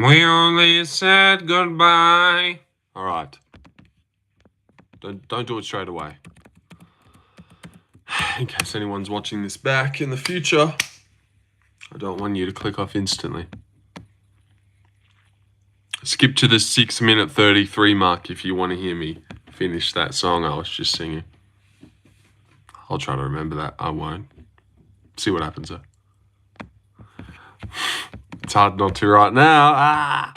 We only said goodbye. All right. Don't do it straight away. In case anyone's watching this back in the future, I don't want you to click off instantly. Skip to the 6-minute 33 mark if you want to hear me finish that song I was just singing. I'll try to remember that. I won't. See what happens though. It's hard not to right now.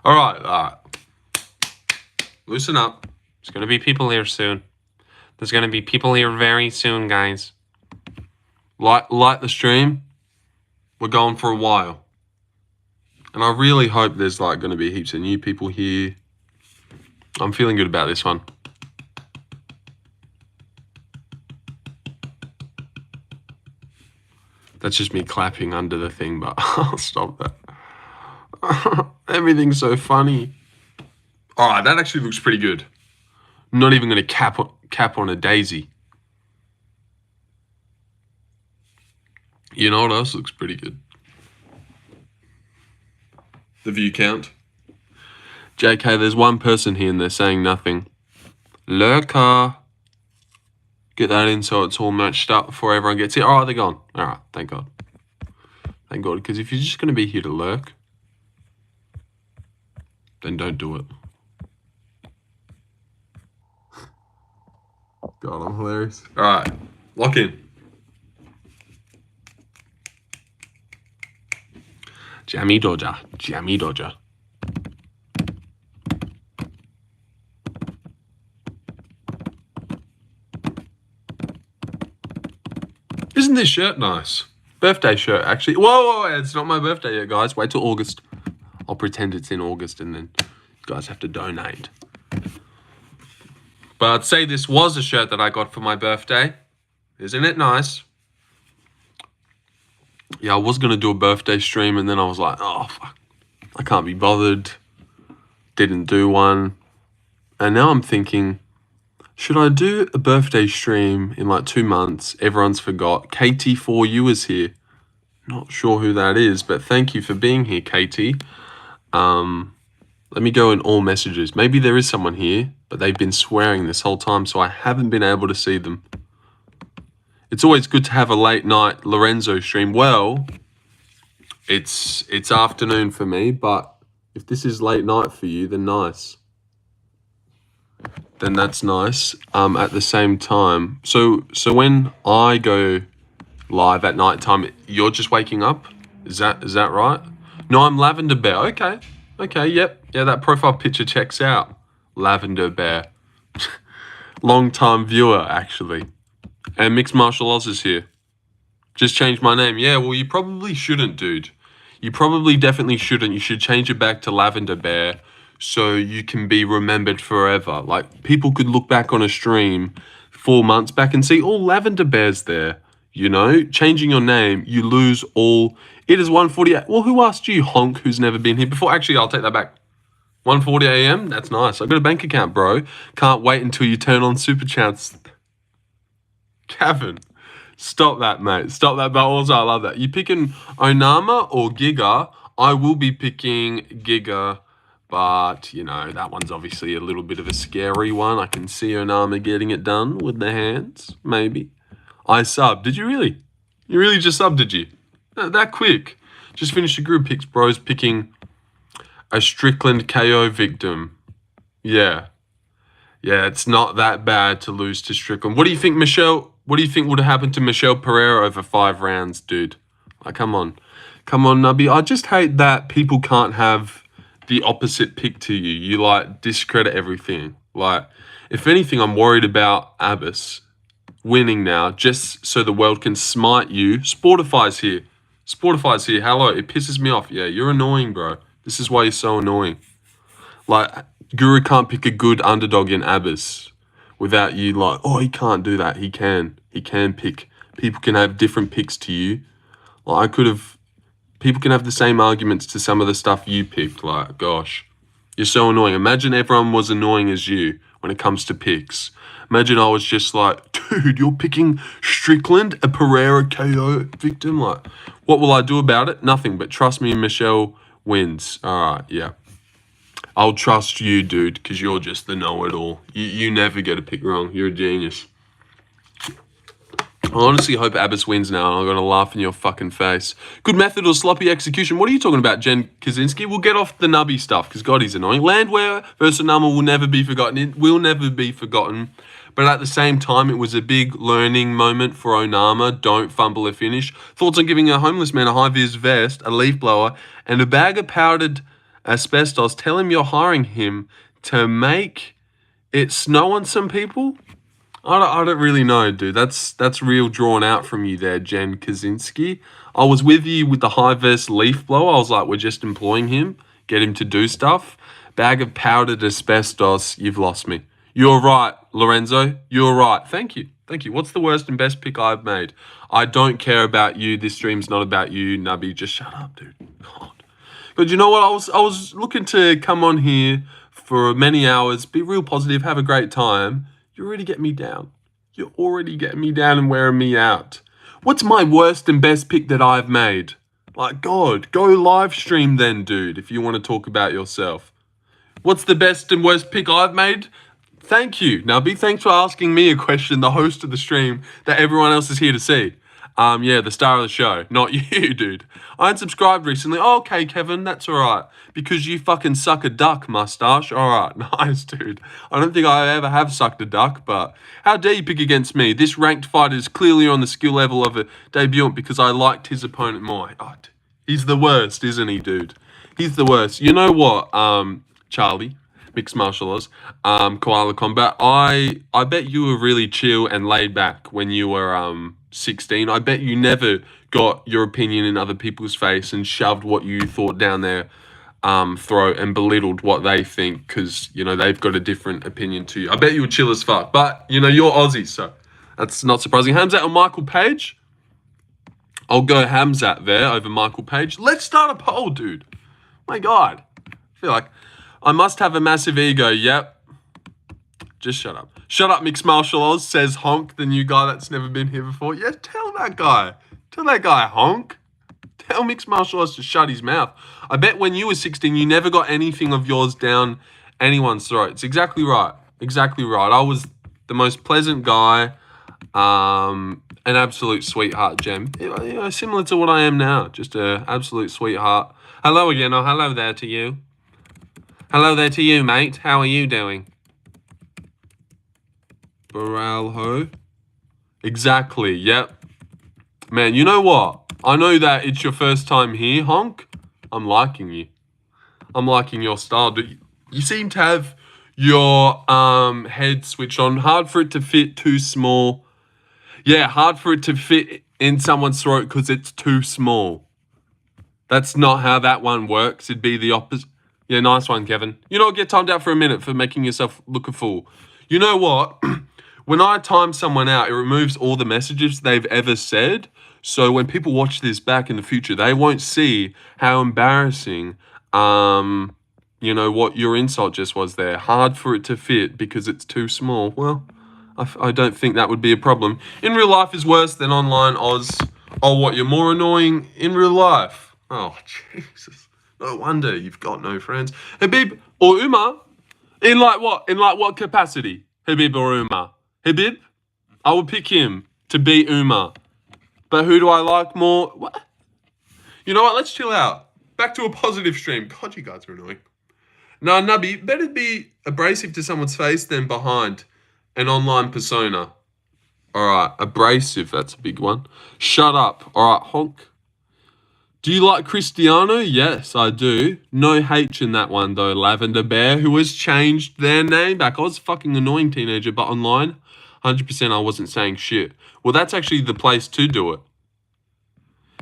All right. Loosen up. There's going to be people here soon. There's going to be people here very soon, guys. Light the stream. We're going for a while. And I really hope there's like going to be heaps of new people here. I'm feeling good about this one. That's just me clapping under the thing, but I'll stop that. Everything's so funny. All right, that actually looks pretty good. I'm not even going to cap on a daisy. You know what else looks pretty good? The view count. JK, there's one person here and they're saying nothing. Lurker. Get that in so it's all matched up before everyone gets here. Oh, they're gone. All right, thank God. Thank God, because if you're just going to be here to lurk, then don't do it. God, I'm hilarious. All right, lock in. Jammy Dodger. Isn't this shirt nice? Birthday shirt, actually. Whoa, it's not my birthday yet, guys. Wait till August. I'll pretend it's in August and then you guys have to donate. But I'd say this was a shirt that I got for my birthday. Isn't it nice? Yeah, I was going to do a birthday stream and then I was like, oh, fuck. I can't be bothered. Didn't do one. And now I'm thinking, should I do a birthday stream in like 2 months? Everyone's forgot. KT4U is here. Not sure who that is, but thank you for being here, KT. Let me go in all messages. Maybe there is someone here, but they've been swearing this whole time, so I haven't been able to see them. It's always good to have a late night Lorenzo stream. Well, it's afternoon for me, but if this is late night for you, then nice. Then that's nice. At the same time, so when I go live at night time, you're just waking up? Is that right? No, I'm Lavender Bear. Okay, yep. Yeah, that profile picture checks out. Lavender Bear. Long time viewer, actually. And Mixed Martial Oz is here. Just changed my name. Yeah, well, you probably shouldn't, dude. You probably definitely shouldn't. You should change it back to Lavender Bear so you can be remembered forever. Like, people could look back on a stream 4 months back and see, oh, Lavender Bear's there. You know, changing your name, you lose all. It is 1:48. Well, who asked you, honk, who's never been here before? Actually, I'll take that back. 1:40 a.m. That's nice. I've got a bank account, bro. Can't wait until you turn on Super Chats. Kevin, stop that, mate. Stop that. But also, I love that. You picking Onama or Giga? I will be picking Giga, but, you know, that one's obviously a little bit of a scary one. I can see Onama getting it done with the hands, maybe. I subbed. Did you really? You really just subbed, did you? That quick. Just finished the group picks, bros, picking a Strickland KO victim. Yeah, it's not that bad to lose to Strickland. What do you think, Michelle? What do you think would have happened to Michelle Pereira over 5 rounds, dude? Like, come on, Nubby. I just hate that people can't have the opposite pick to you. You, like, discredit everything. Like, if anything, I'm worried about Abbas winning now just so the world can smite you. Sportify's here. Hello. It pisses me off. Yeah, you're annoying, bro. This is why you're so annoying. Like, Guru can't pick a good underdog in Abbas without you like, oh, he can't do that. He can pick. People can have different picks to you. Like, people can have the same arguments to some of the stuff you picked. Like, gosh, you're so annoying. Imagine everyone was annoying as you when it comes to picks. Imagine I was just like, dude, you're picking Strickland, a Pereira KO victim. Like, what will I do about it? Nothing, but trust me, Michelle wins. All right, yeah. I'll trust you, dude, because you're just the know-it-all. You never get a pick wrong. You're a genius. I honestly hope Abbas wins now, and I'm going to laugh in your fucking face. Good method or sloppy execution? What are you talking about, Jen Kaczynski? We'll get off the nubby stuff, because God, he's annoying. Landwehr versus Nama will never be forgotten. It will never be forgotten. But at the same time, it was a big learning moment for Onama. Don't fumble a finish. Thoughts on giving a homeless man a high-vis vest, a leaf blower, and a bag of powdered asbestos? Tell him you're hiring him to make it snow on some people? I don't really know, dude. That's real drawn out from you there, Jen Kaczynski. I was with you with the high-vis leaf blower. I was like, we're just employing him, get him to do stuff. Bag of powdered asbestos, you've lost me. You're right, Lorenzo. You're right. Thank you. Thank you. What's the worst and best pick I've made? I don't care about you. This stream's not about you, Nubby. Just shut up, dude. God. But you know what? I was looking to come on here for many hours, be real positive, have a great time. You already get me down. You're already getting me down and wearing me out. What's my worst and best pick that I've made? Like, God, go live stream then, dude, if you want to talk about yourself. What's the best and worst pick I've made? Thank you. Now, big thanks for asking me a question, the host of the stream, that everyone else is here to see. Yeah, the star of the show, not you, dude. I unsubscribed recently. Oh, okay, Kevin, that's all right. Because you fucking suck a duck, mustache. All right, nice, dude. I don't think I ever have sucked a duck, but how dare you pick against me? This ranked fighter is clearly on the skill level of a debutant because I liked his opponent more. Oh, he's the worst, isn't he, dude? He's the worst. You know what, Charlie? Mixed martial arts, Koala Combat. I bet you were really chill and laid back when you were 16. I bet you never got your opinion in other people's face and shoved what you thought down their throat and belittled what they think because, you know, they've got a different opinion to you. I bet you were chill as fuck. But, you know, you're Aussie, so that's not surprising. Hamzat or Michael Page? I'll go Hamzat there over Michael Page. Let's start a poll, dude. My God. I feel like I must have a massive ego. Yep. Just shut up. Shut up, Mixed Martial Oz, says Honk, the new guy that's never been here before. Yeah, tell that guy. Tell that guy, Honk. Tell Mixed Martial Oz to shut his mouth. I bet when you were 16, you never got anything of yours down anyone's throat. It's exactly right. Exactly right. I was the most pleasant guy, an absolute sweetheart, Gem. You know, similar to what I am now. Just an absolute sweetheart. Hello again. Oh, hello there to you. Hello there to you, mate. How are you doing? Baralho. Exactly, yep. Man, you know what? I know that it's your first time here, Honk. I'm liking you. I'm liking your style. You seem to have your head switched on. Hard for it to fit too small. Yeah, hard for it to fit in someone's throat because it's too small. That's not how that one works. It'd be the opposite. Yeah, nice one, Kevin. You know, get timed out for a minute for making yourself look a fool. You know what? When I time someone out, it removes all the messages they've ever said. So when people watch this back in the future, they won't see how embarrassing, you know, what your insult just was there. Hard for it to fit because it's too small. Well, I don't think that would be a problem. In real life is worse than online, Oz. Oh, what, you're more annoying in real life? Oh, Jesus. No wonder you've got no friends. Habib or Umar? In like what? In like what capacity? Habib or Umar? Habib? I would pick him to beat Umar. But who do I like more? What? You know what? Let's chill out. Back to a positive stream. God, you guys are annoying. Nah, Nubby, better be abrasive to someone's face than behind an online persona. All right, abrasive, that's a big one. Shut up. All right, Honk. Do you like Cristiano? Yes, I do. No H in that one, though. Lavender Bear, who has changed their name back. I was a fucking annoying teenager, but online, 100% I wasn't saying shit. Well, that's actually the place to do it.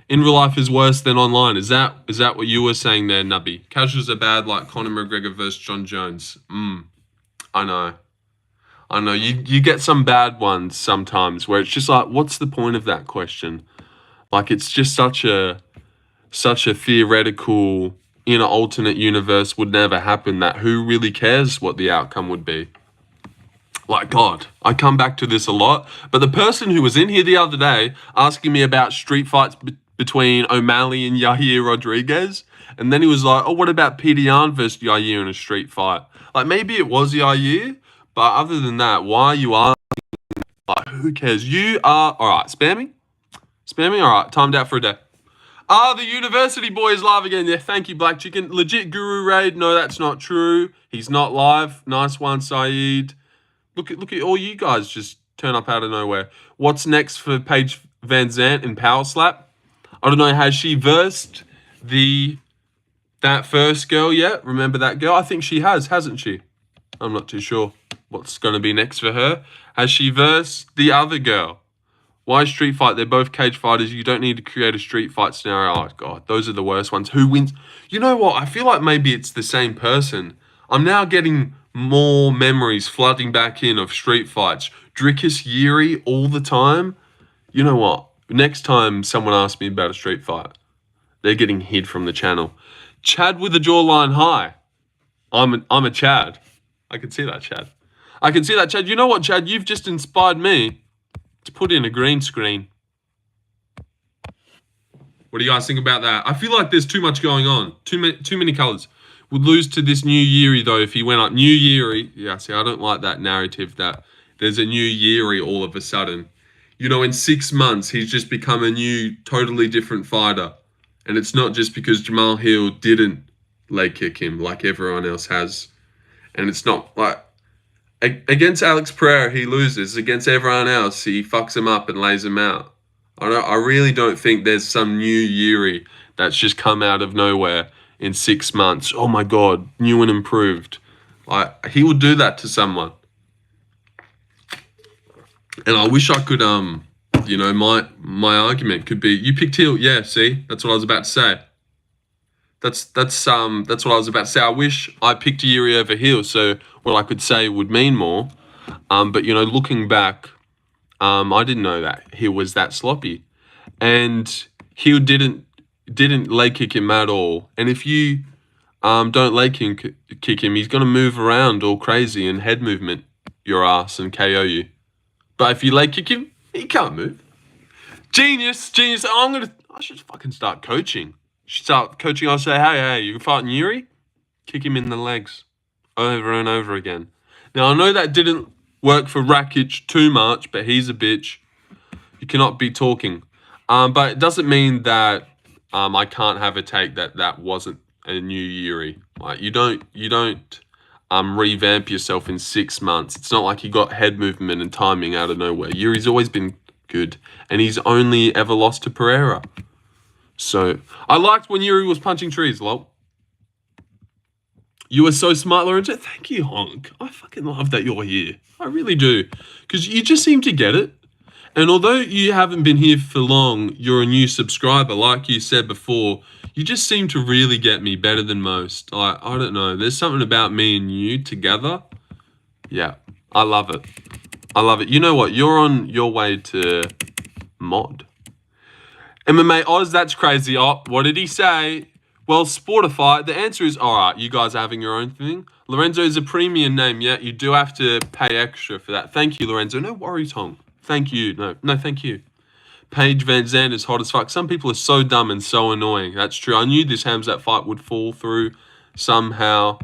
In real life is worse than online. Is that what you were saying there, Nubby? Casuals are bad like Conor McGregor versus John Jones. I know. You get some bad ones sometimes where it's just like, what's the point of that question? Like, it's just such a theoretical, in an alternate universe would never happen, that who really cares what the outcome would be? Like, God, I come back to this a lot. But the person who was in here the other day asking me about street fights between O'Malley and Yair Rodriguez, and then he was like, oh, what about Peter Yan versus Yair in a street fight? Like, maybe it was Yair, but other than that, why are you asking? Like, who cares? You are, all right, spamming? Spamming? All right, timed out for a day. The university boy is live again. Yeah, thank you, Black Chicken. Legit Guru Raid. No, that's not true. He's not live. Nice one, Saeed. Look at all you guys just turn up out of nowhere. What's next for Paige Van Zandt in Power Slap? I don't know. Has she versed that first girl yet? Remember that girl? I think she has, hasn't she? I'm not too sure what's going to be next for her. Has she versed the other girl? Why street fight? They're both cage fighters. You don't need to create a street fight scenario. Oh, God, those are the worst ones. Who wins? You know what? I feel like maybe it's the same person. I'm now getting more memories flooding back in of street fights. Drickus, Yuri, all the time. You know what? Next time someone asks me about a street fight, they're getting hid from the channel. Chad with the jawline high. I'm a Chad. I can see that, Chad. I can see that, Chad. You know what, Chad? You've just inspired me to put in a green screen. What do you guys think about that? I feel like there's too much going on. Too many colors. Would lose to this new Yuri, though, if he went up. New Yuri. Yeah, see, I don't like that narrative that there's a new Yuri all of a sudden. You know, in 6 months, he's just become a new, totally different fighter. And it's not just because Jamal Hill didn't leg kick him like everyone else has. And it's not like... Against Alex Pereira, he loses. Against everyone else, he fucks him up and lays him out. I really don't think there's some new Yuri that's just come out of nowhere in 6 months. Oh my God, new and improved. Like, he would do that to someone. And I wish I could, you know, my argument could be, you picked Hill. Yeah, see, that's what I was about to say. That's what I was about to say. I wish I picked Yuri over Hill, so what I could say would mean more. But you know, looking back, I didn't know that Hill was that sloppy, and Hill didn't leg kick him at all. And if you don't leg kick him, he's gonna move around all crazy and head movement your ass and KO you. But if you leg kick him, he can't move. Genius. I should fucking start coaching. Start coaching. I'll say, hey, you fighting Yuri? Kick him in the legs over and over again. Now, I know that didn't work for Rakic too much, but he's a bitch. You cannot be talking. But it doesn't mean that I can't have a take that wasn't a new Yuri. Like, you don't revamp yourself in 6 months. It's not like he got head movement and timing out of nowhere. Yuri's always been good, and he's only ever lost to Pereira. So, I liked when Yuri was punching trees, lol. You were so smart, Lorenzo. Thank you, Honk. I fucking love that you're here. I really do. Because you just seem to get it. And although you haven't been here for long, you're a new subscriber. Like you said before, you just seem to really get me better than most. I don't know. There's something about me and you together. Yeah, I love it. I love it. You know what? You're on your way to mod. MMA Oz, that's crazy. Oh, what did he say? Well, Sportify, the answer is, all right, you guys are having your own thing. Lorenzo is a premium name, yeah? You do have to pay extra for that. Thank you, Lorenzo. No worries, Hong. Thank you. No, thank you. Paige Van Zandt is hot as fuck. Some people are so dumb and so annoying. That's true. I knew this Hamzat fight would fall through somehow.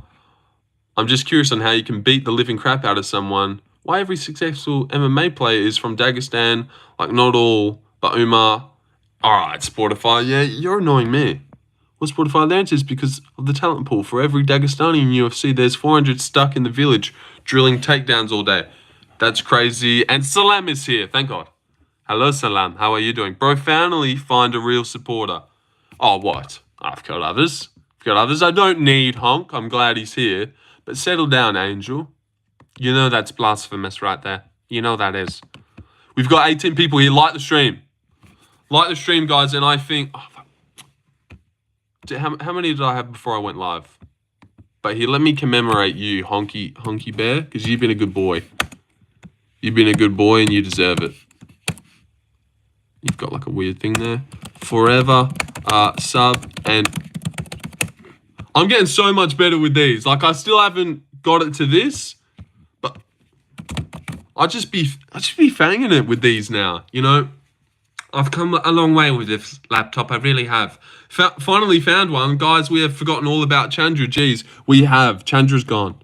I'm just curious on how you can beat the living crap out of someone. Why every successful MMA player is from Dagestan. Like, not all, but Umar. All right, Sportify. Yeah, you're annoying me. Well, Spotify, the answer is because of the talent pool. For every Dagestani in UFC, there's 400 stuck in the village drilling takedowns all day. That's crazy. And Salam is here, thank God. Hello, Salam. How are you doing? Bro, finally find a real supporter. Oh, what? I've got others. I don't need Honk. I'm glad he's here. But settle down, Angel. You know that's blasphemous right there. You know that is. We've got 18 people here. Like the stream. Like the stream, guys. And I think... Oh, how many did I have before I went live? But here, let me commemorate you, Honky Bear, because you've been a good boy. You've been a good boy and you deserve it. You've got like a weird thing there. Forever, sub, and... I'm getting so much better with these. Like, I still haven't got it to this, but I'd just be fanging it with these now. You know, I've come a long way with this laptop. I really have. Finally found one, guys. We have forgotten all about Chandra. Jeez, we have. Chandra's gone.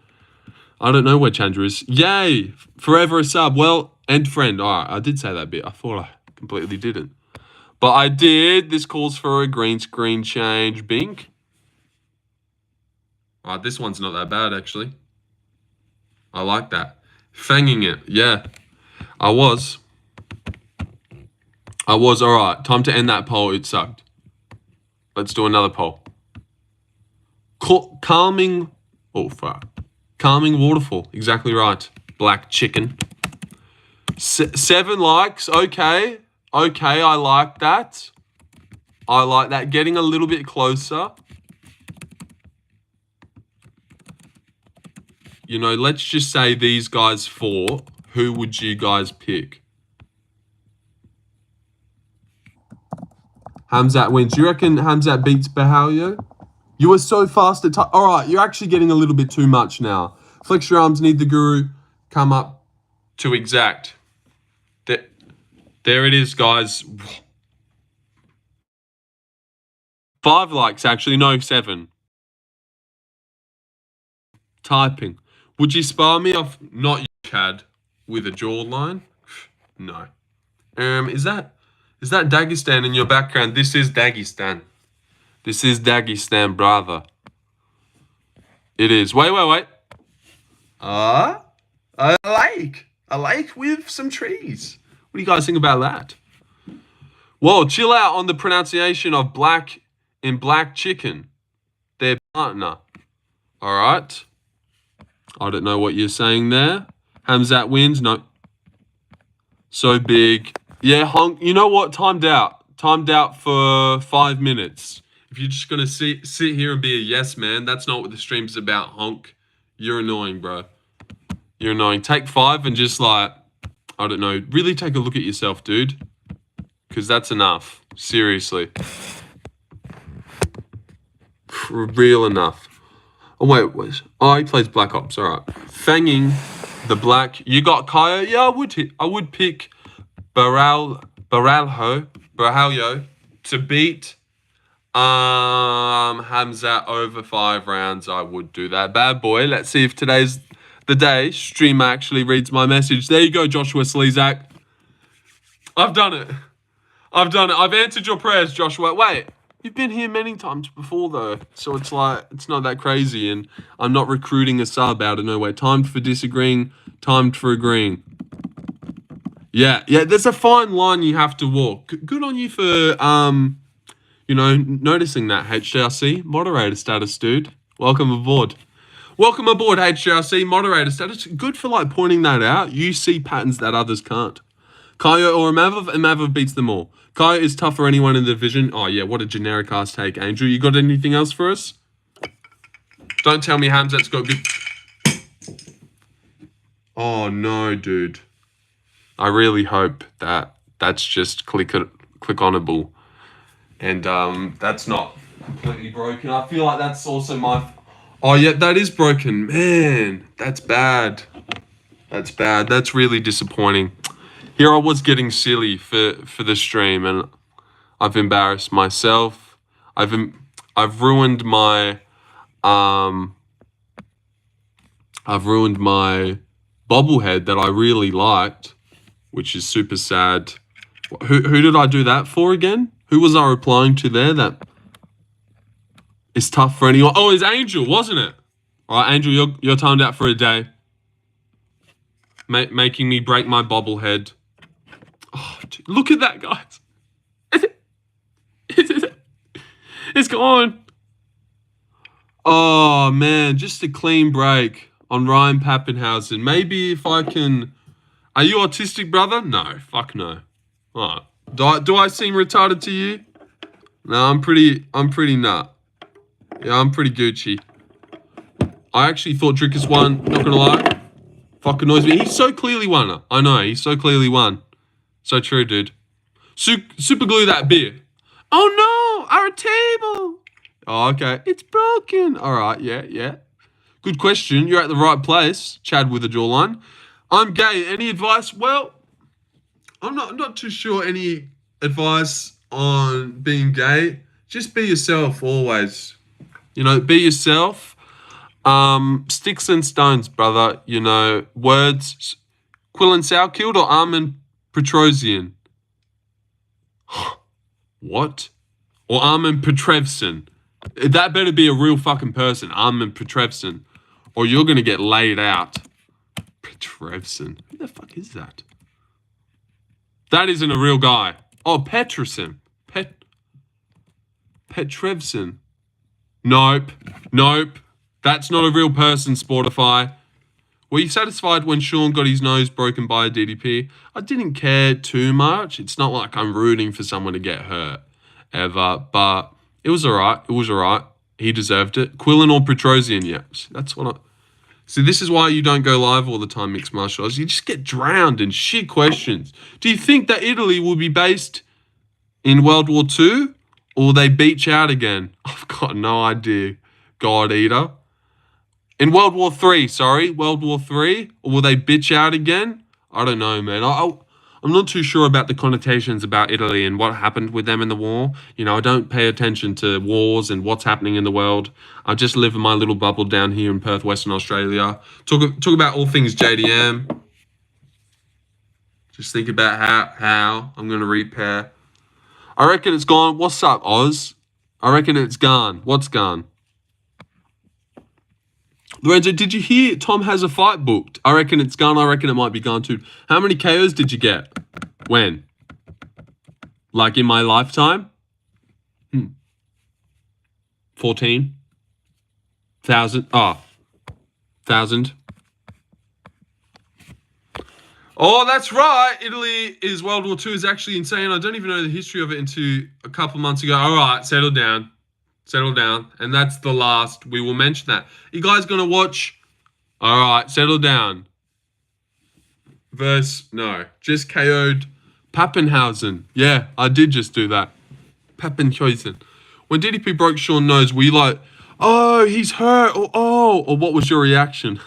I don't know where Chandra is. Yay! Forever a sub. Well, and friend. All right, I did say that bit. I thought I completely didn't. But I did. This calls for a green screen change. Bink. All right, this one's not that bad, actually. I like that. Fanging it. Yeah, I was. All right. Time to end that poll. It sucked. Let's do another poll. Calming. Oh, fuck. Calming waterfall. Exactly right. Black chicken. 7 likes. Okay. Okay, I like that. I like that. Getting a little bit closer. You know, let's just say these guys 4. Who would you guys pick? Hamzat wins. Do you reckon Hamzat beats Bahalio? You were so fast at all right, you're actually getting a little bit too much now. Flex your arms, need the guru. Come up to exact. There it is, guys. 5 likes, actually. No, 7. Typing. Would you spar me off? Not you, Chad. With a jawline? No. Is that Dagestan in your background? This is Dagestan. This is Dagestan, brother. It is. Wait. A lake with some trees. What do you guys think about that? Whoa, chill out on the pronunciation of black chicken. Their partner. All right. I don't know what you're saying there. Hamzat wins. No. So big. Yeah, honk. You know what? Timed out. Timed out for 5 minutes. If you're just going to sit here and be a yes man, that's not what the stream's about, honk. You're annoying, bro. You're annoying. Take 5 and just like, I don't know, really take a look at yourself, dude. Because that's enough. Seriously. Real enough. Oh, wait. Oh, he plays Black Ops. All right. Fanging the black. You got Kaya? Yeah, I would pick Baralho to beat Hamzat over 5 rounds. I would do that. Bad boy. Let's see if today's the day. Streamer actually reads my message. There you go, Joshua Slezak. I've done it. I've answered your prayers, Joshua. Wait, you've been here many times before, though. So it's like, it's not that crazy. And I'm not recruiting a sub out of nowhere. Timed for disagreeing. Timed for agreeing. Yeah. There's a fine line you have to walk. Good on you for, noticing that, HJRC. Moderator status, dude. Welcome aboard. Welcome aboard, HJRC. Moderator status. Good for, like, pointing that out. You see patterns that others can't. Kaio or Amavov? Amavov beats them all. Kaio is tough for anyone in the division. Oh, yeah, what a generic ass take. Angel, you got anything else for us? Don't tell me Hamzat's got good... Oh, no, dude. I really hope that that's just click-onable. And that's not completely broken. I feel like that's also my... Oh, yeah, that is broken. Man, that's bad. That's bad. That's really disappointing. Here I was getting silly for the stream, and I've embarrassed myself. I've ruined my bobblehead that I really liked, which is super sad. Who did I do that for again? Who was I replying to there? That is tough for anyone. Oh, it's Angel, wasn't it? All right, Angel, you're timed out for a day, making me break my bobblehead. Oh, dude, look at that, guys. It's gone. Oh, man, just a clean break on Ryan Pappenhausen. Maybe if I can... Are you autistic, brother? No, fuck no. All right. Do I seem retarded to you? No, I'm pretty nut. Yeah, I'm pretty Gucci. I actually thought Drickus won, not gonna lie. Fuck annoys me. He so clearly won. I know, he so clearly won. So true, dude. Super glue that beer. Oh no, our table. Oh, okay. It's broken. All right, yeah. Good question. You're at the right place, Chad with a jawline. I'm gay. Any advice? Well, I'm not too sure any advice on being gay. Just be yourself always. You know, be yourself. Sticks and stones, brother. You know, words. Quillan Sourkild or Armin Petrosian? What? Or Armin Petrevson? That better be a real fucking person, Armin Petrevson. Or you're gonna get laid out. Petrevson. Who the fuck is that? That isn't a real guy. Oh, Peterson. Petrevson. Nope. Nope. That's not a real person, Sportify. Were you satisfied when Sean got his nose broken by a DDP? I didn't care too much. It's not like I'm rooting for someone to get hurt, ever. But it was alright. It was alright. He deserved it. Quillan or Petrosian, yes. That's what I... See, this is why you don't go live all the time, mixed martial arts. You just get drowned in shit questions. Do you think that Italy will be based in World War II? Or will they beach out again? I've got no idea, God Eater. In World War III, sorry. World War III? Or will they bitch out again? I don't know, man. I'm not too sure about the connotations about Italy and what happened with them in the war. You know, I don't pay attention to wars and what's happening in the world. I just live in my little bubble down here in Perth, Western Australia. Talk about all things JDM. Just think about how I'm going to repair. I reckon it's gone. What's up, Oz? I reckon it's gone. What's gone? Lorenzo, did you hear Tom has a fight booked? I reckon it's gone. I reckon it might be gone too. How many KOs did you get? When? Like in my lifetime? 14,000. Oh, 1,000. Oh, that's right. Italy is World War II is actually insane. I don't even know the history of it until a couple months ago. All right, settle down. Settle down. And that's the last. We will mention that. You guys going to watch? All right, settle down. No, just KO'd Pappenhausen. Yeah, I did just do that. Pappenhausen. When DDP broke Sean's nose, were you like, oh, he's hurt, or what was your reaction?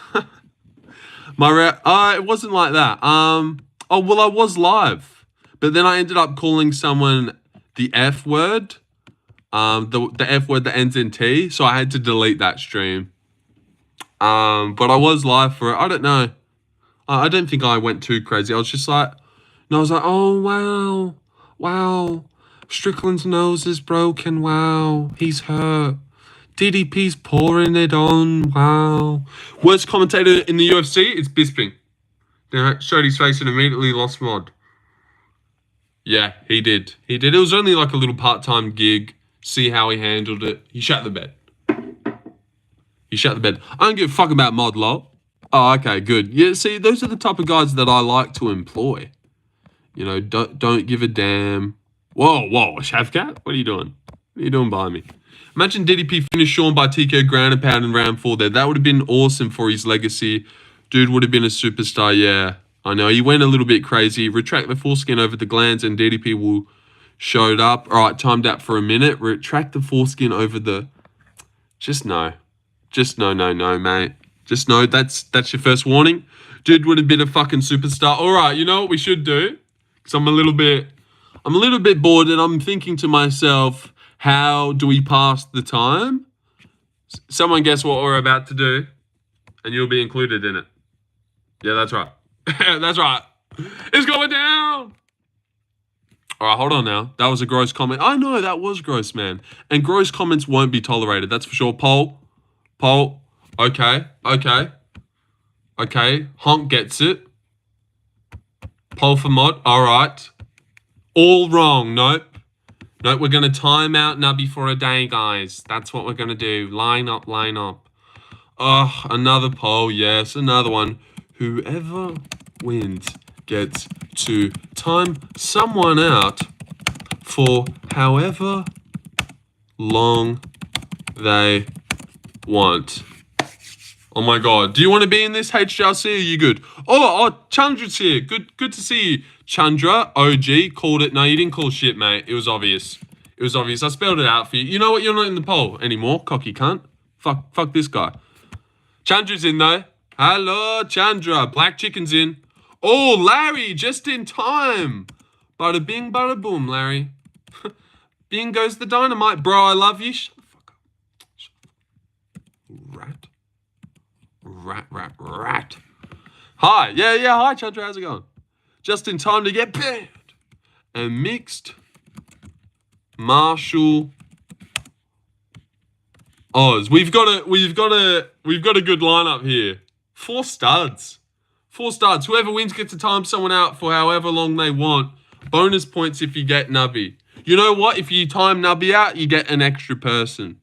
It wasn't like that. Oh, well, I was live, but then I ended up calling someone the F word, the F word that ends in T, so I had to delete that stream. But I was live for it. I don't know. I don't think I went too crazy. I was just like, and I was like, oh, wow, Strickland's nose is broken, wow, he's hurt. DDP's pouring it on, wow. Worst commentator in the UFC, it's Bisping. Showed his face and immediately lost mod. Yeah, he did. It was only like a little part-time gig. See how he handled it. He shut the bed. I don't give a fuck about mod, lol. Oh, okay, good. Yeah, see, those are the type of guys that I like to employ. You know, don't give a damn. Whoa, Shavkat? What are you doing? What are you doing by me? Imagine DDP finished Sean by TKO ground and pound in round 4 there. That would have been awesome for his legacy. Dude would have been a superstar, yeah. I know, he went a little bit crazy. Retract the foreskin over the glands and DDP will showed up. All right, timed out for a minute. Retract the foreskin over the... Just no. No, mate. Just no, that's your first warning. Dude would have been a fucking superstar. All right, you know what we should do? Because I'm a little bit bored and I'm thinking to myself... How do we pass the time? Someone guess what we're about to do, and you'll be included in it. Yeah, that's right. That's right. It's going down. All right, hold on now. That was a gross comment. I know, that was gross, man. And gross comments won't be tolerated, that's for sure. Poll. Okay. Honk gets it. Poll for mod. All right. All wrong. Nope. No, we're going to time out Nubby for a day, guys. That's what we're going to do. Line up. Oh, another poll. Yes, another one. Whoever wins gets to time someone out for however long they want. Oh my God. Do you want to be in this, HJRC? Are you good? Oh, Chandra's here. Good to see you. Chandra, OG, called it. No, you didn't call shit, mate. It was obvious. I spelled it out for you. You know what? You're not in the poll anymore, cocky cunt. Fuck this guy. Chandra's in, though. Hello, Chandra. Black chicken's in. Oh, Larry, just in time. Bada bing, bada boom, Larry. Bing goes the dynamite. Bro, I love you. Shut the fuck up. Rat. Hi. Yeah. Hi, Chandra. How's it going? Just in time to get banned. And mixed martial Oz. We've got a good lineup here. 4 studs. 4 studs. Whoever wins gets to time someone out for however long they want. Bonus points if you get Nubby. You know what? If you time Nubby out, you get an extra person.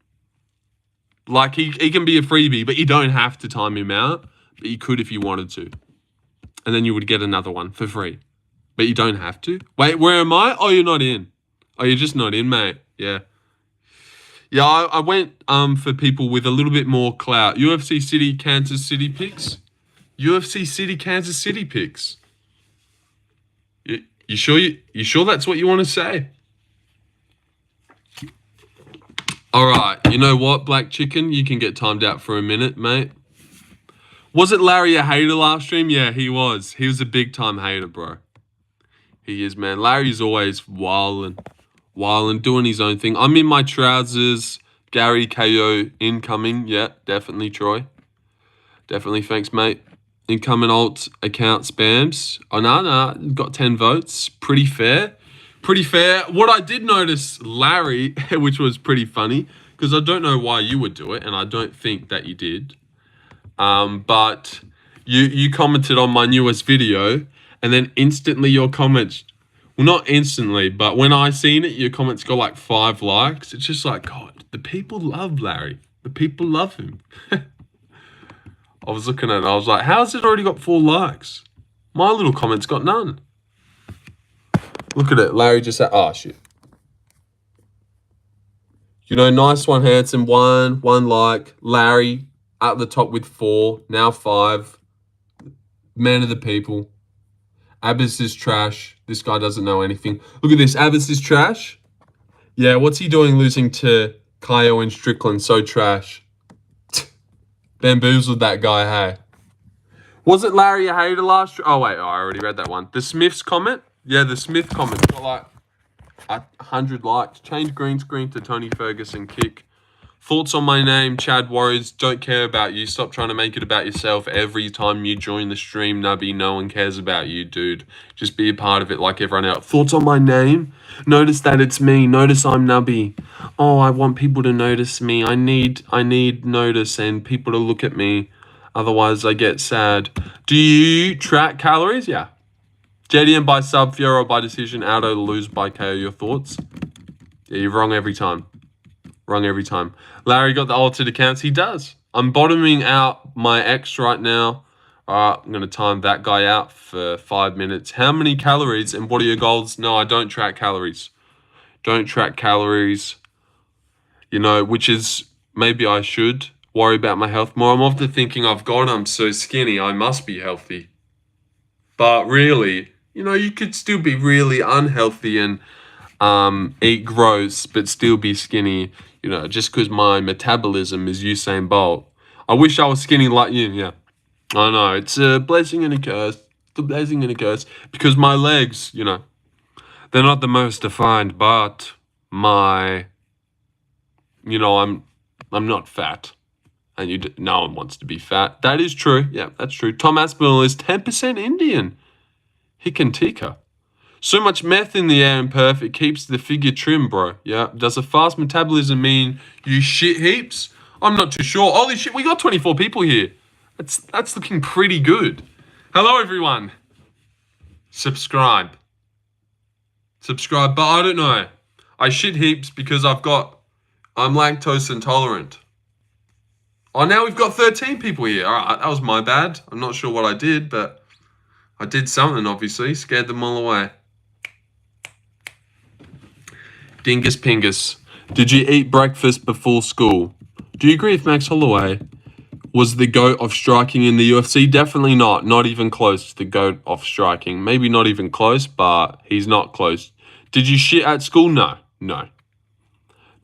Like, he can be a freebie, but you don't have to time him out. But you could if you wanted to. And then you would get another one for free. But you don't have to. Wait, where am I? Oh, you're not in. Oh, you're just not in, mate. Yeah. Yeah, I went for people with a little bit more clout. UFC City, Kansas City picks. UFC City, Kansas City picks. You sure that's what you want to say? All right. You know what, Black Chicken? You can get timed out for a minute, mate. Wasn't Larry a hater last stream? Yeah, he was. He was a big time hater, bro. He is, man. Larry's always wildin', doing his own thing. I'm in my trousers. Gary KO incoming. Yeah, definitely, Troy. Definitely, thanks, mate. Incoming alt account spams. Oh, no. Got 10 votes. Pretty fair. What I did notice, Larry, which was pretty funny, because I don't know why you would do it, and I don't think that you did. But you commented on my newest video, and then instantly your comments, well, not instantly, but when I seen it, your comments got like 5 likes. It's just like, God, the people love Larry. The people love him. I was looking at it, I was like, how's it already got 4 likes? My little comments got none. Look at it, Larry just said, oh, shit. You know, nice one, handsome, 1 like. Larry at the top with 4, now 5. Man of the people. Abbas is trash. This guy doesn't know anything. Look at this, Abbas is trash. Yeah, what's he doing losing to Kaio and Strickland? So trash. Bamboozled that guy, hey. Wasn't Larry a hater last year? Oh, wait, I already read that one. The Smith's comment? Yeah, the Smith comment got like 100 likes. Change green screen to Tony Ferguson kick. Thoughts on my name, Chad Warriors. Don't care about you. Stop trying to make it about yourself every time you join the stream, Nubby. No one cares about you, dude. Just be a part of it like everyone else. Thoughts on my name? Notice that it's me. Notice I'm Nubby. Oh, I want people to notice me. I need notice and people to look at me. Otherwise, I get sad. Do you track calories? Yeah. JDM by sub, Fiero by decision, Aldo to lose by KO. Your thoughts? Yeah, you're wrong every time. Larry got the altered accounts. He does. I'm bottoming out my ex right now. All right, I'm going to time that guy out for 5 minutes. How many calories and what are your goals? No, I don't track calories. You know, which is, maybe I should worry about my health more. I'm often thinking, oh, God, I'm so skinny. I must be healthy. But really, you know, you could still be really unhealthy and eat gross, but still be skinny, you know, just because my metabolism is Usain Bolt. I wish I was skinny like you, yeah. I know, it's a blessing and a curse. Because my legs, you know, they're not the most defined, but my, you know, I'm not fat. And no one wants to be fat. That is true. Yeah, that's true. Tom Aspinall is 10% Indian. Hikantika. So much meth in the air and perfect keeps the figure trim, bro. Yeah. Does a fast metabolism mean you shit heaps? I'm not too sure. Holy shit, we got 24 people here. That's looking pretty good. Hello, everyone. Subscribe. But I don't know. I shit heaps because I'm lactose intolerant. Oh, now we've got 13 people here. All right, that was my bad. I'm not sure what I did, but I did something, obviously. Scared them all away. Dingus Pingus. Did you eat breakfast before school? Do you agree with Max Holloway was the GOAT of striking in the UFC? Definitely not. Not even close to the GOAT of striking. Maybe not even close, but he's not close. Did you shit at school? No,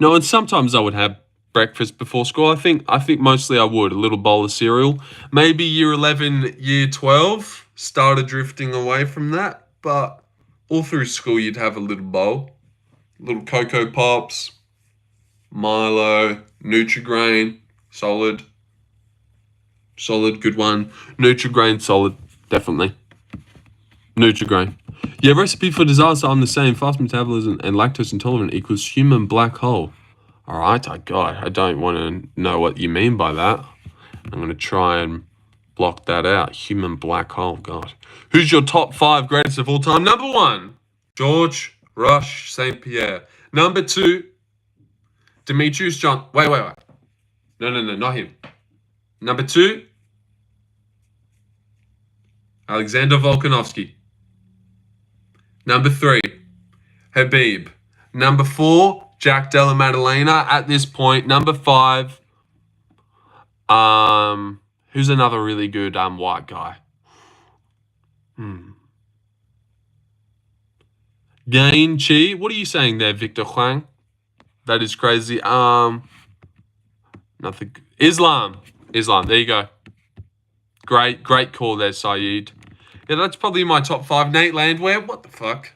and sometimes I would have breakfast before school? I think mostly I would. A little bowl of cereal. Maybe year 11, year 12 started drifting away from that, but all through school you'd have a little bowl. Little Cocoa Pops, Milo, Nutri-Grain, solid, good one. Nutri-Grain, solid, definitely. Nutri-Grain. Yeah, recipe for disaster, I'm the same. Fast metabolism and lactose intolerant equals human black hole. All right, I don't want to know what you mean by that. I'm going to try and block that out. Human black hole, God. Who's your top 5 greatest of all time? Number 1, George Rush St. Pierre. Number 2, Demetrius John. Wait. No, not him. Number 2, Alexander Volkanovski. Number 3, Habib. Number 4, Jack Della Maddalena at this point. Number 5, who's another really good white guy? Gain Chi. What are you saying there, Victor Huang? That is crazy. Nothing. Islam. There you go. Great call there, Saeed. Yeah, that's probably my top 5. Nate Landwehr. What the fuck?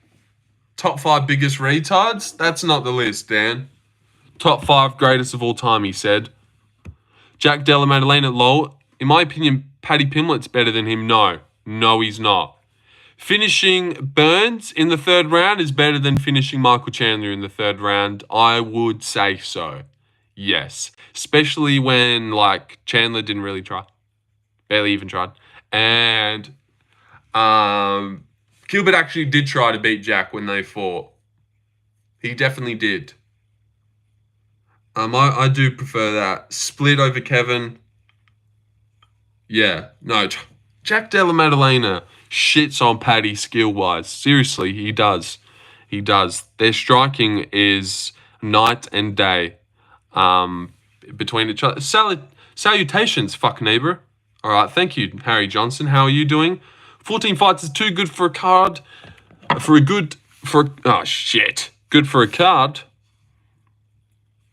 Top 5 biggest retards? That's not the list, Dan. Top 5 greatest of all time, he said. Jack Della Maddalena, lol. In my opinion, Paddy Pimblett's better than him. No, he's not. Finishing Burns in the 3rd round is better than finishing Michael Chandler in the 3rd round. I would say so. Yes. Especially when, like, Chandler didn't really try. Barely even tried. And Gilbert actually did try to beat Jack when they fought. He definitely did. I do prefer that. Split over Kevin. Yeah. No. Jack Della Maddalena shits on Paddy skill-wise. Seriously, he does. Their striking is night and day between each other. Salutations, fuck neighbor. All right, thank you, Harry Johnson. How are you doing? 14 fights is too good for a card. Good for a card.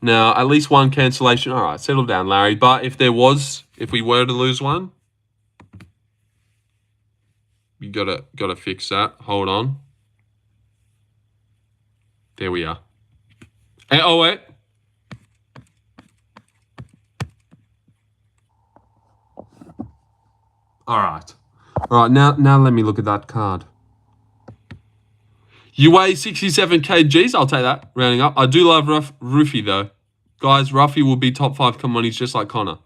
Now, at least one cancellation. All right, settle down, Larry. But if we were to lose one, you gotta fix that. Hold on. There we are. Hey, oh wait. All right. Now let me look at that card. You weigh 67 kgs. I'll take that. Rounding up. I do love Ruffy though. Guys, Ruffy will be top 5 come on. He's just like Connor.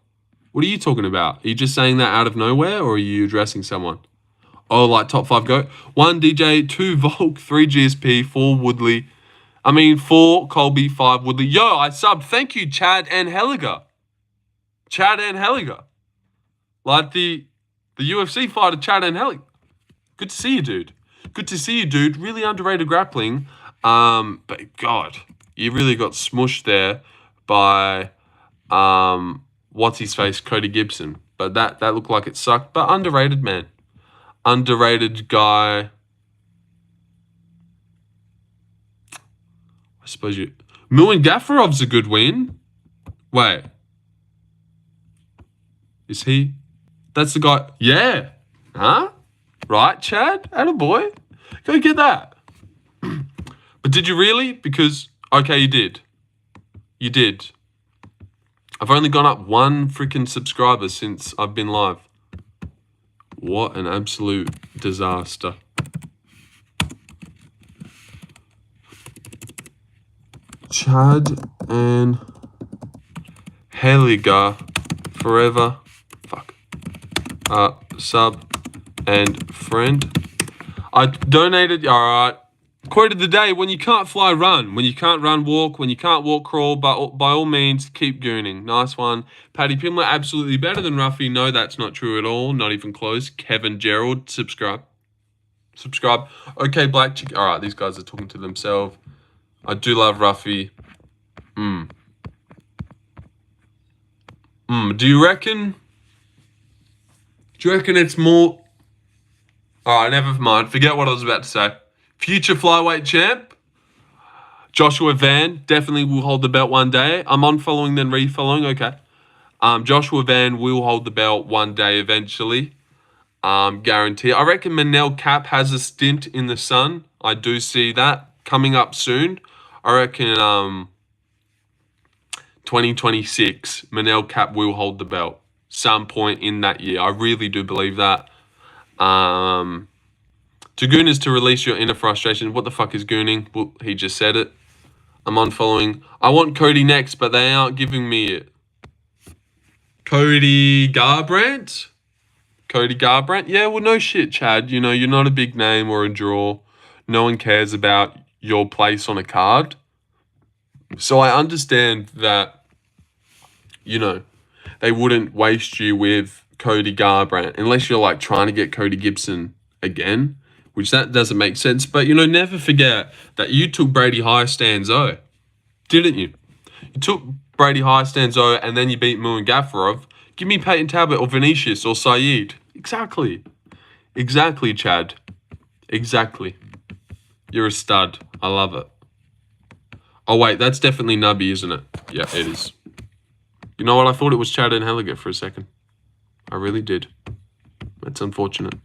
What are you talking about? Are you just saying that out of nowhere, or are you addressing someone? Oh, like top 5 go. 1 DJ, 2 Volk, 3 GSP, 4 Woodley. 4 Colby, 5 Woodley. Yo, I subbed. Thank you, Chad and Helliger. Like the UFC fighter, Chad and Helliger. Good to see you, dude. Really underrated grappling. But God, you really got smushed there by what's his face, Cody Gibson. But that looked like it sucked. But underrated, man. Underrated guy. I suppose you. Milan Gafarov's a good win. Wait. Is he? That's the guy. Yeah. Huh? Right, Chad? Attaboy. Go get that. But did you really? Because, okay, you did. I've only gone up 1 freaking subscriber since I've been live. What an absolute disaster. Chad and Heliga forever. Fuck. Sub and friend. I donated. Alright. Quote of the day: when you can't fly, run. When you can't run, walk. When you can't walk, crawl. But by all means, keep gooning. Nice one. Paddy Pimler, absolutely better than Ruffy. No, that's not true at all. Not even close. Kevin Gerald, subscribe. Okay, Black Chick. Alright, these guys are talking to themselves. I do love Ruffy. Do you reckon it's more... Alright, never mind. Forget what I was about to say. Future flyweight champ? Joshua Van definitely will hold the belt one day. I'm unfollowing then refollowing. Okay. Joshua Van will hold the belt one day eventually. Guarantee. I reckon Manel Cap has a stint in the sun. I do see that coming up soon. I reckon 2026, Manel Cap will hold the belt some point in that year. I really do believe that. To goon is to release your inner frustration. What the fuck is gooning? Well, he just said it. I'm unfollowing. I want Cody next, but they aren't giving me it. Cody Garbrandt? Cody Garbrandt? Yeah, well, no shit, Chad. You know, you're not a big name or a draw. No one cares about your place on a card. So I understand that, you know, they wouldn't waste you with Cody Garbrandt unless you're like trying to get Cody Gibson again, which that doesn't make sense. But, you know, never forget that you took Brady Hiestanzo, didn't you? You took Brady Hiestanzo and then you beat Muin Gaffarov. Give me Peyton Talbot or Vinicius or Saeed. Exactly. Exactly, Chad. Exactly. You're a stud. I love it. Oh, wait, that's definitely Nubby, isn't it? Yeah, it is. You know what? I thought it was Chad and Helliget for a second. I really did. That's unfortunate.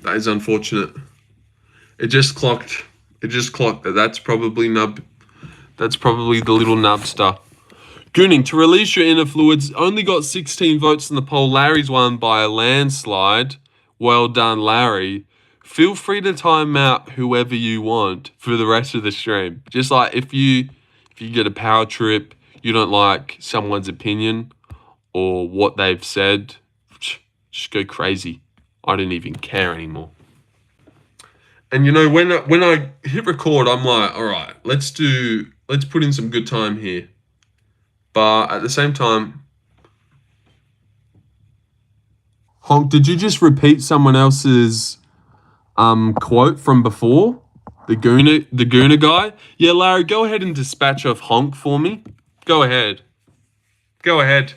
That is unfortunate. It just clocked. It just clocked that. That's probably Nub. That's probably the little Nubster. Gooning, to release your inner fluids, only got 16 votes in the poll. Larry's won by a landslide. Well done, Larry. Feel free to time out whoever you want for the rest of the stream. Just like if you get a power trip, you don't like someone's opinion or what they've said, just go crazy. I don't even care anymore. And you know, when I hit record, I'm like, all right, let's put in some good time here. But at the same time, Honk, did you just repeat someone else's quote from before? The Gooner guy? Yeah, Larry, go ahead and dispatch of Honk for me. Go ahead. Go ahead.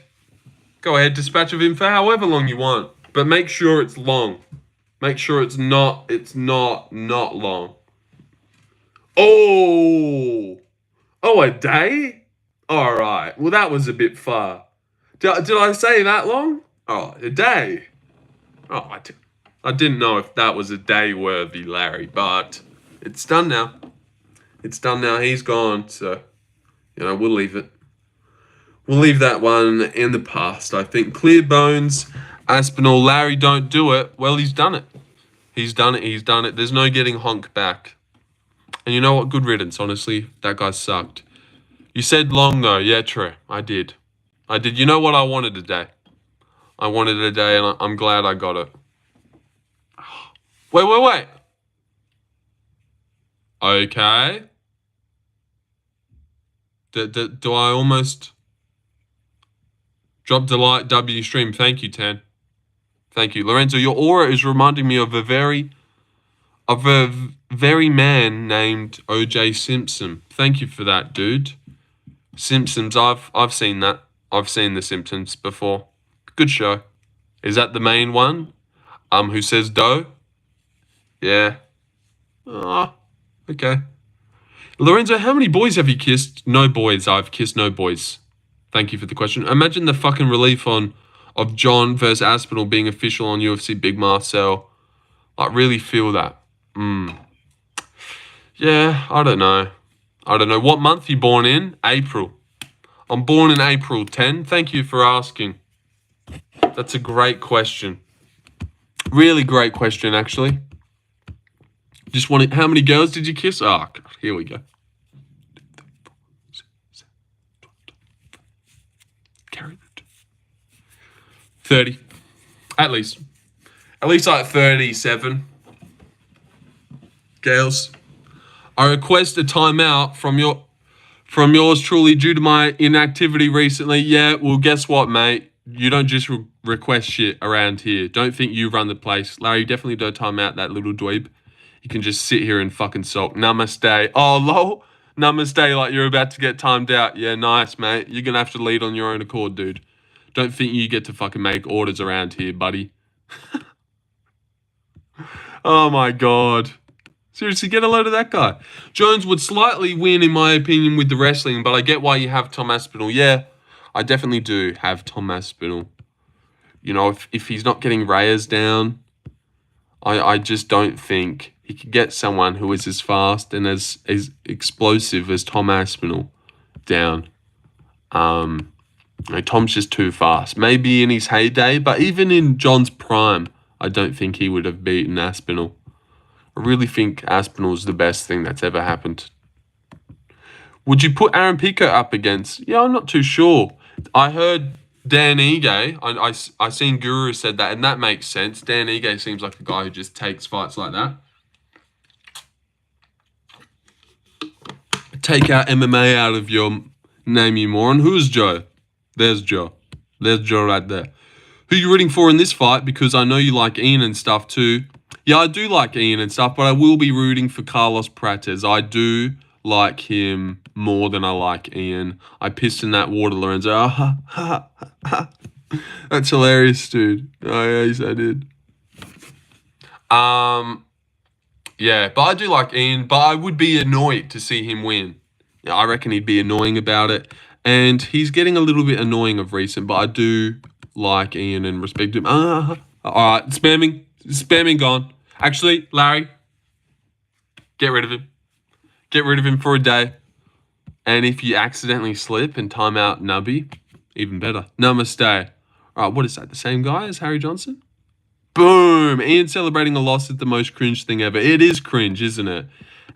Go ahead, dispatch of him for however long you want. But make sure it's long. Make sure it's not long. Oh, a day? All right. Well, that was a bit far. Did I say that long? Oh, a day. Oh, I didn't know if that was a day worthy, Larry, but it's done now. It's done now. He's gone, so, you know, we'll leave it. We'll leave that one in the past, I think. Clear bones, Aspinall. Larry, don't do it. Well, he's done it. He's done it. He's done it. There's no getting Honk back. And you know what? Good riddance, honestly. That guy sucked. You said long, though. Yeah, true. I did. You know what I wanted today? I wanted a day, and I'm glad I got it. Wait. Okay. Do I almost drop the light W stream? Thank you, Tan. Thank you. Lorenzo, your aura is reminding me of a very man named O.J. Simpson. Thank you for that, dude. Simpsons, I've seen that. I've seen The Simpsons before. Good show. Is that the main one? Who says dough? Yeah. Oh, okay. Lorenzo, how many boys have you kissed? No boys. I've kissed no boys. Thank you for the question. Imagine the fucking relief of John versus Aspinall being official on UFC Big Marcel. I really feel that. Yeah, I don't know. What month you born in? April. I'm born in April 10. Thank you for asking. That's a great question. Really great question, actually. Just wanted, how many girls did you kiss? Oh, God, here we go. 30. At least like 37. Girls. I request a timeout from yours truly due to my inactivity recently. Yeah, well, guess what, mate? You don't just request shit around here. Don't think you run the place. Larry, definitely don't time out that little dweeb. You can just sit here and fucking sulk. Namaste. Oh, lol. Namaste like you're about to get timed out. Yeah, nice, mate. You're going to have to lead on your own accord, dude. Don't think you get to fucking make orders around here, buddy. Oh, my God. Seriously, get a load of that guy. Jones would slightly win, in my opinion, with the wrestling, but I get why you have Tom Aspinall. Yeah, I definitely do have Tom Aspinall. You know, if he's not getting Reyes down, I just don't think he could get someone who is as fast and as explosive as Tom Aspinall down. No, Tom's just too fast. Maybe in his heyday, but even in John's prime, I don't think he would have beaten Aspinall. I really think Aspinall's the best thing that's ever happened. Would you put Aaron Pico up against? Yeah, I'm not too sure. I heard Dan Ige. I seen Guru said that, and that makes sense. Dan Ige seems like a guy who just takes fights like that. Take out MMA out of your name, you moron. Who's Joe? There's Joe. There's Joe right there. Who you rooting for in this fight? Because I know you like Ian and stuff too. Yeah, I do like Ian and stuff, but I will be rooting for Carlos Prates. I do like him more than I like Ian. I pissed in that water, Lorenzo. That's hilarious, dude. Oh, yeah, yes, I did. Yeah, but I do like Ian, but I would be annoyed to see him win. Yeah, I reckon he'd be annoying about it. And he's getting a little bit annoying of recent, but I do like Ian and respect him. All right, spamming gone. Actually, Larry, get rid of him. Get rid of him for a day. And if you accidentally slip and time out Nubby, even better. Namaste. All right, what is that? The same guy as Harry Johnson? Boom! Ian celebrating a loss is the most cringe thing ever. It is cringe, isn't it?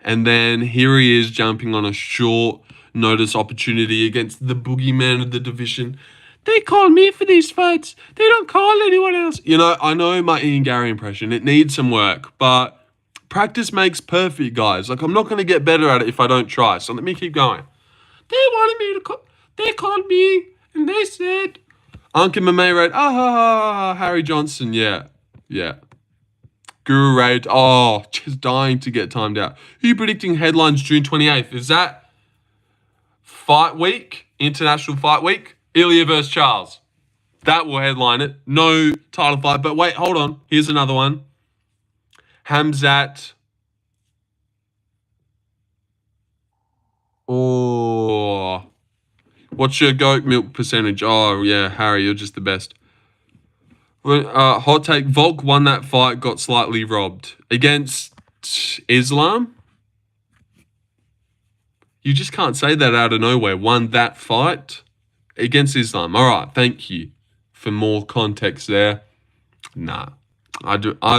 And then here he is jumping on a short notice opportunity against the boogeyman of the division. They call me for these fights. They don't call anyone else. You know, I know my Ian Garry impression. It needs some work, but practice makes perfect, guys. Like, I'm not going to get better at it if I don't try. So let me keep going. They wanted me to call. They called me and they said, Uncle Mame Raid. Harry Johnson. Yeah. Guru Raid. Oh, just dying to get timed out. Who are you predicting headlines June 28th? Is that Fight Week? International Fight Week? Ilya versus Charles. That will headline it. No title fight. But wait, hold on. Here's another one. Hamzat. Oh. What's your goat milk percentage? Oh, yeah, Harry, you're just the best. Hot take. Volk won that fight, got slightly robbed. Against Islam? You just can't say that out of nowhere. Won that fight against Islam. All right, thank you for more context there. Nah, I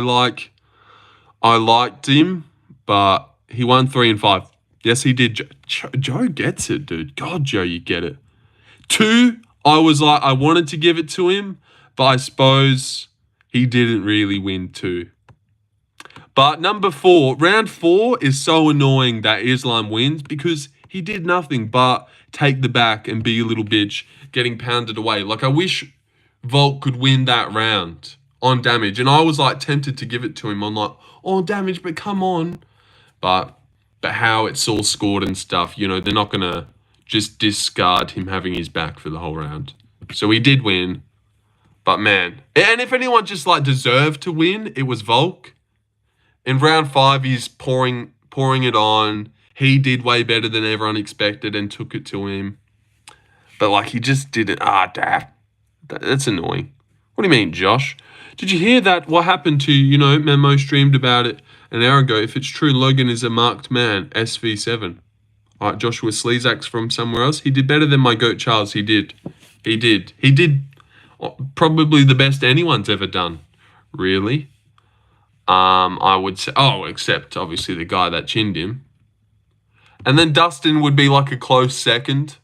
liked him, but he won 3 and 5. Yes, he did. Joe gets it, dude. God, Joe, you get it. 2, I was like, I wanted to give it to him, but I suppose he didn't really win 2. But number 4, round 4 is so annoying that Islam wins because he did nothing but take the back and be a little bitch, getting pounded away. Like, I wish Volk could win that round on damage. And I was like tempted to give it to him on like, oh, damage, but come on. But how it's all scored and stuff, you know, they're not going to just discard him having his back for the whole round. So he did win. But man, and if anyone just like deserved to win, it was Volk. In round 5, he's pouring it on. He did way better than everyone expected and took it to him. But like he just didn't. That's annoying. What do you mean, Josh? Did you hear that? What happened to, you know, Memo streamed about it an hour ago. If it's true, Logan is a marked man. SV7. All right, Joshua Slezak's from somewhere else. He did better than my goat Charles. He did. Probably the best anyone's ever done. Really. I would say, except obviously the guy that chinned him. And then Dustin would be like a close second,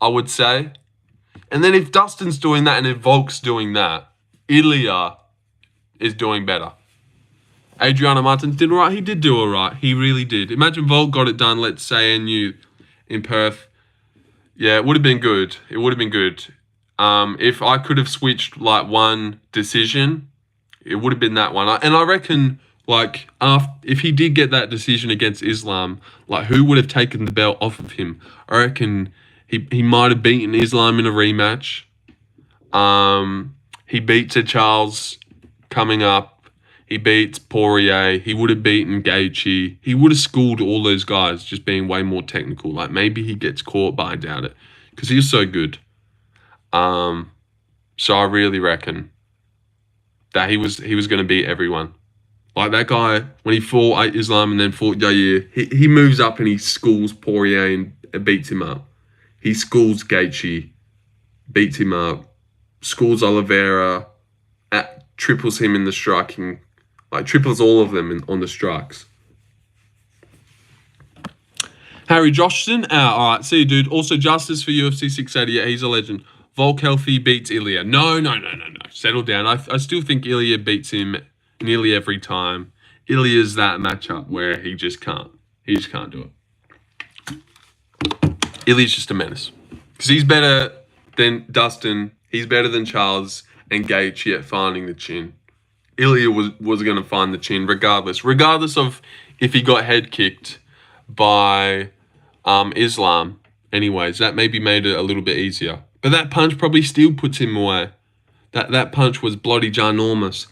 I would say. And then if Dustin's doing that and if Volk's doing that, Ilya is doing better. Adriano Martins did all right. He did do all right. He really did. Imagine Volk got it done, let's say, NU in Perth. Yeah, it would have been good. It would have been good. If I could have switched like one decision, it would have been that one. And I reckon, like, if he did get that decision against Islam, like, who would have taken the belt off of him? I reckon he might have beaten Islam in a rematch. He beats Charles coming up. He beats Poirier. He would have beaten Gaethje. He would have schooled all those guys, just being way more technical. Like, maybe he gets caught, but I doubt it, because he's so good. So I really reckon that he was going to beat everyone. Like, that guy, when he fought Islam and then fought Yair, he moves up and he schools Poirier and beats him up. He schools Gaethje, beats him up, schools Oliveira, triples him in the striking, like triples all of them on the strikes. Harry Joshson, all right, see you, dude. Also, justice for UFC 688, he's a legend. Volk Healthy beats Ilya. No. Settle down. I still think Ilya beats him nearly every time. Ilya's that matchup where he just can't. He just can't do it. Ilya's just a menace. Because he's better than Dustin. He's better than Charles and Gaethje at finding the chin. Ilya was going to find the chin regardless. Regardless of if he got head kicked by Islam. Anyways, that maybe made it a little bit easier. But that punch probably still puts him away. That punch was bloody ginormous.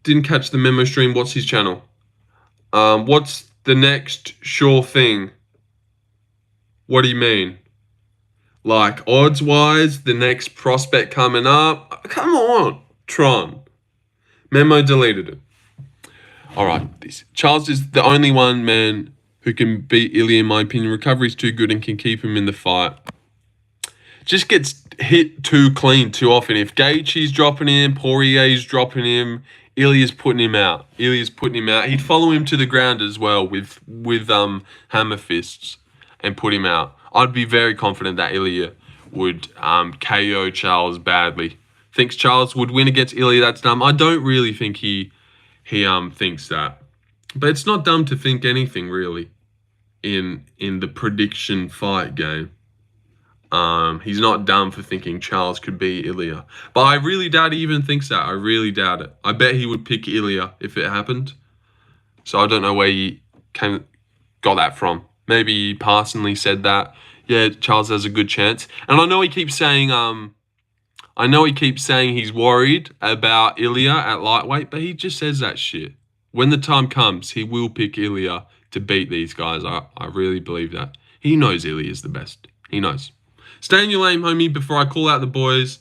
Didn't catch the memo stream. What's his channel? What's the next sure thing? What do you mean? Like, odds-wise, the next prospect coming up? Come on, Tron. Memo deleted it. All right, Charles is the only one man who can beat Ilya, in my opinion. Recovery's too good and can keep him in the fight. Just gets hit too clean too often. If Gaethje's dropping him, Poirier's dropping him, Ilya's putting him out. He'd follow him to the ground as well with hammer fists and put him out. I'd be very confident that Ilya would KO Charles badly. Thinks Charles would win against Ilya. That's dumb. I don't really think he thinks that. But it's not dumb to think anything really in the prediction fight game. He's not dumb for thinking Charles could beat Ilya. But I really doubt he even thinks that. I really doubt it. I bet he would pick Ilya if it happened. So I don't know where he got that from. Maybe he personally said that. Yeah, Charles has a good chance. And I know he keeps saying he's worried about Ilya at lightweight, but he just says that shit. When the time comes, he will pick Ilya to beat these guys. I really believe that. He knows Ilya is the best. He knows. Stay in your lane, homie, before I call out the boys.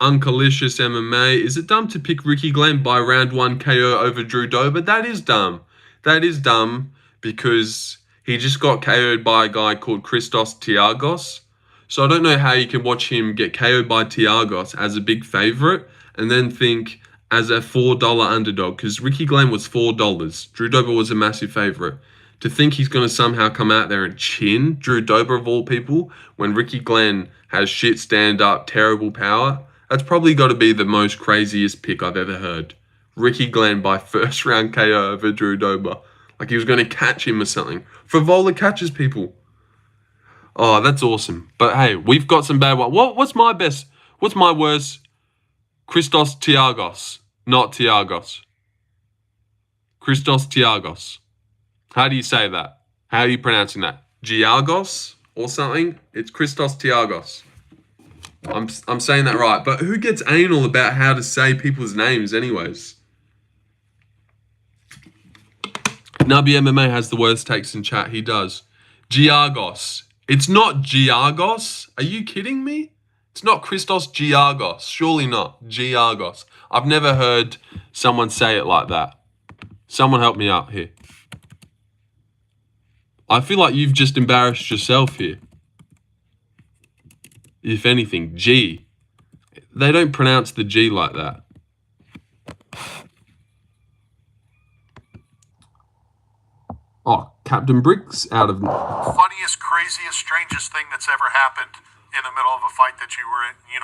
Uncalicious MMA. Is it dumb to pick Ricky Glenn by round 1 KO over Drew Dober? That is dumb. That is dumb because he just got KO'd by a guy called Christos Tiagos. So I don't know how you can watch him get KO'd by Tiagos as a big favorite and then think as a $4 underdog, because Ricky Glenn was $4. Drew Dober was a massive favorite. To think he's going to somehow come out there and chin Drew Dober of all people when Ricky Glenn has shit stand-up, terrible power, that's probably got to be the most craziest pick I've ever heard. Ricky Glenn by first round KO over Drew Dober. Like he was going to catch him or something. Favola catches people. Oh, that's awesome. But hey, we've got some bad ones. What's my best? What's my worst? Christos Tiagos, not Tiagos. Christos Tiagos. How do you say that? How are you pronouncing that? Giagos or something? It's Christos Tiagos. I'm saying that right. But who gets anal about how to say people's names anyways? Nubby MMA has the worst takes in chat. He does. Giagos. It's not Giagos. Are you kidding me? It's not Christos Giagos. Surely not. Giagos. I've never heard someone say it like that. Someone help me out here. I feel like you've just embarrassed yourself here. If anything, G. They don't pronounce the G like that. Oh, Captain Bricks out of... Funniest, craziest, strangest thing that's ever happened in the middle of a fight that you were in, in?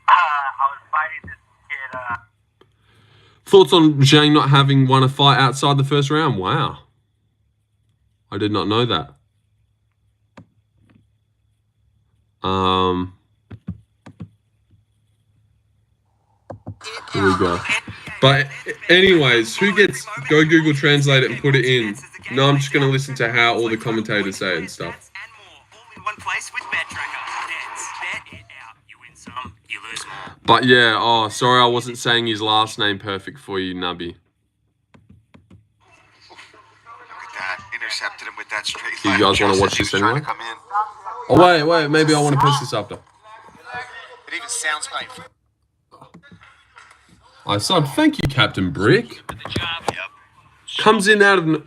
I was fighting this kid, Thoughts on Zhang not having won a fight outside the first round? Wow. I did not know that. Here we go. But anyways, who gets... Go Google Translate it and put it in. No, I'm just going to listen to how all the commentators say it and stuff. One place with Bet Tracker. Bet it out. You win some, you But yeah, oh, sorry I wasn't saying his last name perfect for you, Nubby. Look at that. Intercepted him with that straight Do you leg. guys want to Just watch as he this was trying anyway? to come in. Oh, wait, maybe I want to post this after. It even sounds painful. I said, thank you, Captain Brick. Yep. Comes in out of...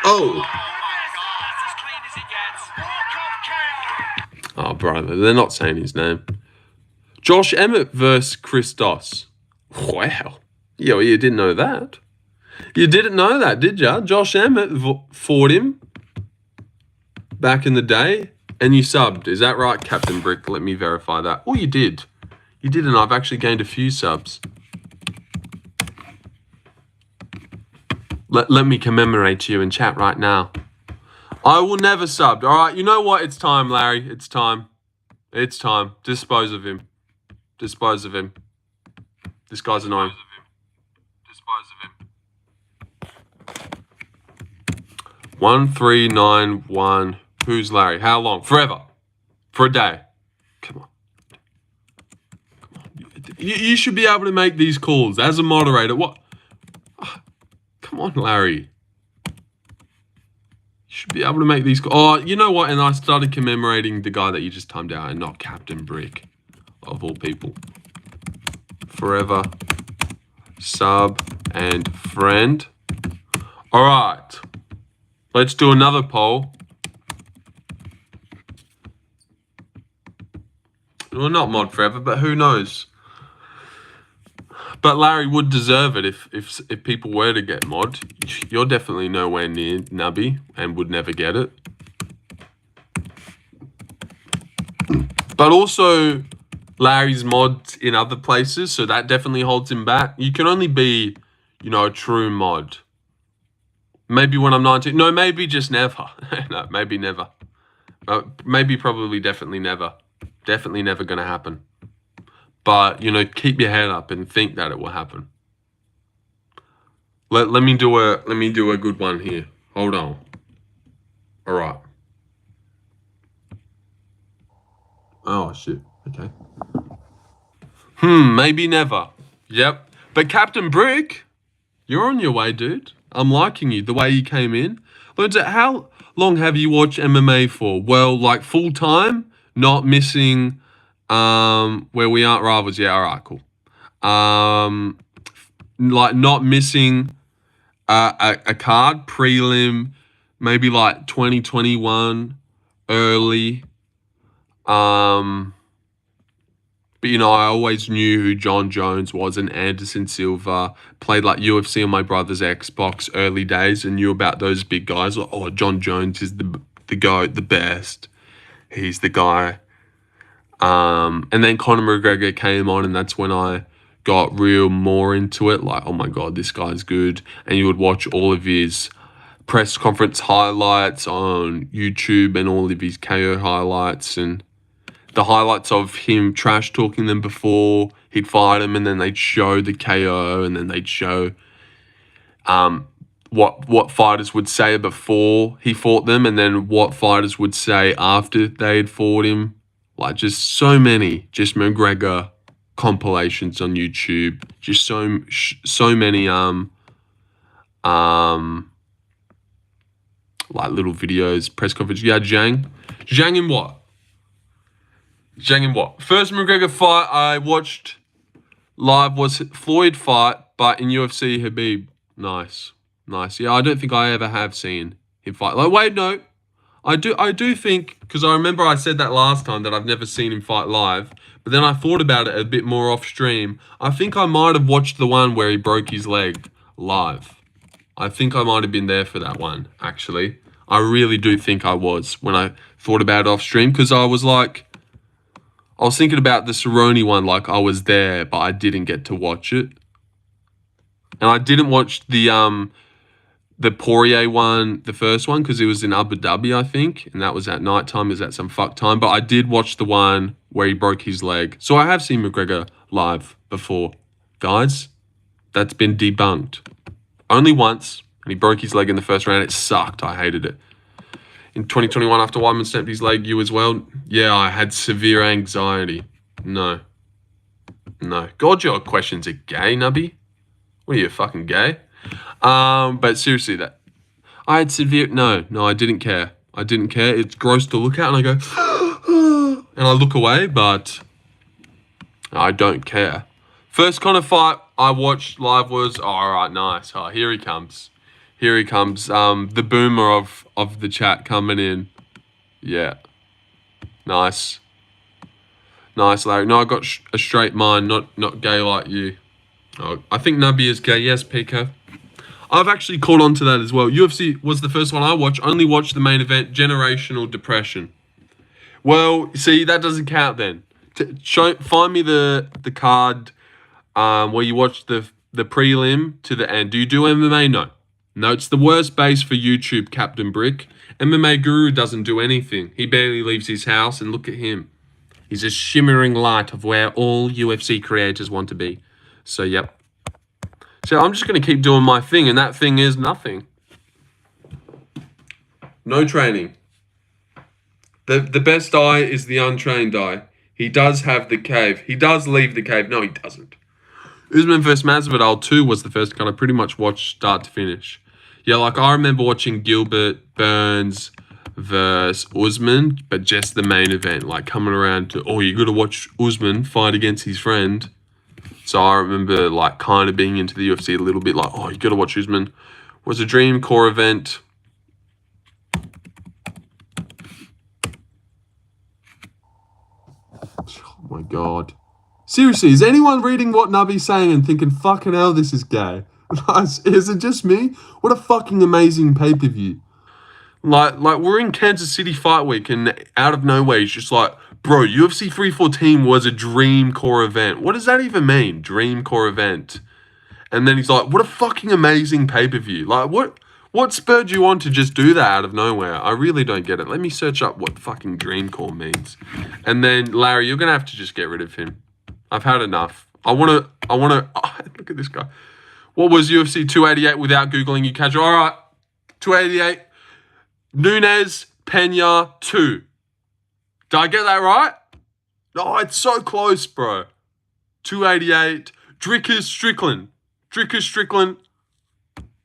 Oh. Oh, brother, they're not saying his name. Josh Emmett versus Chris Doss. Wow. Yo, you didn't know that. You didn't know that, did ya? Josh Emmett fought him back in the day, and you subbed. Is that right, Captain Brick? Let me verify that. Oh, you did. You did, and I've actually gained a few subs. Let me commemorate you in chat right now. I will never sub. All right, you know what? It's time, Larry. It's time. It's time. Dispose of him. Dispose of him. This guy's annoying. Dispose of him. 1391. Who's Larry? How long? Forever. For a day. Come on. Come on. You should be able to make these calls as a moderator. What? Come on, Larry. You should be able to make these calls. Oh, you know what? And I started commemorating the guy that you just timed out and not Captain Brick. Of all people. Forever. Sub and friend. All right. Let's do another poll. Well, not mod forever, but who knows? But Larry would deserve it if people were to get mod. You're definitely nowhere near Nubby and would never get it. But also, Larry's mods in other places, so that definitely holds him back. You can only be, you know, a true mod. Maybe when I'm 19. No, maybe just never. No, maybe never. Maybe, probably, definitely never. Definitely never going to happen. But, you know, keep your head up and think that it will happen. Let me do a good one here. Hold on. All right. Oh shit. Okay. Maybe never. Yep. But Captain Brick, you're on your way, dude. I'm liking you the way you came in. Lorenzo, how long have you watched MMA for? Well, like full time, not missing where we aren't rivals. Yeah, all right, cool. Like not missing a card prelim, maybe like 2021 early. But you know, I always knew who John Jones was and Anderson Silva. Played like UFC on my brother's Xbox early days and knew about those big guys. Oh, John Jones is the GOAT, the best. He's the guy. And then Conor McGregor came on, and that's when I got real more into it. Like, oh my God, this guy's good. And you would watch all of his press conference highlights on YouTube and all of his KO highlights and the highlights of him trash talking them before he'd fight him, and then they'd show the KO, and then they'd show what fighters would say before he fought them, and then what fighters would say after they'd fought him. Like just so many, just McGregor compilations on YouTube. Just so many like little videos, press conference. Yeah, Zhang in what? Zhang in what? First McGregor fight I watched live was Floyd fight, but in UFC Habib. Nice. Yeah, I don't think I ever have seen him fight. Like, wait, no. I do think, because I remember I said that last time that I've never seen him fight live, but then I thought about it a bit more off stream. I think I might have watched the one where he broke his leg live. I think I might have been there for that one, actually. I really do think I was when I thought about it off stream, because I was thinking about the Cerrone one, like I was there, but I didn't get to watch it. And I didn't watch the Poirier one, the first one, because it was in Abu Dhabi, I think, and that was at night time. It was at some fuck time. But I did watch the one where he broke his leg. So I have seen McGregor live before. Guys, that's been debunked. Only once, and he broke his leg in the first round. It sucked. I hated it. In 2021, after Weidman snapped his leg, you as well? Yeah, I had severe anxiety. No. No. God, your questions are gay, Nubby. What are you, fucking gay? But seriously, that I had severe. No, I didn't care. I didn't care. It's gross to look at, and I go, and I look away, but I don't care. First kind of fight I watched live was, oh, all right, nice. Oh, here he comes. Here he comes. The boomer of the chat coming in. Yeah. Nice. Nice, Larry. No, I got a straight mind, not gay like you. Oh, I think Nubby is gay. Yes, Pico. I've actually caught on to that as well. UFC was the first one I watched. Only watched the main event, Generational Depression. Well, see, that doesn't count then. Find me the card where you watch the prelim to the end. Do you do MMA? No. No, it's the worst base for YouTube, Captain Brick. MMA Guru doesn't do anything. He barely leaves his house, and look at him. He's a shimmering light of where all UFC creators want to be. So, yep. So I'm just going to keep doing my thing, and that thing is nothing. No training. The best eye is the untrained eye. He does have the cave. He does leave the cave. No, he doesn't. Usman vs. Masvidal 2 was the first card I pretty much watched start to finish. Yeah, like I remember watching Gilbert Burns versus Usman, but just the main event, like coming around to, oh, you got to watch Usman fight against his friend. So I remember like kind of being into the UFC a little bit, like, oh, you got to watch Usman. Was a dream core event. Oh my God. Seriously, is anyone reading what Nubby's saying and thinking, fucking hell, this is gay? Is it just me? What a fucking amazing pay-per-view. Like we're in Kansas City Fight Week, and out of nowhere, he's just like, bro, UFC 314 was a dream core event. What does that even mean? Dream core event. And then he's like, what a fucking amazing pay-per-view. Like, what spurred you on to just do that out of nowhere? I really don't get it. Let me search up what fucking dream core means. And then, Larry, you're going to have to just get rid of him. I've had enough. I want to, oh, look at this guy. What was UFC 288 without Googling you casual? All right, 288, Nunes, Pena, 2. Did I get that right? No, it's so close, bro. 288, Drickus Strickland.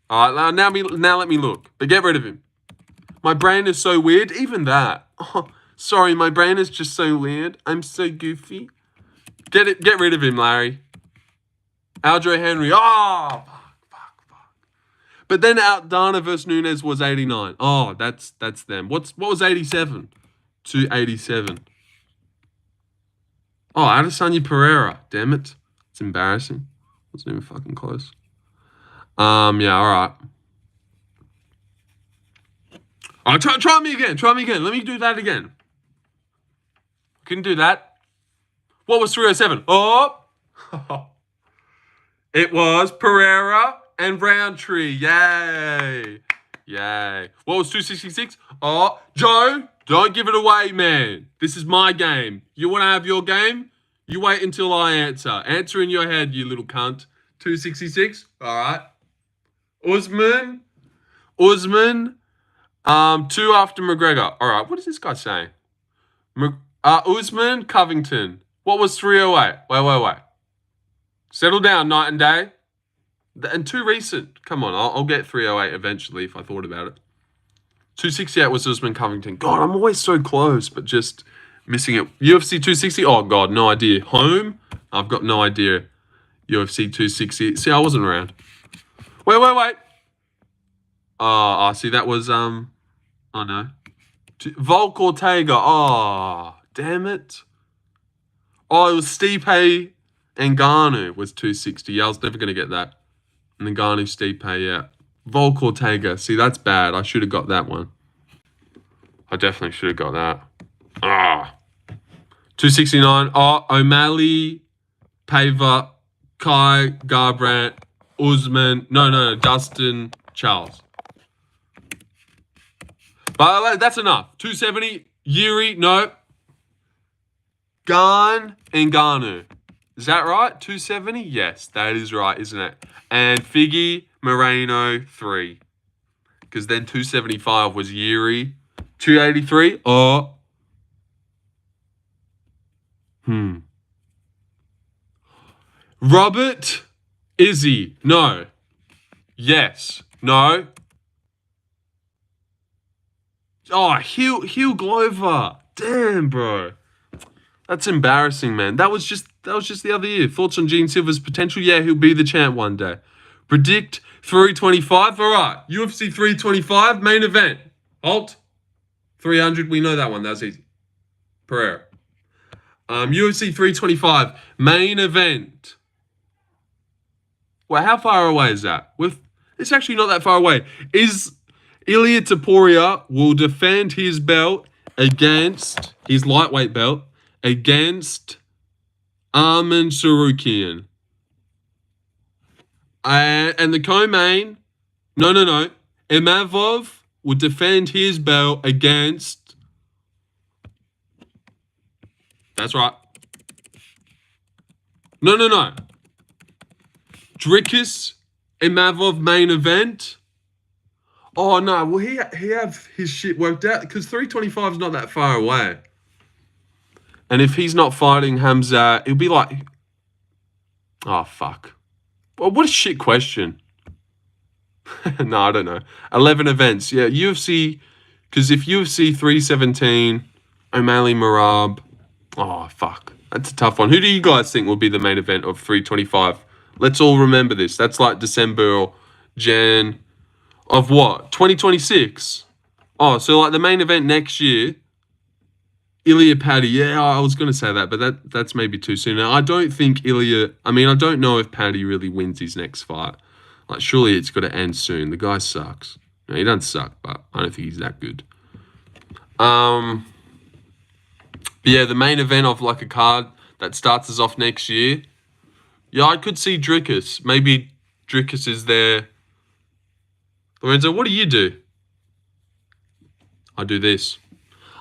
All right, now let me look. But get rid of him. My brain is so weird. Even that. Oh, sorry, my brain is just so weird. I'm so goofy. Get rid of him, Larry. Aldro Henry. Oh, fuck. But then Dana versus Nunes was 89. Oh, that's them. What was 87? 287. Oh, Adesanya Pereira. Damn it. It's embarrassing. Wasn't even fucking close. Yeah, all right. All right, try me again. Let me do that again. Couldn't do that. What was 307? Oh! It was Pereira and Roundtree. Yay. What was 266? Oh, Joe, don't give it away, man. This is my game. You want to have your game? You wait until I answer. Answer in your head, you little cunt. 266? All right. Usman. 2 after McGregor. All right, what is this guy saying? Usman, Covington. What was 308? Wait. Settle down, night and day. And 2 recent. Come on, I'll get 308 eventually if I thought about it. 268 was Usman, Covington. God, I'm always so close, but just missing it. UFC 260? Oh, God, no idea. Home? I've got no idea. UFC 260. See, I wasn't around. Wait. See, that was, oh, no. Volk Ortega. Oh, damn it. Oh, it was Stipe and Ngannou was 260. Yeah, I was never going to get that. And then Ngannou, Stipe, yeah. Volk Ortega. See, that's bad. I should have got that one. I definitely should have got that. 269. Oh, O'Malley, Paver, Kai, Garbrandt, Usman. No, Dustin, Charles. But that's enough. 270. Yuri, no. Gan and Ngannou. Is that right? 270? Yes, that is right, isn't it? And Figgy, Moreno, 3. Because then 275 was Yuri. 283? Oh. Robert, Izzy, no. Yes, no. Oh, Hugh Glover. Damn, bro. That's embarrassing, man. That was just the other year. Thoughts on Gene Silver's potential? Yeah, he'll be the champ one day. Predict 325. All right, UFC 325 main event. Halt. 300. We know that one. That was easy. Pereira. UFC 325 main event. Well, how far away is that? It's actually not that far away. Is Ilia Topuria will defend his belt against his lightweight belt against Arman Sarukian. And the co-main, no. Imavov will defend his belt against. That's right. No. Dricus Imavov main event. Oh no, will he have his shit worked out? Because 325 is not that far away. And if he's not fighting Hamza, it'll be like, oh fuck. Well, what a shit question. No, I don't know. 11 events. Yeah, UFC, because if UFC 317, O'Malley Marab, oh fuck. That's a tough one. Who do you guys think will be the main event of 325? Let's all remember this. That's like December or Jan of what? 2026? Oh, so like the main event next year, Ilia Paddy. Yeah, I was going to say that, but that's maybe too soon. Now, I don't think I don't know if Paddy really wins his next fight. Like, surely it's got to end soon. The guy sucks. No, he doesn't suck, but I don't think he's that good. But yeah, the main event of like a card that starts us off next year. Yeah, I could see Dricus. Maybe Dricus is there. Lorenzo, what do you do? I do this.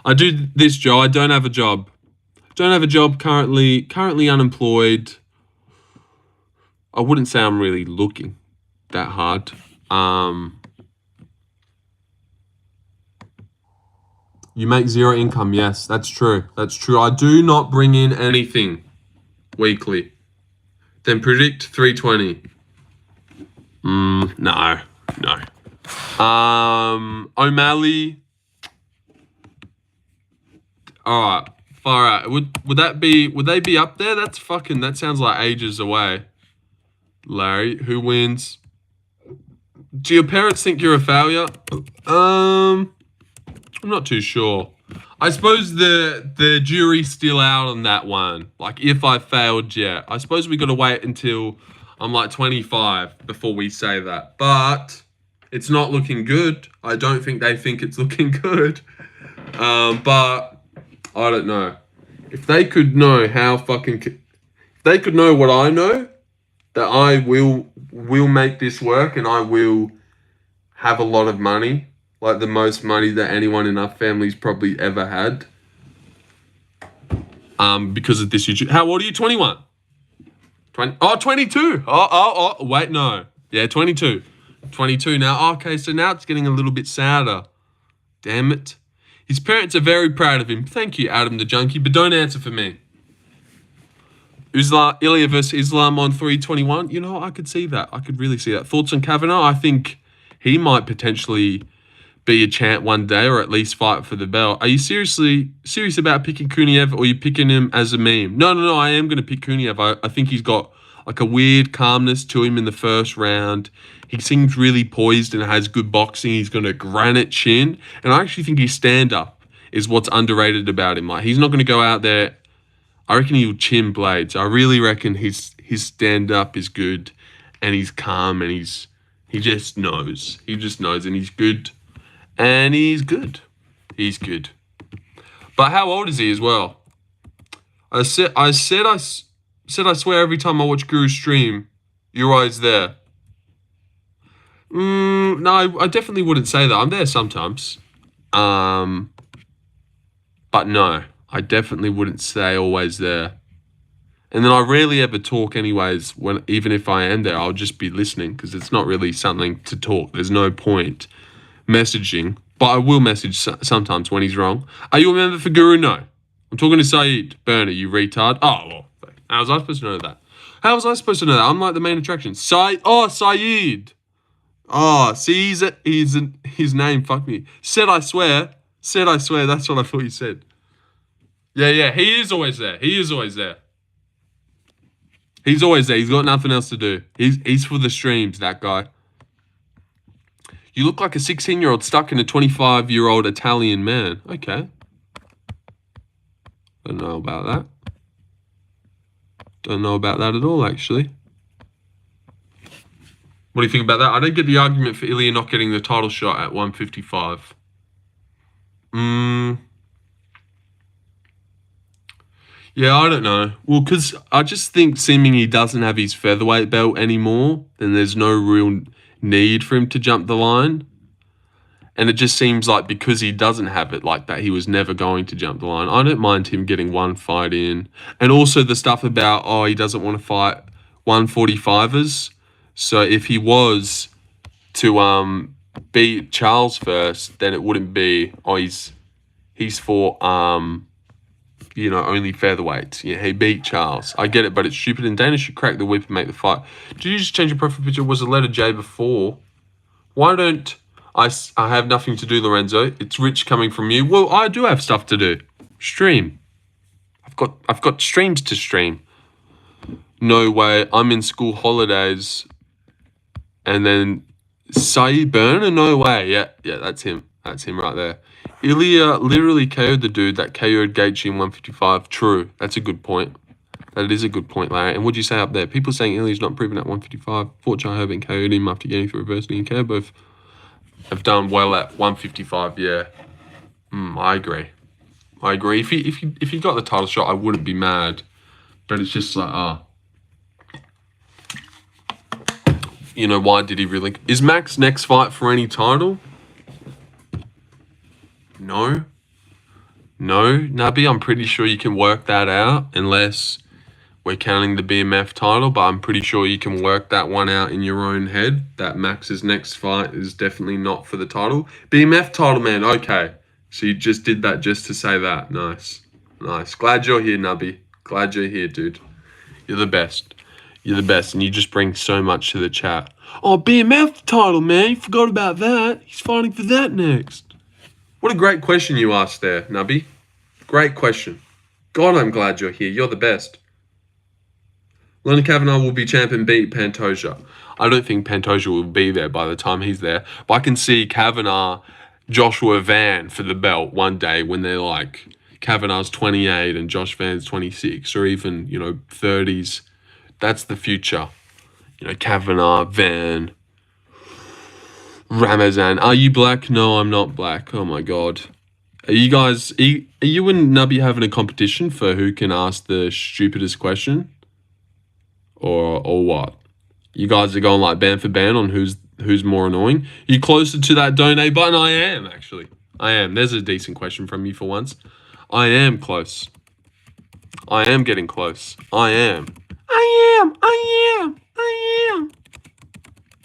I do this, Joe. I don't have a job. Don't have a job currently. Currently unemployed. I wouldn't say I'm really looking that hard. You make zero income. Yes, that's true. That's true. I do not bring in anything weekly. Then predict 320. No. O'Malley. All right, far out. Would they be up there? That sounds like ages away. Larry, who wins? Do your parents think you're a failure? I'm not too sure. I suppose the jury's still out on that one. Like, if I failed, yeah. I suppose we got to wait until I'm like 25 before we say that. But it's not looking good. I don't think they think it's looking good. But I don't know. If they could know if they could know what I know, that I will make this work and I will have a lot of money. Like the most money that anyone in our family's probably ever had. Because of this YouTube. How old are you? 21? 20? Oh, 22. Oh, wait, no. Yeah, 22. 22 now. Okay, so now it's getting a little bit sadder. Damn it. His parents are very proud of him. Thank you, Adam the Junkie, but don't answer for me. Ilia versus Islam on 321. You know, I could see that. I could really see that. Thoughts on Kavanagh? I think he might potentially be a champ one day, or at least fight for the belt. Are you serious about picking Kuniev, or are you picking him as a meme? No, I am going to pick Kuniev. I think he's got like a weird calmness to him in the first round. He seems really poised and has good boxing. He's got a granite chin. And I actually think his stand-up is what's underrated about him. Like, he's not going to go out there. I reckon he'll chin blades. I really reckon his stand-up is good, and he's calm, and he just knows. He just knows, and he's good. And he's good. He's good. But how old is he as well? I said I swear every time I watch Guru stream, you're always there. No, I definitely wouldn't say that. I'm there sometimes. But no, I definitely wouldn't say always there. And then I rarely ever talk anyways. Even if I am there, I'll just be listening because it's not really something to talk. There's no point messaging. But I will message sometimes when he's wrong. Are you a member for Guru? No. I'm talking to Saeed. Burner, you retard. Oh, well, how was I supposed to know that? How was I supposed to know that? I'm like the main attraction. Saeed. Oh, see, his name. Fuck me. Said I swear. That's what I thought you said. Yeah. He is always there. He's always there. He's got nothing else to do. He's for the streams, that guy. You look like a 16-year-old stuck in a 25-year-old Italian man. Okay. Don't know about that. Don't know about that at all, actually. What do you think about that? I don't get the argument for Ilya not getting the title shot at 155. Yeah, I don't know. Well, because I just think seeming he doesn't have his featherweight belt anymore, then there's no real need for him to jump the line. And it just seems like because he doesn't have it like that, he was never going to jump the line. I don't mind him getting one fight in. And also the stuff about, he doesn't want to fight 145ers. So if he was to beat Charles first, then it wouldn't be, he's for, only featherweights. Yeah, he beat Charles. I get it, but it's stupid. And Dana should crack the whip and make the fight. Did you just change your profile picture? Was the letter J before? Why don't I have nothing to do, Lorenzo? It's rich coming from you. Well, I do have stuff to do. Stream. I've got streams to stream. No way. I'm in school holidays. And then Saeed Burner? No way. Yeah, that's him. That's him right there. Ilya literally KO'd the dude that KO'd Gaethje in 155. True. That's a good point. That is a good point, Larry. And what'd you say up there? People saying Ilya's not proven at 155. Fortunately, Herbert KO'd him after getting through reversing and KO. Both have done well at 155. Yeah. I agree. If he got the title shot, I wouldn't be mad. But it's just like, why did he really... Is Mac's next fight for any title? No, Nubby, I'm pretty sure you can work that out unless we're counting the BMF title, but I'm pretty sure you can work that one out in your own head, that Max's next fight is definitely not for the title. BMF title, man, okay. So you just did that just to say that. Nice. Glad you're here, Nubby. Glad you're here, dude. You're the best. And you just bring so much to the chat. Oh, BMF title, man, you forgot about that. He's fighting for that next. What a great question you asked there, Nubby. Great question. God, I'm glad you're here. You're the best. Leonard Kavanagh will be champ and beat Pantoja. I don't think Pantoja will be there by the time he's there. But I can see Kavanagh, Joshua Van for the belt one day when they're like, Kavanagh's 28 and Josh Van's 26 or even, 30s. That's the future. Kavanagh, Van... Ramazan, are you black? No, I'm not black. Oh my god. Are you and Nubby having a competition for who can ask the stupidest question? Or what? You guys are going like band for band on who's more annoying? You closer to that donate button? I am, actually. I am. There's a decent question from me for once. I am close. I am getting close. I am.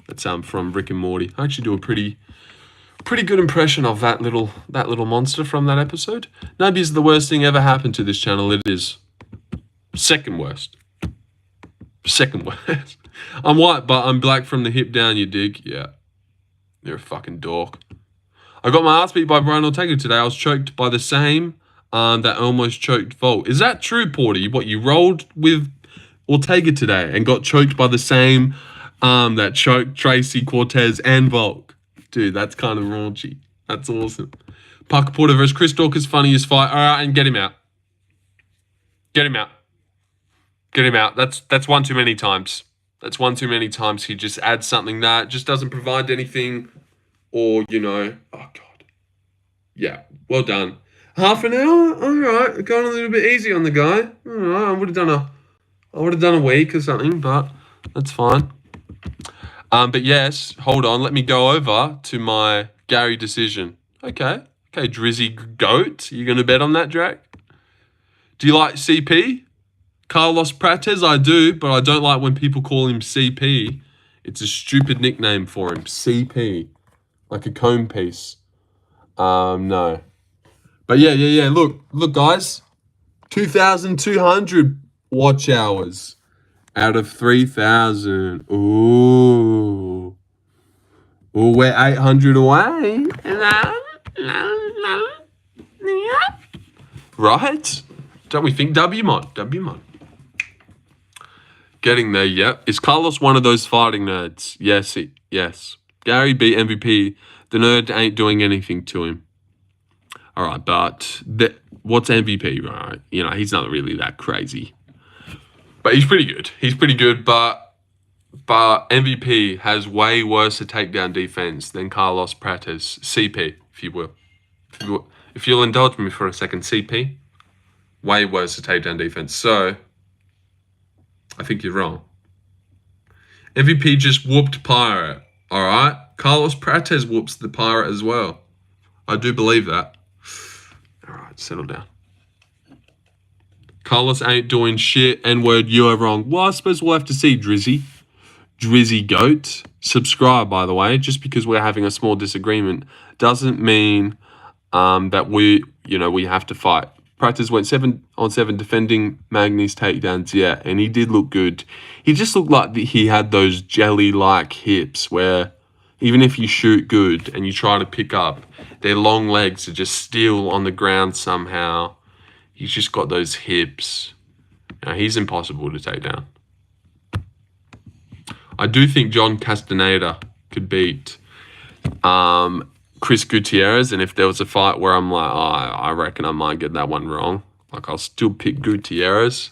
That's from Rick and Morty. I actually do a pretty good impression of that little monster from that episode. Nubby is the worst thing ever happened to this channel. It is second worst. I'm white, but I'm black from the hip down. You dig? Yeah. You're a fucking dork. I got my ass beat by Brian Ortega today. I was choked by the same that almost choked Volt. Is that true, Porty? What, you rolled with Ortega today and got choked by the same that choked Tracy, Cortez, and Volk? Dude, that's kind of raunchy. That's awesome. Parker Porter versus Chris Dawkins' funniest fight. All right, and get him out. That's one too many times. He just adds something that just doesn't provide anything, or oh god. Yeah, well done. Half an hour. All right, going a little bit easy on the guy. All right, I would have done a week or something, but that's fine. But yes, hold on. Let me go over to my Garry decision. Okay, Drizzy Goat. You gonna bet on that, Drac? Do you like CP? Carlos Prates? I do, but I don't like when people call him CP. It's a stupid nickname for him. CP. Like a comb piece. No. But yeah. Look, guys. 2,200 watch hours. Out of 3,000. Ooh. Well, we're 800 away. Right? Don't we think? W mod. Getting there, yep. Is Carlos one of those fighting nerds? Yes. Gary beat MVP. The nerd ain't doing anything to him. All right, but what's MVP, right? You know, he's not really that crazy. But he's pretty good. But MVP has way worse a takedown defense than Carlos Prates. CP, if you will. If you'll indulge me for a second, CP, way worse a takedown defense. So, I think you're wrong. MVP just whooped Pirate, all right? Carlos Prates whoops the Pirate as well. I do believe that. All right, settle down. Carlos ain't doing shit. N-word, you're wrong. Well, I suppose we'll have to see, Drizzy Goat. Subscribe, by the way. Just because we're having a small disagreement doesn't mean that we have to fight. Prates went 7-on-7 defending Magny's takedowns, yeah, and he did look good. He just looked like he had those jelly-like hips where even if you shoot good and you try to pick up, their long legs are just still on the ground somehow. He's just got those hips. Now, he's impossible to take down. I do think John Castaneda could beat Chris Gutierrez, and if there was a fight where I'm like, I reckon I might get that one wrong, like I'll still pick Gutierrez.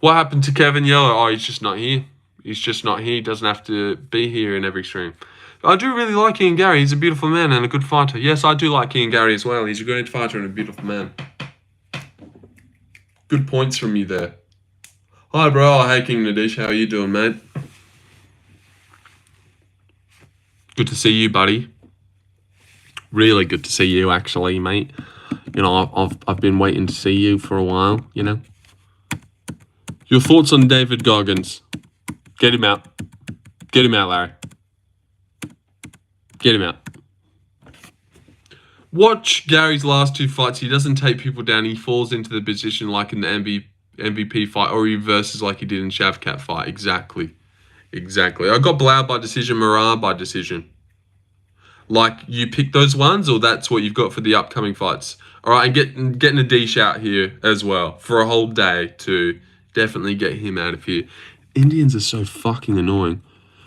What happened to Kevin Yellow? Oh, he's just not here. He doesn't have to be here in every stream. I do really like Ian Garry. He's a beautiful man and a good fighter. Yes, I do like Ian Garry as well. He's a great fighter and a beautiful man. Good points from you there. Hi, bro. Hey, King Nadish. How are you doing, mate? Good to see you, buddy. Really good to see you, actually, mate. You know, I've been waiting to see you for a while, you know. Your thoughts on David Goggins? Get him out. Get him out, Larry. Get him out. Watch Gary's last two fights. He doesn't take people down. He falls into the position like in the MVP fight, or he reverses like he did in Shavkat fight. Exactly. I got Blau by decision, Marar by decision. Like, you pick those ones, or that's what you've got for the upcoming fights? All right, and getting a D out here as well for a whole day to definitely get him out of here. Indians are so fucking annoying.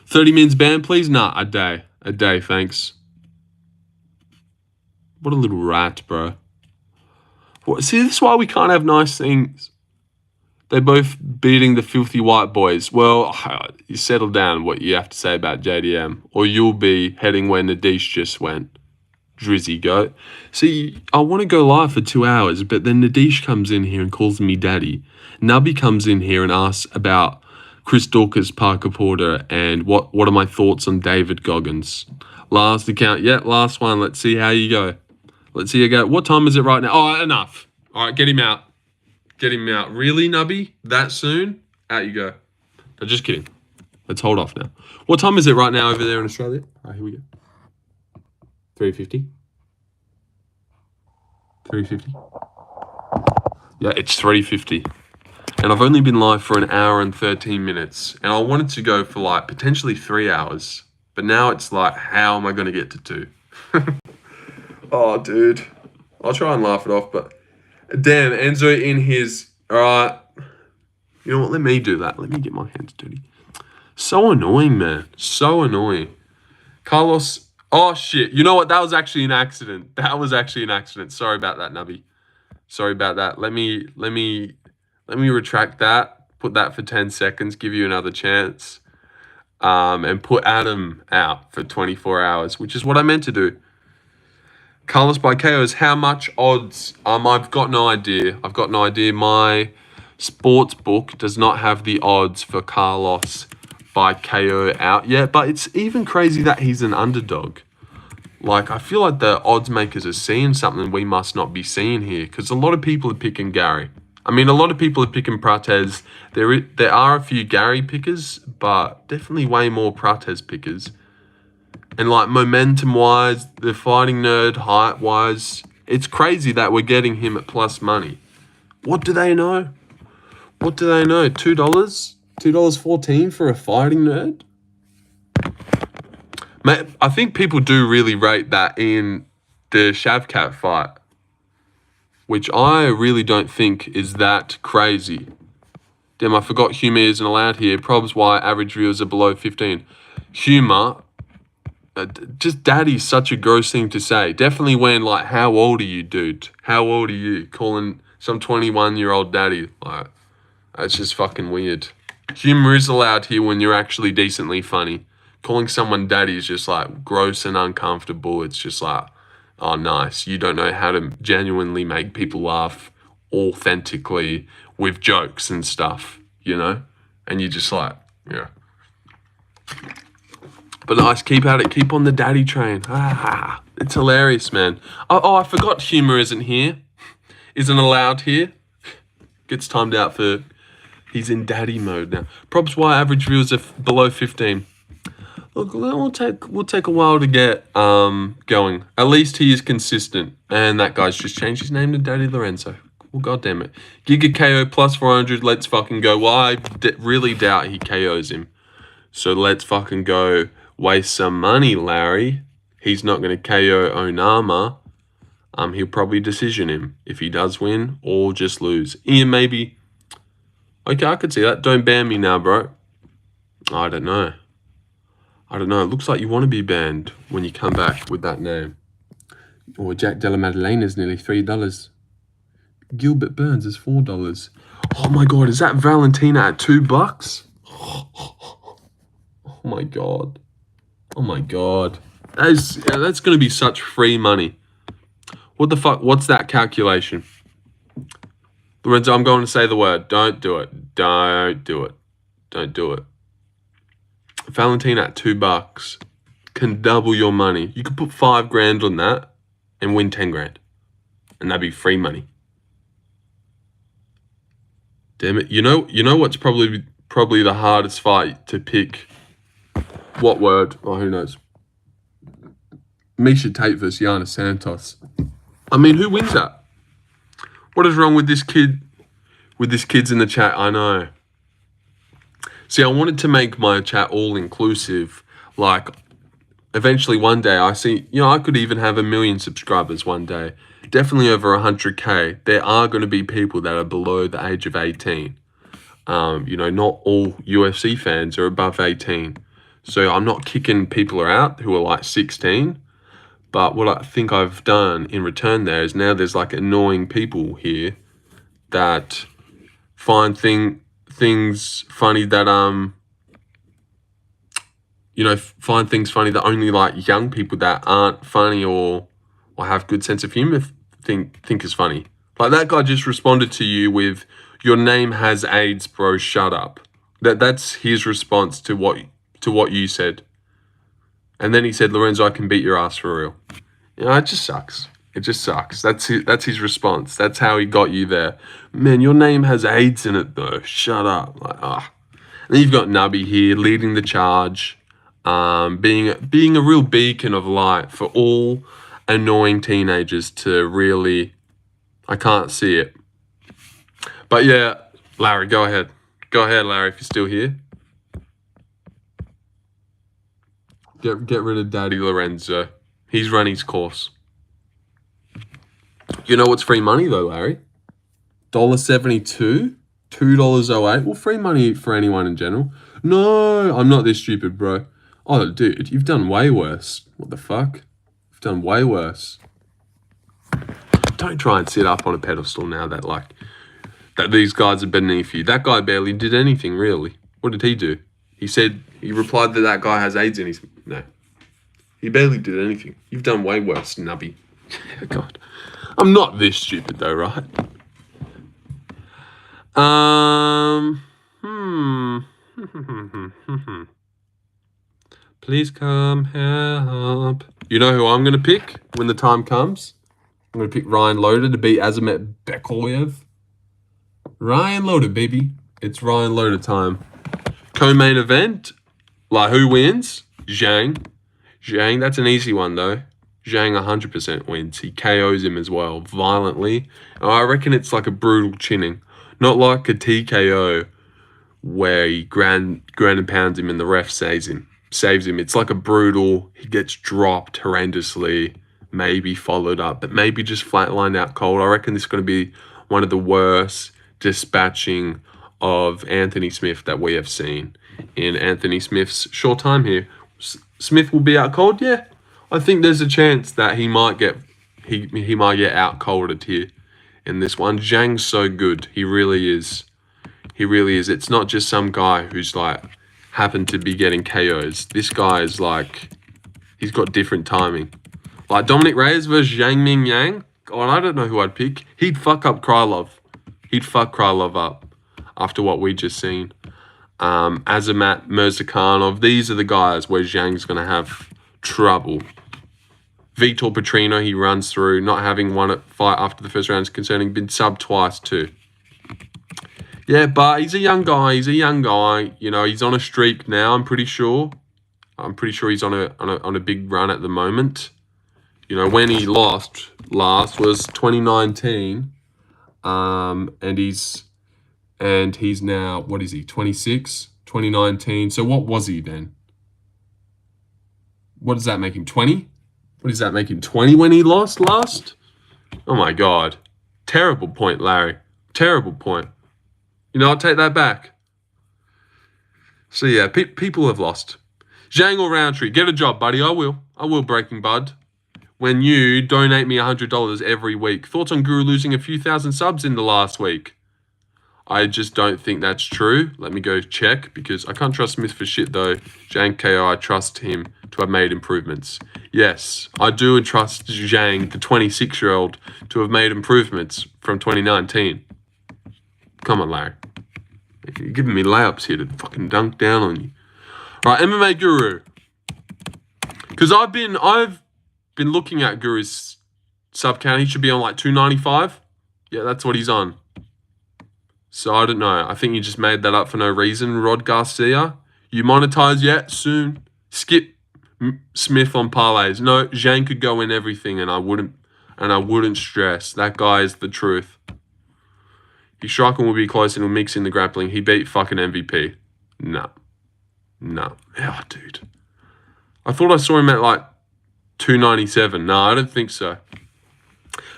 30 mins ban, please? Nah, a day. A day, thanks. What a little rat, bro. See, this is why we can't have nice things. They're both beating the filthy white boys. Well, you settle down what you have to say about JDM, or you'll be heading where Nadish just went. Drizzy Goat. See, I want to go live for 2 hours, but then Nadish comes in here and calls me daddy. Nubby comes in here and asks about Chris Dawkins, Parker Porter, and what are my thoughts on David Goggins. Last account. Yeah, last one. Let's see how you go. Let's see you go. What time is it right now? Oh, enough. All right, get him out. Get him out. Really, Nubby? That soon? Out you go. No, just kidding. Let's hold off now. What time is it right now over there in Australia? All right, here we go. 3:50. 3:50. Yeah, it's 3:50. And I've only been live for 1 hour and 13 minutes. And I wanted to go for like potentially 3 hours. But now it's like, how am I going to get to 2? Oh, dude. I'll try and laugh it off, but... Damn, Enzo in his... Alright. You know what? Let me do that. Let me get my hands dirty. So annoying, man. So annoying. Carlos... Oh, shit. You know what? That was actually an accident. Sorry about that, Nubby. Sorry about that. Let me retract that. Put that for 10 seconds. Give you another chance. And put Adam out for 24 hours, which is what I meant to do. Carlos by KO is how much odds? I've got no idea. My sports book does not have the odds for Carlos by KO out yet, but it's even crazy that he's an underdog. Like, I feel like the odds makers are seeing something we must not be seeing here, because a lot of people are picking Gary. I mean, a lot of people are picking Prates. There are a few Gary pickers, but definitely way more Prates pickers. And like momentum-wise, the fighting nerd, height-wise, it's crazy that we're getting him at plus money. What do they know? $2? $2.14 for a fighting nerd? Mate, I think people do really rate that in the Shavkat fight, which I really don't think is that crazy. Damn, I forgot humour isn't allowed here. Probs why average viewers are below 15. Humour, just daddy's such a gross thing to say. Definitely when, like, how old are you, dude? How old are you? Calling some 21-year-old daddy. Like, that's just fucking weird. Humour is allowed here when you're actually decently funny. Calling someone daddy is just, like, gross and uncomfortable. It's just like, oh, nice. You don't know how to genuinely make people laugh authentically with jokes and stuff, you know? And you just like, yeah. But nice, keep at it. Keep on the daddy train. Ah, it's hilarious, man. Oh, I forgot humour isn't here. Isn't allowed here. Gets timed out for... He's in daddy mode now. Props why average viewers are below 15. Look, we'll take a while to get going. At least he is consistent. And that guy's just changed his name to Daddy Lorenzo. Well, goddamn it. Giga KO plus 400. Let's fucking go. Well, I really doubt he KOs him. So let's fucking go. Waste some money, Larry. He's not going to KO Onama. He'll probably decision him if he does win or just lose. Ian, maybe. Okay, I could see that. Don't ban me now, bro. I don't know. It looks like you want to be banned when you come back with that name. Or Jack Della Maddalena is nearly $3. Gilbert Burns is $4. Oh my god, is that Valentina at $2? Oh my god. Oh my god. That's going to be such free money. What the fuck? What's that calculation? Lorenzo, I'm going to say the word. Don't do it. Don't do it. Don't do it. Valentina at $2 can double your money. You could put $5,000 on that and win 10 grand. And that'd be free money. Damn it. You know what's probably the hardest fight to pick? What word? Oh, who knows? Misha Tate versus Yana Santos. I mean, who wins that? What is wrong with this kid? With this kid's in the chat? I know. See, I wanted to make my chat all inclusive. Like, eventually one day I could even have 1 million subscribers one day. Definitely over 100K. There are going to be people that are below the age of 18. Not all UFC fans are above 18. So I'm not kicking people out who are like 16. But what I think I've done in return there is now there's like annoying people here that find things funny that find things funny that only like young people that aren't funny or have good sense of humor think is funny. Like that guy just responded to you with, "Your name has AIDS, bro. Shut up." That's his response to what you said. And then he said, "Lorenzo, I can beat your ass for real." It just sucks. It just sucks. That's his response. That's how he got you there. Man, your name has AIDS in it though. Shut up. Like, ah. And then you've got Nubby here leading the charge, being a real beacon of light for all annoying teenagers to really. I can't see it. But yeah, Larry, go ahead. Go ahead, Larry, if you're still here. Get rid of Daddy Lorenzo. He's run his course. You know what's free money though, Larry? $1.72, $2.08. Well, free money for anyone in general. No, I'm not this stupid, bro. Oh, dude, you've done way worse. What the fuck? You've done way worse. Don't try and sit up on a pedestal now that these guys are beneath you. That guy barely did anything, really. What did he do? He replied that guy has AIDS in his... No. He barely did anything. You've done way worse, Nubby. God. I'm not this stupid though, right? Please come help. You know who I'm going to pick when the time comes? I'm going to pick Ryan Loder to beat Azamet Bekoyev. Ryan Loder, baby. It's Ryan Loder time. Co-main event. Like, who wins? Zhang. That's an easy one, though. Zhang 100% wins. He KOs him as well, violently. I reckon it's like a brutal chinning. Not like a TKO where he ground and pounds him and the ref saves him. It's like a brutal, he gets dropped horrendously, maybe followed up, but maybe just flatlined out cold. I reckon this is going to be one of the worst dispatching of Anthony Smith that we have seen in Anthony Smith's short time here. Smith will be out cold, yeah. I think there's a chance that he might get out colded here in this one. Zhang's so good. He really is. It's not just some guy who's like happened to be getting KOs. This guy is like, he's got different timing. Like Dominic Reyes versus Zhang Ming Yang. God, I don't know who I'd pick. He'd fuck up Krylov. He'd fuck Krylov up after what we just seen. Azamat Mirzakhanov. These are the guys where Zhang's going to have trouble. Vitor Petrino, he runs through, not having won a fight after the first round is concerning, been subbed twice too. Yeah, but he's a young guy. You know, he's on a streak now, I'm pretty sure. He's on a big run at the moment. You know, when he lost last was 2019. And he's now, what is he, 26? 2019. So what was he then? What does that make him, 20? What does that make him, 20 when he lost last? Oh my God. Terrible point, Larry. Terrible point. You know, I'll take that back. So yeah, people have lost. Zhang or Roundtree, get a job, buddy. I will, Breaking Bud. When you donate me $100 every week. Thoughts on Guru losing a few thousand subs in the last week? I just don't think that's true. Let me go check, because I can't trust Smith for shit though. Zhang KO, I trust him to have made improvements. Yes, I do trust Zhang, the 26-year-old, to have made improvements from 2019. Come on, Larry. You're giving me layups here to fucking dunk down on you. Right, MMA Guru. Because I've been looking at Guru's sub count. He should be on like 295. Yeah, that's what he's on. So I don't know. I think you just made that up for no reason. Rod Garcia. You monetize yet? Soon. Skip Smith on parlays. No, Zhang could go in everything, and I wouldn't stress. That guy is the truth. His striking will be close and will mix in the grappling. He beat fucking MVP. No. Oh, dude. I thought I saw him at like 297. No, I don't think so.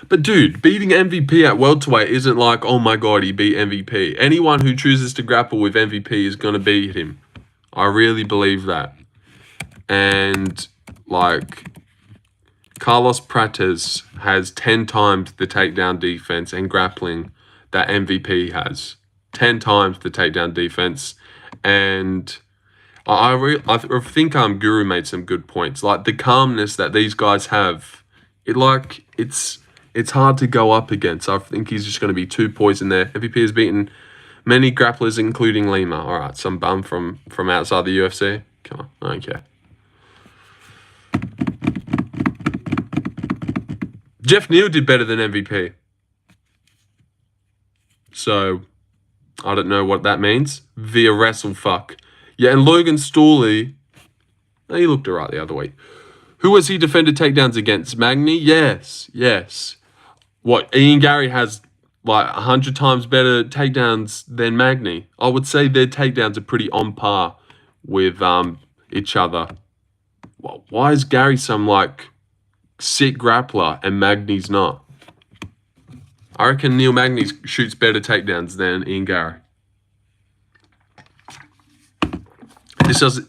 But dude, beating MVP at welterweight isn't like, oh my God, he beat MVP. Anyone who chooses to grapple with MVP is going to beat him. I really believe that. And like, Carlos Prates has 10 times the takedown defense and grappling that MVP has. 10 times the takedown defense. And I think Guru made some good points. Like the calmness that these guys have, it's hard to go up against. I think he's just going to be too poisoned there. MVP has beaten many grapplers, including Lima. All right, some bum from outside the UFC. Come on, I don't care. Jeff Neal did better than MVP. So, I don't know what that means. Via WrestleFuck. Yeah, and Logan Storley, he looked alright the other week. Who has he defended takedowns against? Magny? Yes. What, Ian Garry has like 100 times better takedowns than Magny? I would say their takedowns are pretty on par with each other. Well, why is Garry some like sick grappler and Magny's not? I reckon Neil Magny shoots better takedowns than Ian Garry. This is a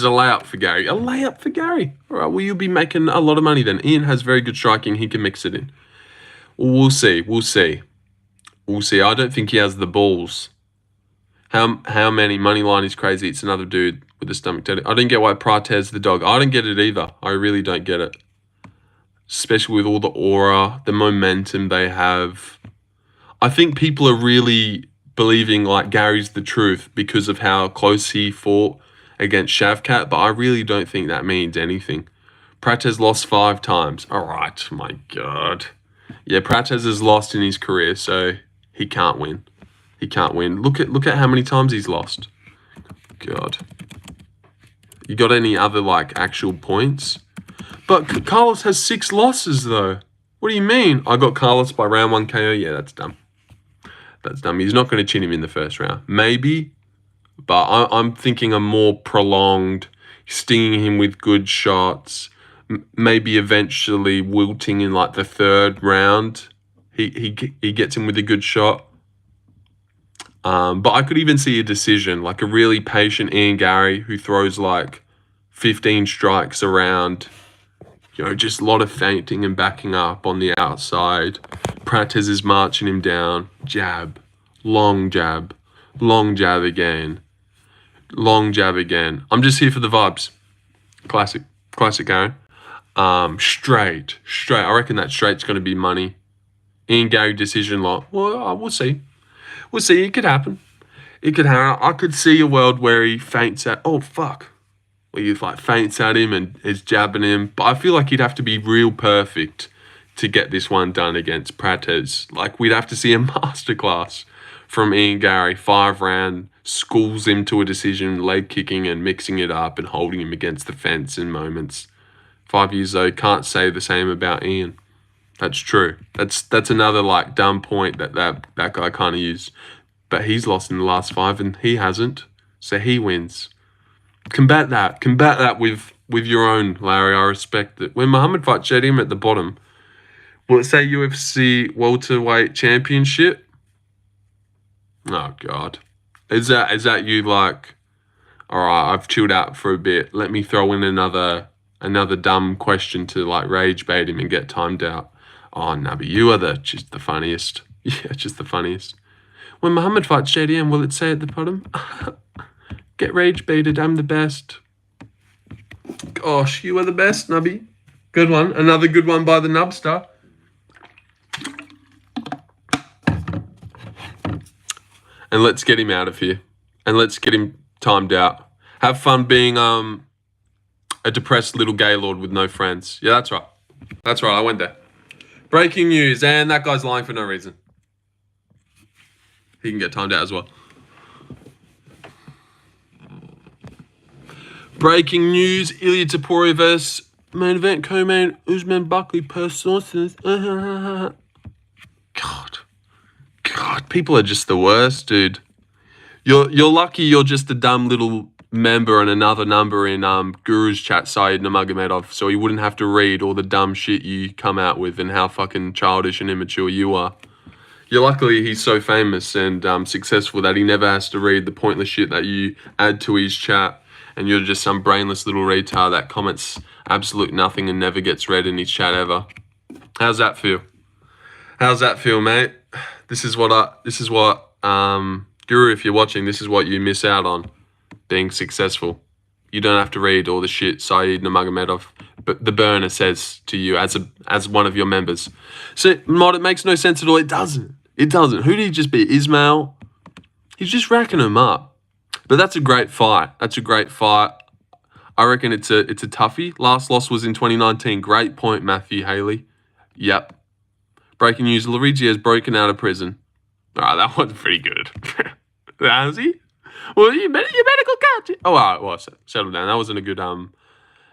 layup for Garry. A layup for Garry. All right, well, you'll be making a lot of money then. Ian has very good striking. He can mix it in. We'll see. I don't think he has the balls. How many? Moneyline is crazy. It's another dude with a stomach tattoo. I don't get why Prates the dog. I don't get it either. I really don't get it. Especially with all the aura, the momentum they have. I think people are really believing like Gary's the truth because of how close he fought against Shavkat, but I really don't think that means anything. Prates lost 5 times. All right, my God. Yeah, Prates has lost in his career, so he can't win. Look at how many times he's lost. God. You got any other like actual points? But Carlos has 6 losses though. What do you mean? I got Carlos by round 1 KO. Yeah, that's dumb. He's not going to chin him in the first round. Maybe But I'm thinking a more prolonged, stinging him with good shots, maybe eventually wilting in like the third round. He gets him with a good shot. But I could even see a decision, like a really patient Ian Garry who throws like 15 strikes around, just a lot of feinting and backing up on the outside. Prates is marching him down. Jab, long jab again. Long jab again. I'm just here for the vibes. Classic Garry. Straight. I reckon that straight's going to be money. Ian Garry decision lot. Well, we'll see. It could happen. I could see a world where he feints at. Oh fuck. Where he like feints at him and is jabbing him. But I feel like he'd have to be real perfect to get this one done against Prates. Like we'd have to see a masterclass from Ian Garry, 5 round, schools him to a decision, leg kicking and mixing it up and holding him against the fence in moments. 5 years though, can't say the same about Ian. That's true. That's another like dumb point that guy kind of used. But he's lost in the last 5 and he hasn't. So he wins. Combat that with your own, Larry. I respect it. When Muhammad fights him at the bottom, will it say UFC welterweight championship? Oh God, is that you like? All right, I've chilled out for a bit. Let me throw in another dumb question to like rage bait him and get timed out. Oh Nabi, you are just the funniest. Yeah, just the funniest. When Muhammad fights JDM, will it say at the bottom? Get rage baited, I'm the best. Gosh, you are the best, Nubby. Good one. Another good one by the Nubster. And let's get him out of here. And let's get him timed out. Have fun being a depressed little gaylord with no friends. Yeah, that's right. That's right, I went there. Breaking news, and that guy's lying for no reason. He can get timed out as well. Breaking news, Ilya Topuria versus main event co-main Usman Buckley per sources. God, people are just the worst, dude. You're lucky you're just a dumb little member and another number in Guru's chat, Syed Nurmagomedov, so he wouldn't have to read all the dumb shit you come out with and how fucking childish and immature you are. You're luckily he's so famous and successful that he never has to read the pointless shit that you add to his chat. And you're just some brainless little retard that comments absolute nothing and never gets read in his chat ever. How's that feel? How's that feel, mate? This is what Guru, if you're watching, this is what you miss out on being successful. You don't have to read all the shit Syed Nurmagomedov, but the burner says to you as one of your members. So, Mod, it makes no sense at all. It doesn't. Who did he just beat? Ismail? He's just racking him up. But that's a great fight. I reckon it's a toughie. Last loss was in 2019. Great point, Matthew Haley. Yep. Breaking news, Luigi has broken out of prison. All right, that one's pretty good. Has he? Well, you better go catch it. Oh, all right, well, settle down. That wasn't a good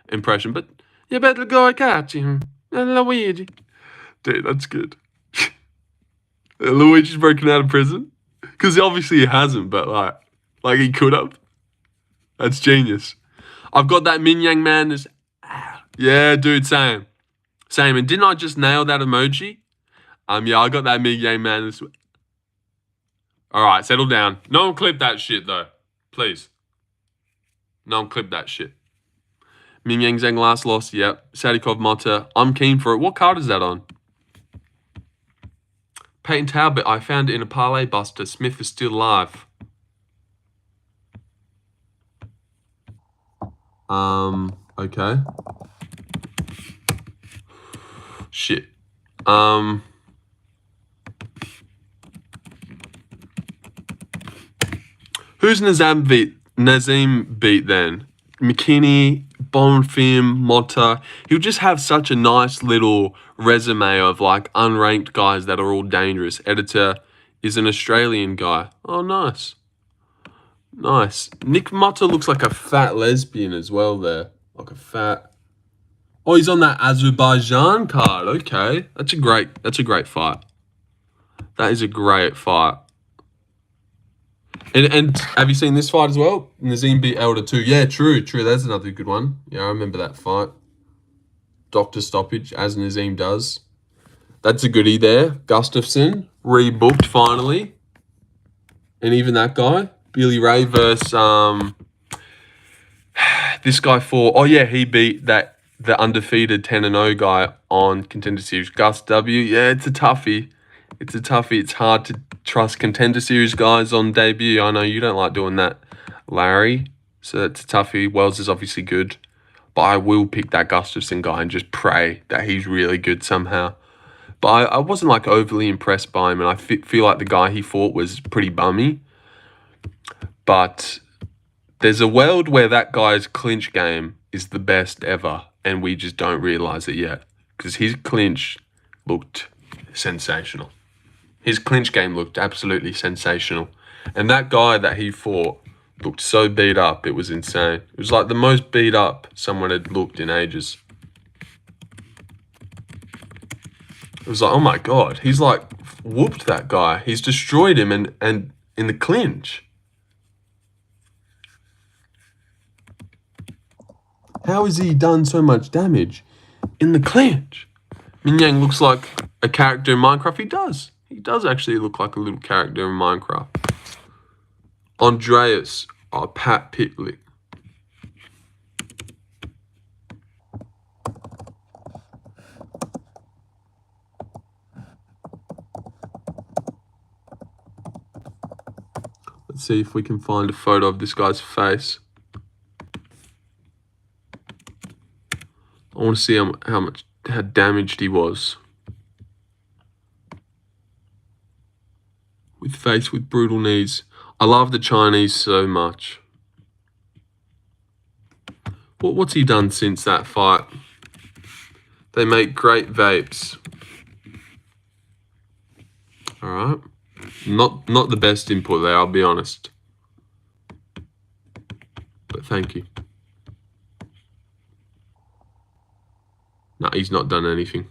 impression, but you better go catch him. Luigi. Dude, that's good. Luigi's broken out of prison? Because obviously he hasn't, but like he could have. That's genius. I've got that Min Yang man. Yeah, dude, same. And didn't I just nail that emoji? Yeah, I got that Min Yang man. All right, settle down. No one clip that shit, though. Please. No one clip that shit. Min Yang Zhang last loss. Yep. Sadikov Mota. I'm keen for it. What card is that on? Peyton Talbot. I found it in a parlay buster. Smith is still alive. Okay. Shit. Who's Nazim beat then? McKinney, Bonfim, Motta. He'll just have such a nice little resume of like unranked guys that are all dangerous. Editor is an Australian guy. Oh, nice. Nice. Nick Motta looks like a fat lesbian as well there. Like a fat... Oh, he's on that Azerbaijan card. Okay. That's a great fight. That is a great fight. And have you seen this fight as well? Nazim beat Elder too. Yeah, true. That's another good one. Yeah, I remember that fight. Doctor stoppage, as Nazim does. That's a goodie there. Gustafsson, rebooked finally. And even that guy, Billy Ray versus this guy he beat the undefeated 10-0 guy on Contender Series. Gus W. Yeah, it's a toughie. It's hard to trust Contender Series guys on debut. I know you don't like doing that, Larry. So that's a toughie. Wells is obviously good. But I will pick that Gustafsson guy and just pray that he's really good somehow. But I wasn't like overly impressed by him, and I feel like the guy he fought was pretty bummy. But there's a world where that guy's clinch game is the best ever, and we just don't realise it yet. Because his clinch looked sensational. His clinch game looked absolutely sensational. And that guy that he fought looked so beat up, it was insane. It was like the most beat up someone had looked in ages. It was like, oh my God, he's like whooped that guy. He's destroyed him and in the clinch. How has he done so much damage in the clinch? Min Yang looks like a character in Minecraft. He does. He does actually look like a little character in Minecraft. Andreas, Pat Pitlick. Let's see if we can find a photo of this guy's face. I want to see how damaged he was. With face with brutal knees. I love the Chinese so much. What's he done since that fight? They make great vapes. Alright. Not the best input there, I'll be honest. But thank you. No, he's not done anything.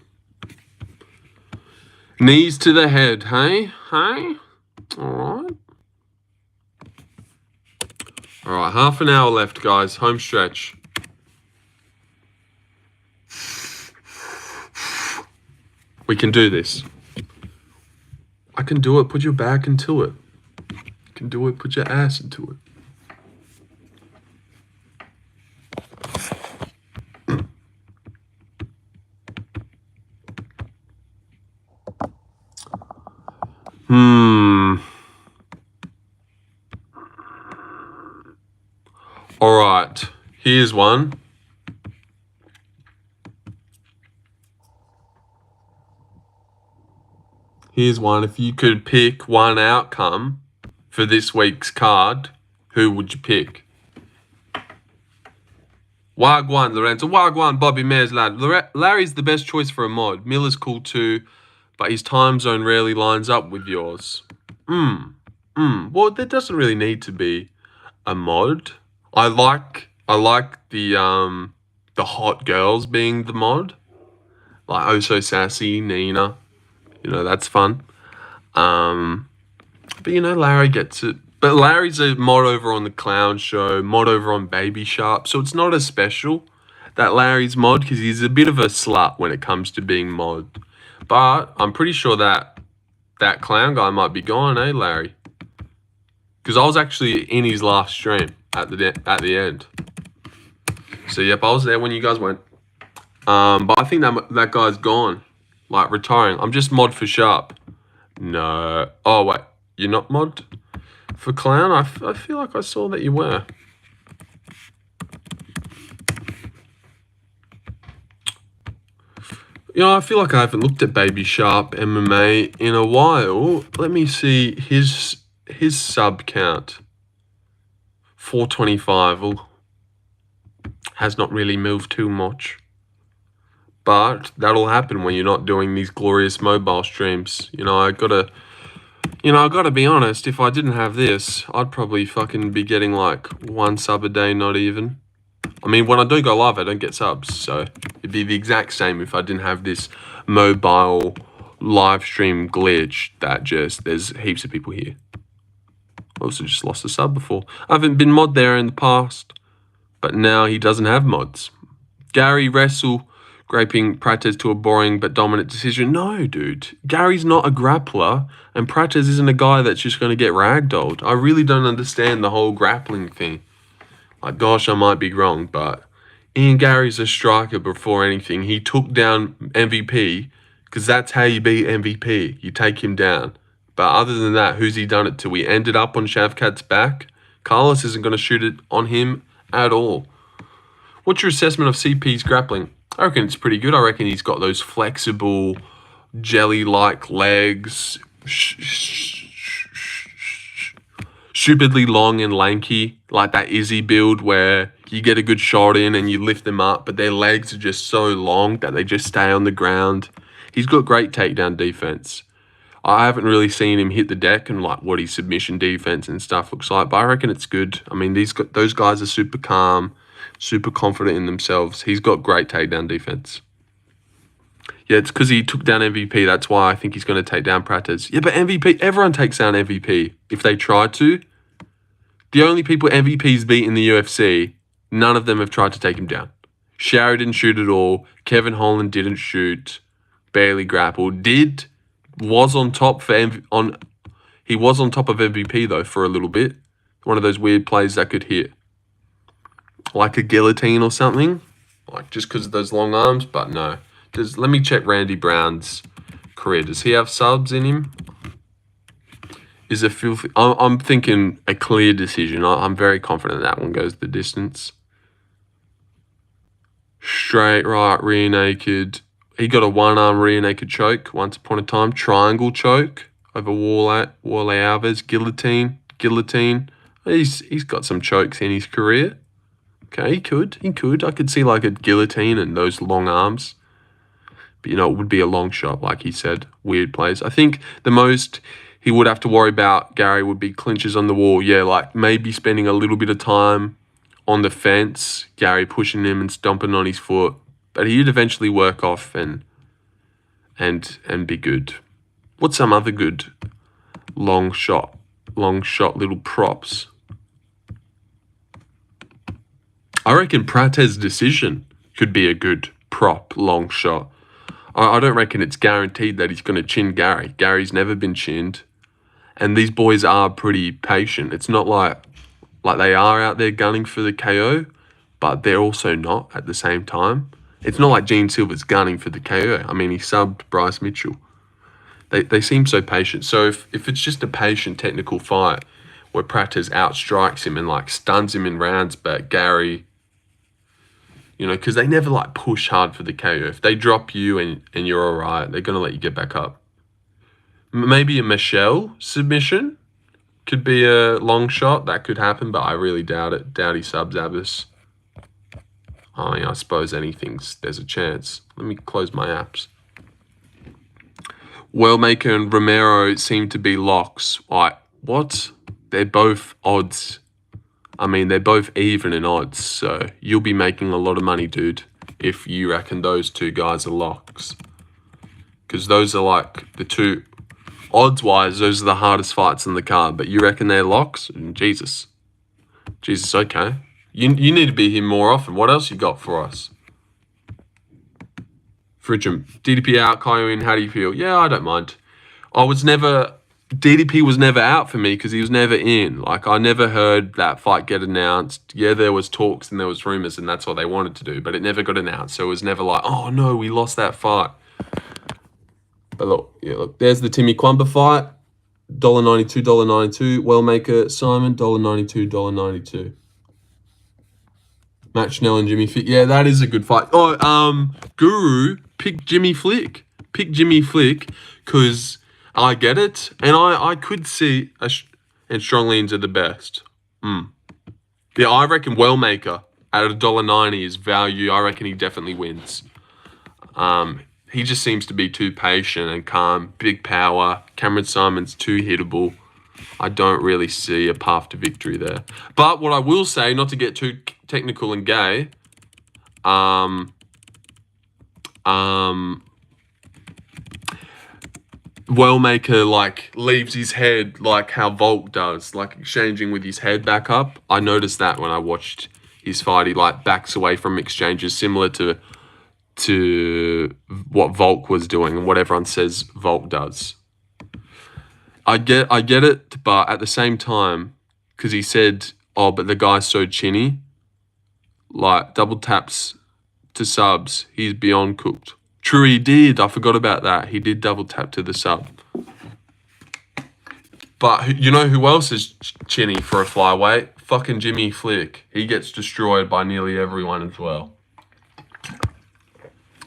Knees to the head, hey? Hey? Alright. Alright, half an hour left, guys. Home stretch. We can do this. I can do it. Put your back into it. You can do it. Put your ass into it. All right. Here's one. Here's one. If you could pick one outcome for this week's card, who would you pick? Wagwan, Lorenzo. Wagwan, Bobby Mares, lad. Larry's the best choice for a mod. Miller's cool too, but his time zone rarely lines up with yours. Well, there doesn't really need to be a mod. I like the hot girls being the mod. Like Oh So Sassy, Nina. You know, that's fun. But you know, Larry gets it. But Larry's a mod over on the Clown Show, mod over on Baby Sharp, so it's not as special that Larry's mod, because he's a bit of a slut when it comes to being mod. But I'm pretty sure that clown guy might be gone, eh, Larry? Because I was actually in his last stream at the end. So yep, I was there when you guys went. But I think that guy's gone, like retiring. I'm just mod for Sharp. No. Oh wait, you're not mod for Clown? I feel like I saw that you were. You know, I feel like I haven't looked at Baby Sharp MMA in a while. Let me see his sub count. 425. Well, has not really moved too much. But that'll happen when you're not doing these glorious mobile streams. You know, I gotta be honest, if I didn't have this, I'd probably fucking be getting like 1 sub a day, not even. I mean, when I do go live, I don't get subs, so it'd be the exact same if I didn't have this mobile live stream glitch that just, there's heaps of people here. I also just lost a sub before. I haven't been mod there in the past, but now he doesn't have mods. Gary wrestle, graping Prates to a boring but dominant decision. No, dude. Gary's not a grappler, and Prates isn't a guy that's just going to get ragdolled. I really don't understand the whole grappling thing. Like, gosh, I might be wrong, but Ian Garry's a striker before anything. He took down MVP, because that's how you beat MVP. You take him down. But other than that, who's he done it to? We ended up on Shavkat's back. Carlos isn't going to shoot it on him at all. What's your assessment of CP's grappling? I reckon it's pretty good. I reckon he's got those flexible, jelly-like legs. Stupidly long and lanky, like that Izzy build where you get a good shot in and you lift them up, but their legs are just so long that they just stay on the ground. He's got great takedown defense. I haven't really seen him hit the deck and like what his submission defense and stuff looks like, but I reckon it's good. I mean, those guys are super calm, super confident in themselves. He's got great takedown defense. Yeah, it's because he took down MVP. That's why I think he's going to take down Prates. Yeah, but MVP, everyone takes down MVP if they try to. The only people MVP's beat in the UFC, none of them have tried to take him down. Sheeran didn't shoot at all. Kevin Holland didn't shoot. Barely grappled. Was on top he was on top of MVP though for a little bit. One of those weird plays that could hit. Like a guillotine or something. Like just because of those long arms, but no. Let me check Randy Brown's career. Does he have subs in him? Is it filthy? I'm thinking a clear decision. I'm very confident that one goes the distance. Straight right, rear naked. He got a one-arm rear naked choke once upon a time. Triangle choke over Wale Alves. Guillotine. He's got some chokes in his career. Okay, he could. I could see like a guillotine and those long arms. But, you know, it would be a long shot, like he said. Weird plays. I think the most he would have to worry about, Gary, would be clinches on the wall. Yeah, like maybe spending a little bit of time on the fence. Gary pushing him and stomping on his foot. But he'd eventually work off and be good. What's some other good long shot little props? I reckon Prates' decision could be a good prop long shot. I don't reckon it's guaranteed that he's going to chin Gary. Gary's never been chinned. And these boys are pretty patient. It's not like they are out there gunning for the KO, but they're also not at the same time. It's not like Gene Silver's gunning for the KO. I mean, he subbed Bryce Mitchell. They seem so patient. So if it's just a patient technical fight where Prates outstrikes him and like stuns him in rounds, but Gary... You know, because they never like push hard for the KO. If they drop you and you're all right, they're going to let you get back up. Maybe a Michelle submission could be a long shot. That could happen, but I really doubt it. Doubt he subs Abbas. I suppose there's a chance. Let me close my apps. Wellmaker and Romero seem to be locks. Like, what? They're both odds. I mean, they're both even in odds, so you'll be making a lot of money, dude, if you reckon those two guys are locks. Because those are like the two, odds-wise, those are the hardest fights on the card, but you reckon they're locks? Jesus, okay. You need to be here more often. What else you got for us? Fridgham, DDP out, Kyo in, how do you feel? Yeah, I don't mind. DDP was never out for me because he was never in. Like, I never heard that fight get announced. Yeah, there was talks and there was rumors and that's what they wanted to do, but it never got announced. So it was never like, oh no, we lost that fight. But look, there's the Timmy Kwamba fight. $1.92, $1.92. Wellmaker, Simon, $1.92, $1.92. Matt Schnell and Jimmy Flick. Yeah, that is a good fight. Oh, Guru, pick Jimmy Flick. Pick Jimmy Flick because... I get it, and I could see and strong leans are the best. Yeah, I reckon Wellmaker at $1.90 is value. I reckon he definitely wins. He just seems to be too patient and calm. Big power. Cameron Simon's too hittable. I don't really see a path to victory there. But what I will say, not to get too technical and gay, Wellmaker like leaves his head like how Volk does, like exchanging with his head back up. I noticed that when I watched his fight. He like backs away from exchanges, similar to what Volk was doing and what everyone says Volk does. I get it, but at the same time, because he said, "Oh, but the guy's so chinny." Like double taps to subs, he's beyond cooked. True, he did. I forgot about that. He did double tap to the sub. But you know who else is chinny for a flyweight? Fucking Jimmy Flick. He gets destroyed by nearly everyone as well.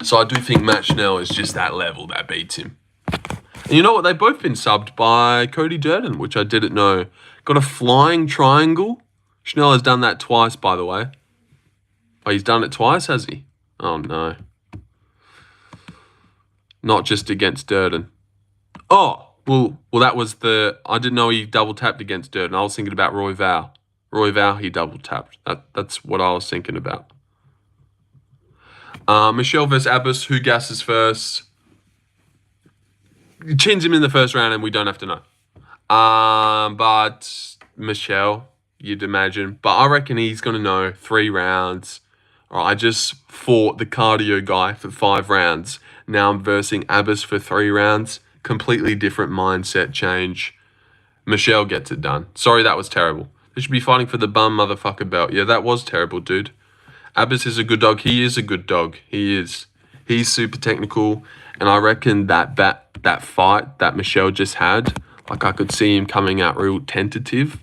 So I do think Matt Schnell is just that level that beats him. And you know what? They've both been subbed by Cody Durden, which I didn't know. Got a flying triangle. Schnell has done that twice, by the way. Oh, he's done it twice, has he? Oh, no. Not just against Durden. Oh, well, that was the... I didn't know he double tapped against Durden. I was thinking about Roy Val. Roy Val, he double tapped. That's what I was thinking about. Michelle versus Abbas. Who gasses first? Chins him in the first round and we don't have to know. But Michelle, you'd imagine. But I reckon he's going to know 3 rounds. All right, I just fought the cardio guy for 5 rounds. Now I'm versing Abbas for 3 rounds. Completely different mindset change. Michelle gets it done. Sorry, that was terrible. They should be fighting for the bum motherfucker belt. Yeah, that was terrible, dude. Abbas is a good dog. He is a good dog. He is. He's super technical. And I reckon that fight that Michelle just had, like I could see him coming out real tentative.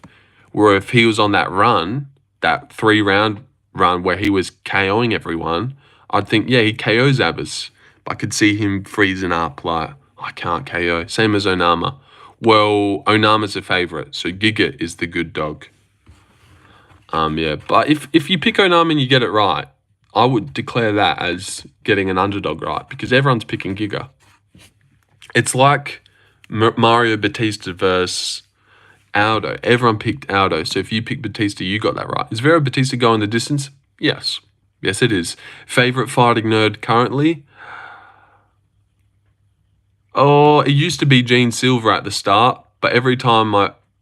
Where if he was on that run, that 3-round run where he was KOing everyone, I'd think, yeah, he KOs Abbas. But I could see him freezing up like, I can't KO. Same as Onama. Well, Onama's a favourite, so Giga is the good dog. Yeah, but if you pick Onama and you get it right, I would declare that as getting an underdog right, because everyone's picking Giga. It's like Mario Batista versus Aldo. Everyone picked Aldo, so if you pick Batista, you got that right. Is Vera Batista going the distance? Yes. Yes, it is. Favourite fighting nerd currently? Oh, it used to be Gene Silver at the start, but every time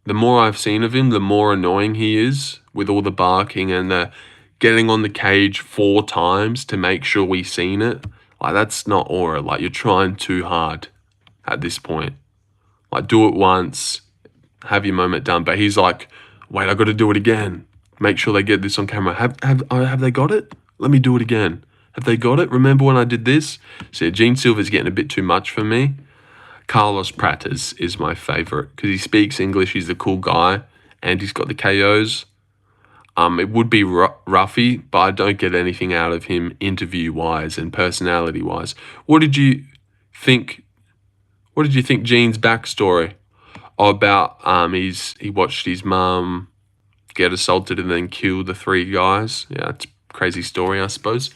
the more I've seen of him, the more annoying he is with all the barking and the getting on the cage 4 times to make sure we've seen it. Like, that's not aura. Like, you're trying too hard at this point. Like, do it once, have your moment done. But he's like, wait, I got to do it again. Make sure they get this on camera. Have they got it? Let me do it again. Have they got it? Remember when I did this? So yeah, Gene Silver's getting a bit too much for me. Carlos Prates is my favourite because he speaks English. He's a cool guy and he's got the KOs. It would be Ruffy, but I don't get anything out of him interview-wise and personality-wise. What did you think? What did you think Gene's backstory about? He watched his mum get assaulted and then kill the 3 guys. Yeah, it's a crazy story, I suppose.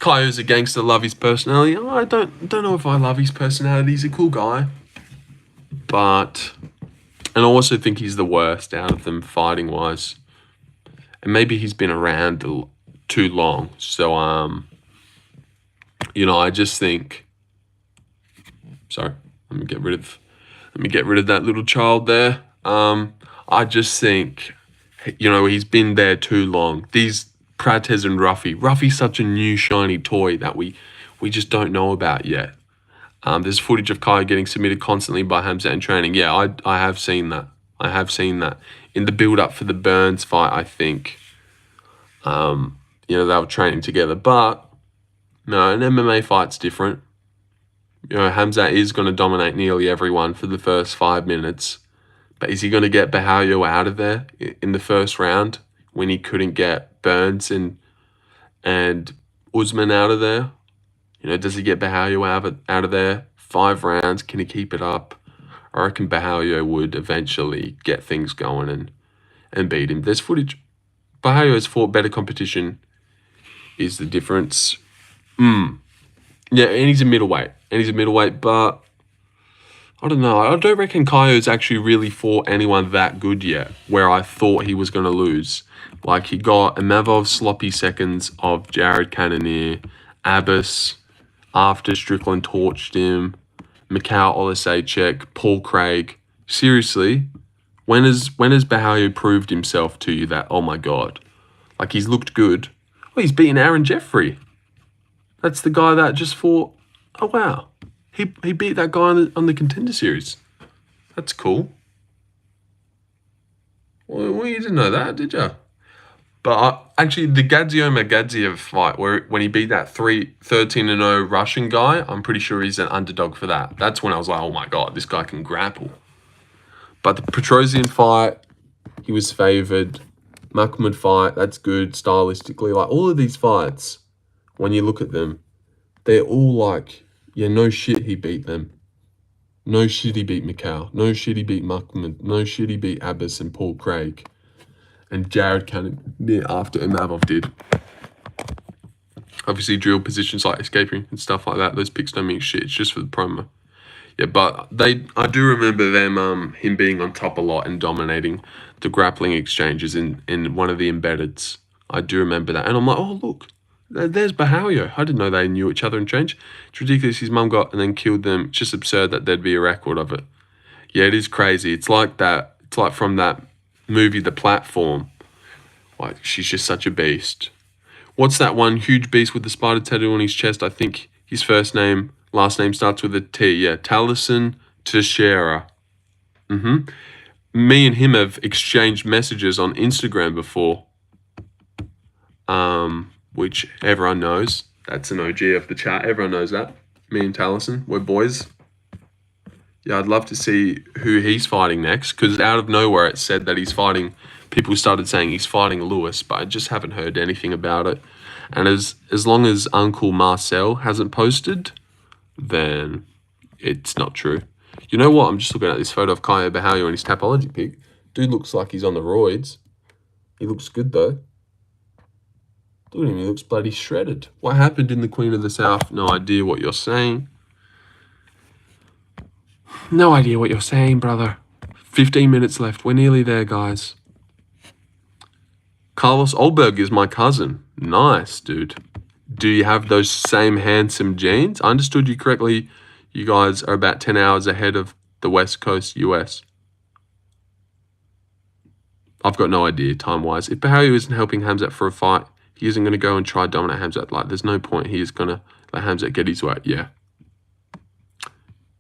Kaio's a gangster, love his personality. Oh, I don't know if I love his personality. He's a cool guy. And I also think he's the worst out of them fighting-wise. And maybe he's been around too long. So, I just think... Sorry, let me get rid of that little child there. I just think, he's been there too long. These Prates and Ruffy's such a new shiny toy that we just don't know about yet. There's footage of Kai getting submitted constantly by Hamza in training. Yeah, I have seen that. I have seen that. In the build-up for the Burns fight, I think, they were training together. But, no, an MMA fight's different. Hamza is going to dominate nearly everyone for the first 5 minutes. But is he going to get Bahayo out of there in the first round when he couldn't get Burns and Usman out of there? Does he get Bahayo out of there? 5 rounds, can he keep it up? I reckon Bahayo would eventually get things going and beat him. There's footage. Bahayo's fought better competition is the difference. Yeah, and he's a middleweight. But I don't know. I don't reckon Kaio's actually really fought anyone that good yet, where I thought he was going to lose. Like, he got Imavov sloppy seconds of Jared Cannonier, Abbas after Strickland torched him, Mikhail Olasejchik, Paul Craig. Seriously, when has Bahayo proved himself to you that, oh my God, like he's looked good? Well, he's beaten Aaron Jeffrey. That's the guy that just fought. Oh wow, he beat that guy on the Contender Series. That's cool. Well, you didn't know that, did you? But actually, the Gadzioma Gadziev fight, where when he beat that 13-0 Russian guy, I'm pretty sure he's an underdog for that. That's when I was like, oh my God, this guy can grapple. But the Petrosian fight, he was favoured. Makhmud fight, that's good stylistically. Like, all of these fights, when you look at them, they're all like, yeah, no shit he beat them. No shit he beat Mikhail. No shit he beat Makhmud. No shit he beat Abbas and Paul Craig. And Jared Cannonier after Imavov did. Obviously, drill positions like escaping and stuff like that. Those picks don't mean shit. It's just for the promo. Yeah, but I do remember them, him being on top a lot and dominating the grappling exchanges in one of the embeddeds. I do remember that. And I'm like, oh, look, there's Bahayo. I didn't know they knew each other in change. It's ridiculous his mum got and then killed them. It's just absurd that there'd be a record of it. Yeah, it is crazy. It's like that. It's like from that movie, The Platform. Like, she's just such a beast. What's that one huge beast with the spider tattoo on his chest? I think his last name starts with a T. Yeah, Taliesin Teixeira. Me and him have exchanged messages on Instagram before. Which everyone knows. That's an OG of the chat. Everyone knows that. Me and Taliesin, we're boys. Yeah, I'd love to see who he's fighting next, because out of nowhere it said that he's fighting. People started saying he's fighting Lewis, but I just haven't heard anything about it. And as long as Uncle Marcel hasn't posted, then it's not true. You know what? I'm just looking at this photo of Caio Bahayo and his Tapology pic. Dude looks like he's on the roids. He looks good, though. Look at him. He looks bloody shredded. What happened in the Queen of the South? No idea what you're saying. No idea what you're saying, brother. 15 minutes left. We're nearly there, guys. Carlos Olberg is my cousin. Nice, dude. Do you have those same handsome genes? I understood you correctly. You guys are about 10 hours ahead of the West Coast US. I've got no idea time-wise. If Bahayo isn't helping Hamzat for a fight, he isn't going to go and try dominate Hamzat. Like, there's no point. He is going to let Hamzat get his way. Yeah.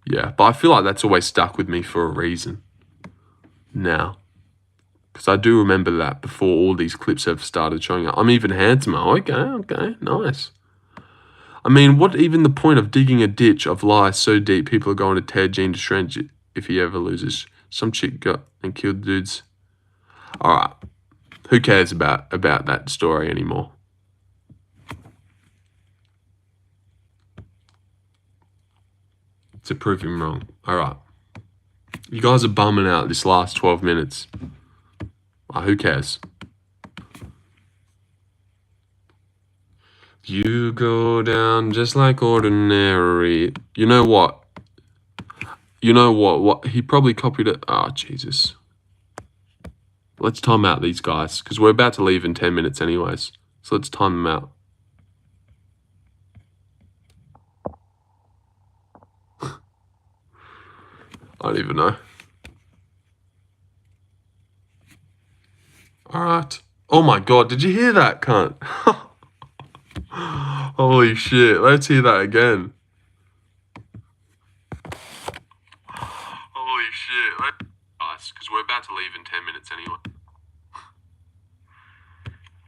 Yeah, but I feel like that's always stuck with me for a reason. Now. Because I do remember that before all these clips have started showing up. I'm even handsomer. Okay, nice. I mean, what even the point of digging a ditch of lies so deep people are going to tear Gene to shreds if he ever loses? Some chick got and killed dudes. Alright. Who cares about that story anymore? To prove him wrong. Alright. You guys are bumming out this last 12 minutes. Who cares? You go down just like ordinary. You know what? What? He probably copied it. Oh, Jesus. Let's time out these guys, because we're about to leave in 10 minutes anyways. So let's time them out. I don't even know. Alright. Oh my God, did you hear that, cunt? Holy shit, let's hear that again. Holy shit. Guys, because we're about to leave in 10 minutes anyway.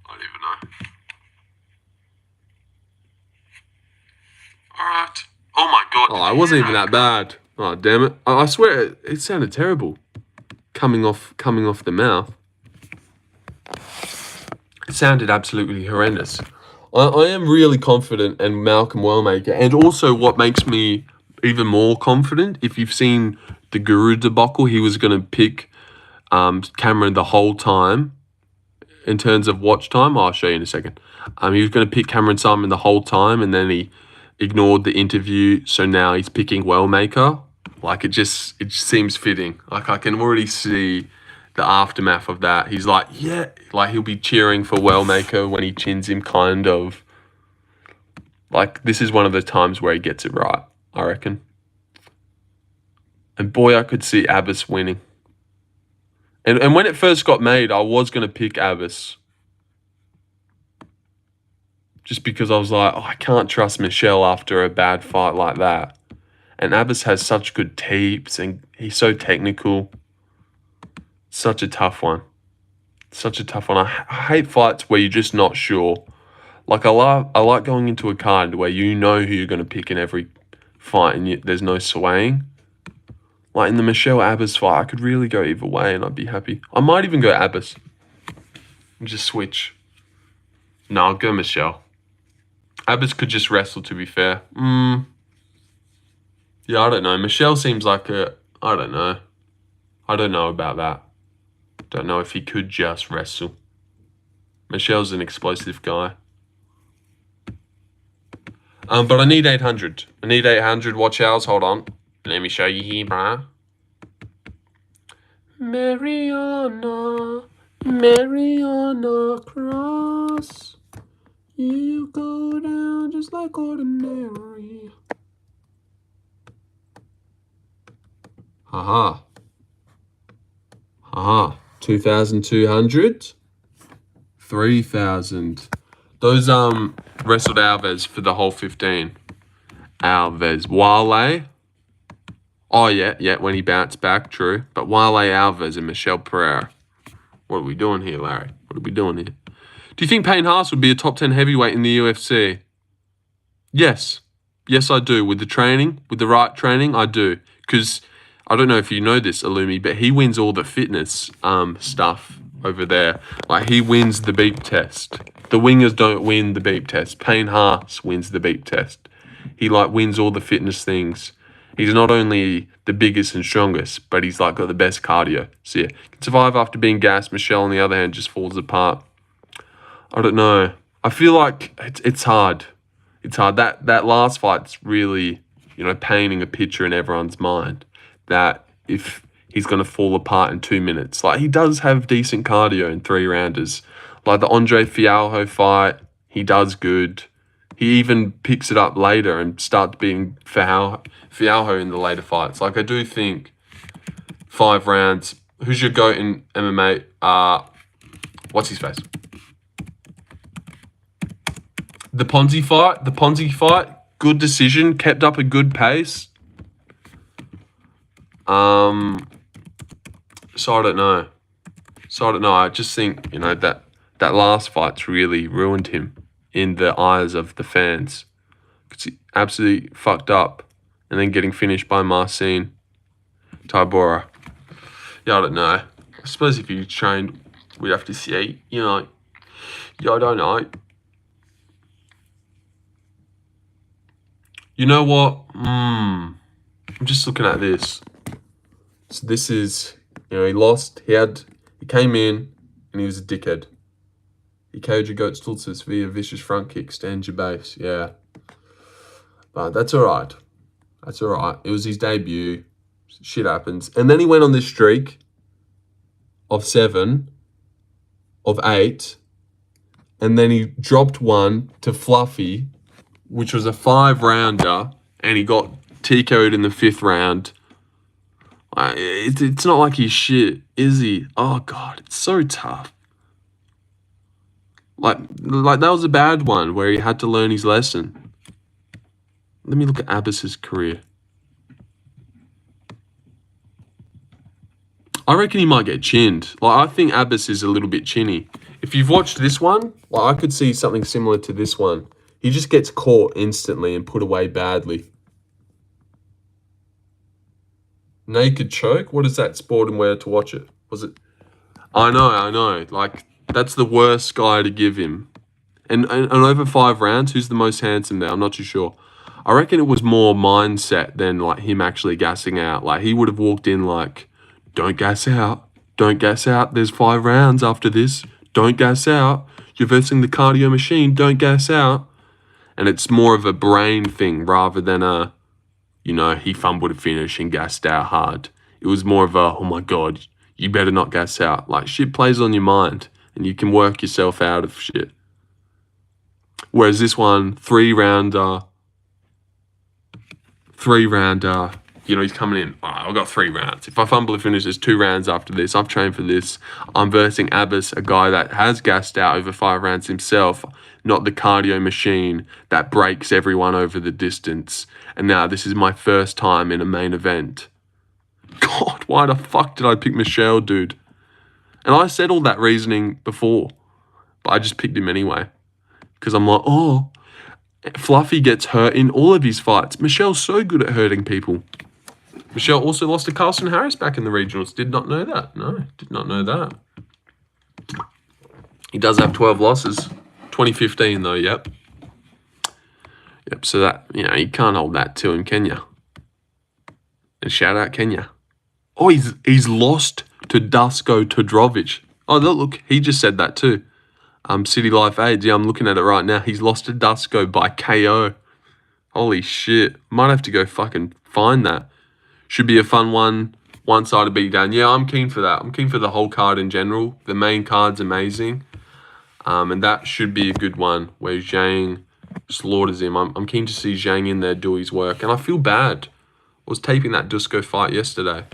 I don't even know. Alright. Oh my God. Oh, it wasn't even that bad. Oh, damn it. I swear, it sounded terrible. Coming off the mouth. It sounded absolutely horrendous. I am really confident in Malcolm Wellmaker. And also what makes me even more confident, if you've seen the Guru debacle, he was going to pick Cameron the whole time in terms of watch time. I'll show you in a second. He was going to pick Cameron Simon the whole time, and then he ignored the interview. So now he's picking Wellmaker. Like, it just seems fitting. Like, I can already see the aftermath of that. He's like, yeah, like he'll be cheering for Wellmaker when he chins him, kind of. Like, this is one of the times where he gets it right, I reckon. And boy, I could see Abbas winning. And when it first got made, I was going to pick Abbas. Just because I was like, oh, I can't trust Michelle after a bad fight like that. And Abbas has such good teeps and he's so technical. Such a tough one. Such a tough one. I hate fights where you're just not sure. Like I like going into a card where you know who you're going to pick in every fight and there's no swaying. Like in the Michelle Abbas fight, I could really go either way and I'd be happy. I might even go Abbas and just switch. No, I'll go Michelle. Abbas could just wrestle, to be fair. Yeah, I don't know. Michelle seems like I don't know. I don't know about that. Don't know if he could just wrestle. Michelle's an explosive guy. But I need 800. I need 800 watch hours. Hold on. Let me show you here, bruh. Mariana Cross. You go down just like ordinary. Haha. 2,200. 3,000. Those wrestled Alves for the whole 15. Alves. Wale. Oh yeah, when he bounced back, true. But Wale Alves and Michelle Pereira. What are we doing here, Larry? What are we doing here? Do you think Payne Haas would be a top 10 heavyweight in the UFC? Yes. Yes, I do. With the training, with the right training, I do. Because I don't know if you know this, Illumi, but he wins all the fitness stuff over there. Like, he wins the beep test. The wingers don't win the beep test. Payne Haas wins the beep test. He, like, wins all the fitness things. He's not only the biggest and strongest, but he's, like, got the best cardio. So, yeah, can survive after being gassed. Michelle, on the other hand, just falls apart. I don't know. I feel like it's hard. It's hard. That last fight's really, painting a picture in everyone's mind that if he's going to fall apart in 2 minutes. Like, he does have decent cardio in 3-rounders. Like the Andre Fialho fight, he does good. He even picks it up later and starts beating Fialho in the later fights. Like, I do think 5 rounds. Who's your GOAT in MMA? What's his face? The Ponzi fight, good decision, kept up a good pace. So I don't know. I just think, that last fight's really ruined him in the eyes of the fans. Because he absolutely fucked up and then getting finished by Marcin Tybura. Yeah, I don't know. I suppose if you trained, we'd have to see, I don't know. You know what? I'm just looking at this. So this is, he lost. He came in and he was a dickhead. He KO'd your goat Stultzis via vicious front kick, stand your base. Yeah. But that's all right. It was his debut. Shit happens. And then he went on this streak of 7, of 8. And then he dropped one to Fluffy, which was a 5-rounder, and he got TKO'd in the 5th round. It's not like he's shit, is he? Oh, God, it's so tough. Like that was a bad one where he had to learn his lesson. Let me look at Abbas's career. I reckon he might get chinned. Like, I think Abbas is a little bit chinny. If you've watched this one, I could see something similar to this one. He just gets caught instantly and put away badly. Naked choke? What is that sporting wear to watch it? Was it? I know. Like, that's the worst guy to give him. And over 5 rounds, who's the most handsome there? I'm not too sure. I reckon it was more mindset than, like, him actually gassing out. Like, he would have walked in like, don't gas out. Don't gas out. There's 5 rounds after this. Don't gas out. You're versing the cardio machine. Don't gas out. And it's more of a brain thing rather than he fumbled a finish and gassed out hard. It was more of a, oh my God, you better not gas out. Like, shit plays on your mind and you can work yourself out of shit. Whereas this one, 3-rounder, he's coming in. All right, I've got 3 rounds. If I fumble a finish, there's 2 rounds after this. I've trained for this. I'm versing Abbas, a guy that has gassed out over 5 rounds himself, not the cardio machine that breaks everyone over the distance. And now this is my first time in a main event. God, why the fuck did I pick Michelle, dude? And I said all that reasoning before, but I just picked him anyway. Because I'm like, oh, Fluffy gets hurt in all of his fights. Michelle's so good at hurting people. Michelle also lost to Carlson Harris back in the regionals. Did not know that. No, did not know that. He does have 12 losses. 2015 though, yep. Yep, so that, you can't hold that to him, can you? And shout out Kenya. Oh, he's lost to Dusko Todorovic. Oh, look, he just said that too. City Life AIDS, yeah, I'm looking at it right now. He's lost to Dusko by KO. Holy shit. Might have to go fucking find that. Should be a fun one-sided beatdown. Yeah, I'm keen for that. I'm keen for the whole card in general. The main card's amazing. And that should be a good one where Zhang slaughters him. I'm keen to see Zhang in there do his work. And I feel bad. I was taping that Dusko fight yesterday.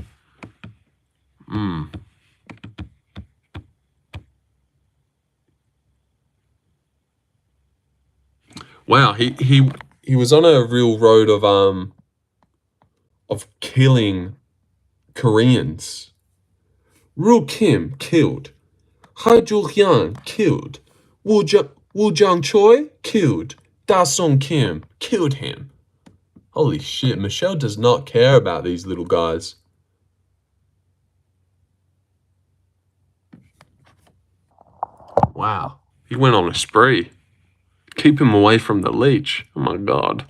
Wow, he was on a real road of killing Koreans. Ru Kim killed. Hai Julhyun killed. Woo Jung Choi killed. Da Sung Kim killed him. Holy shit, Michelle does not care about these little guys. Wow, he went on a spree. Keep him away from the leech. Oh my God.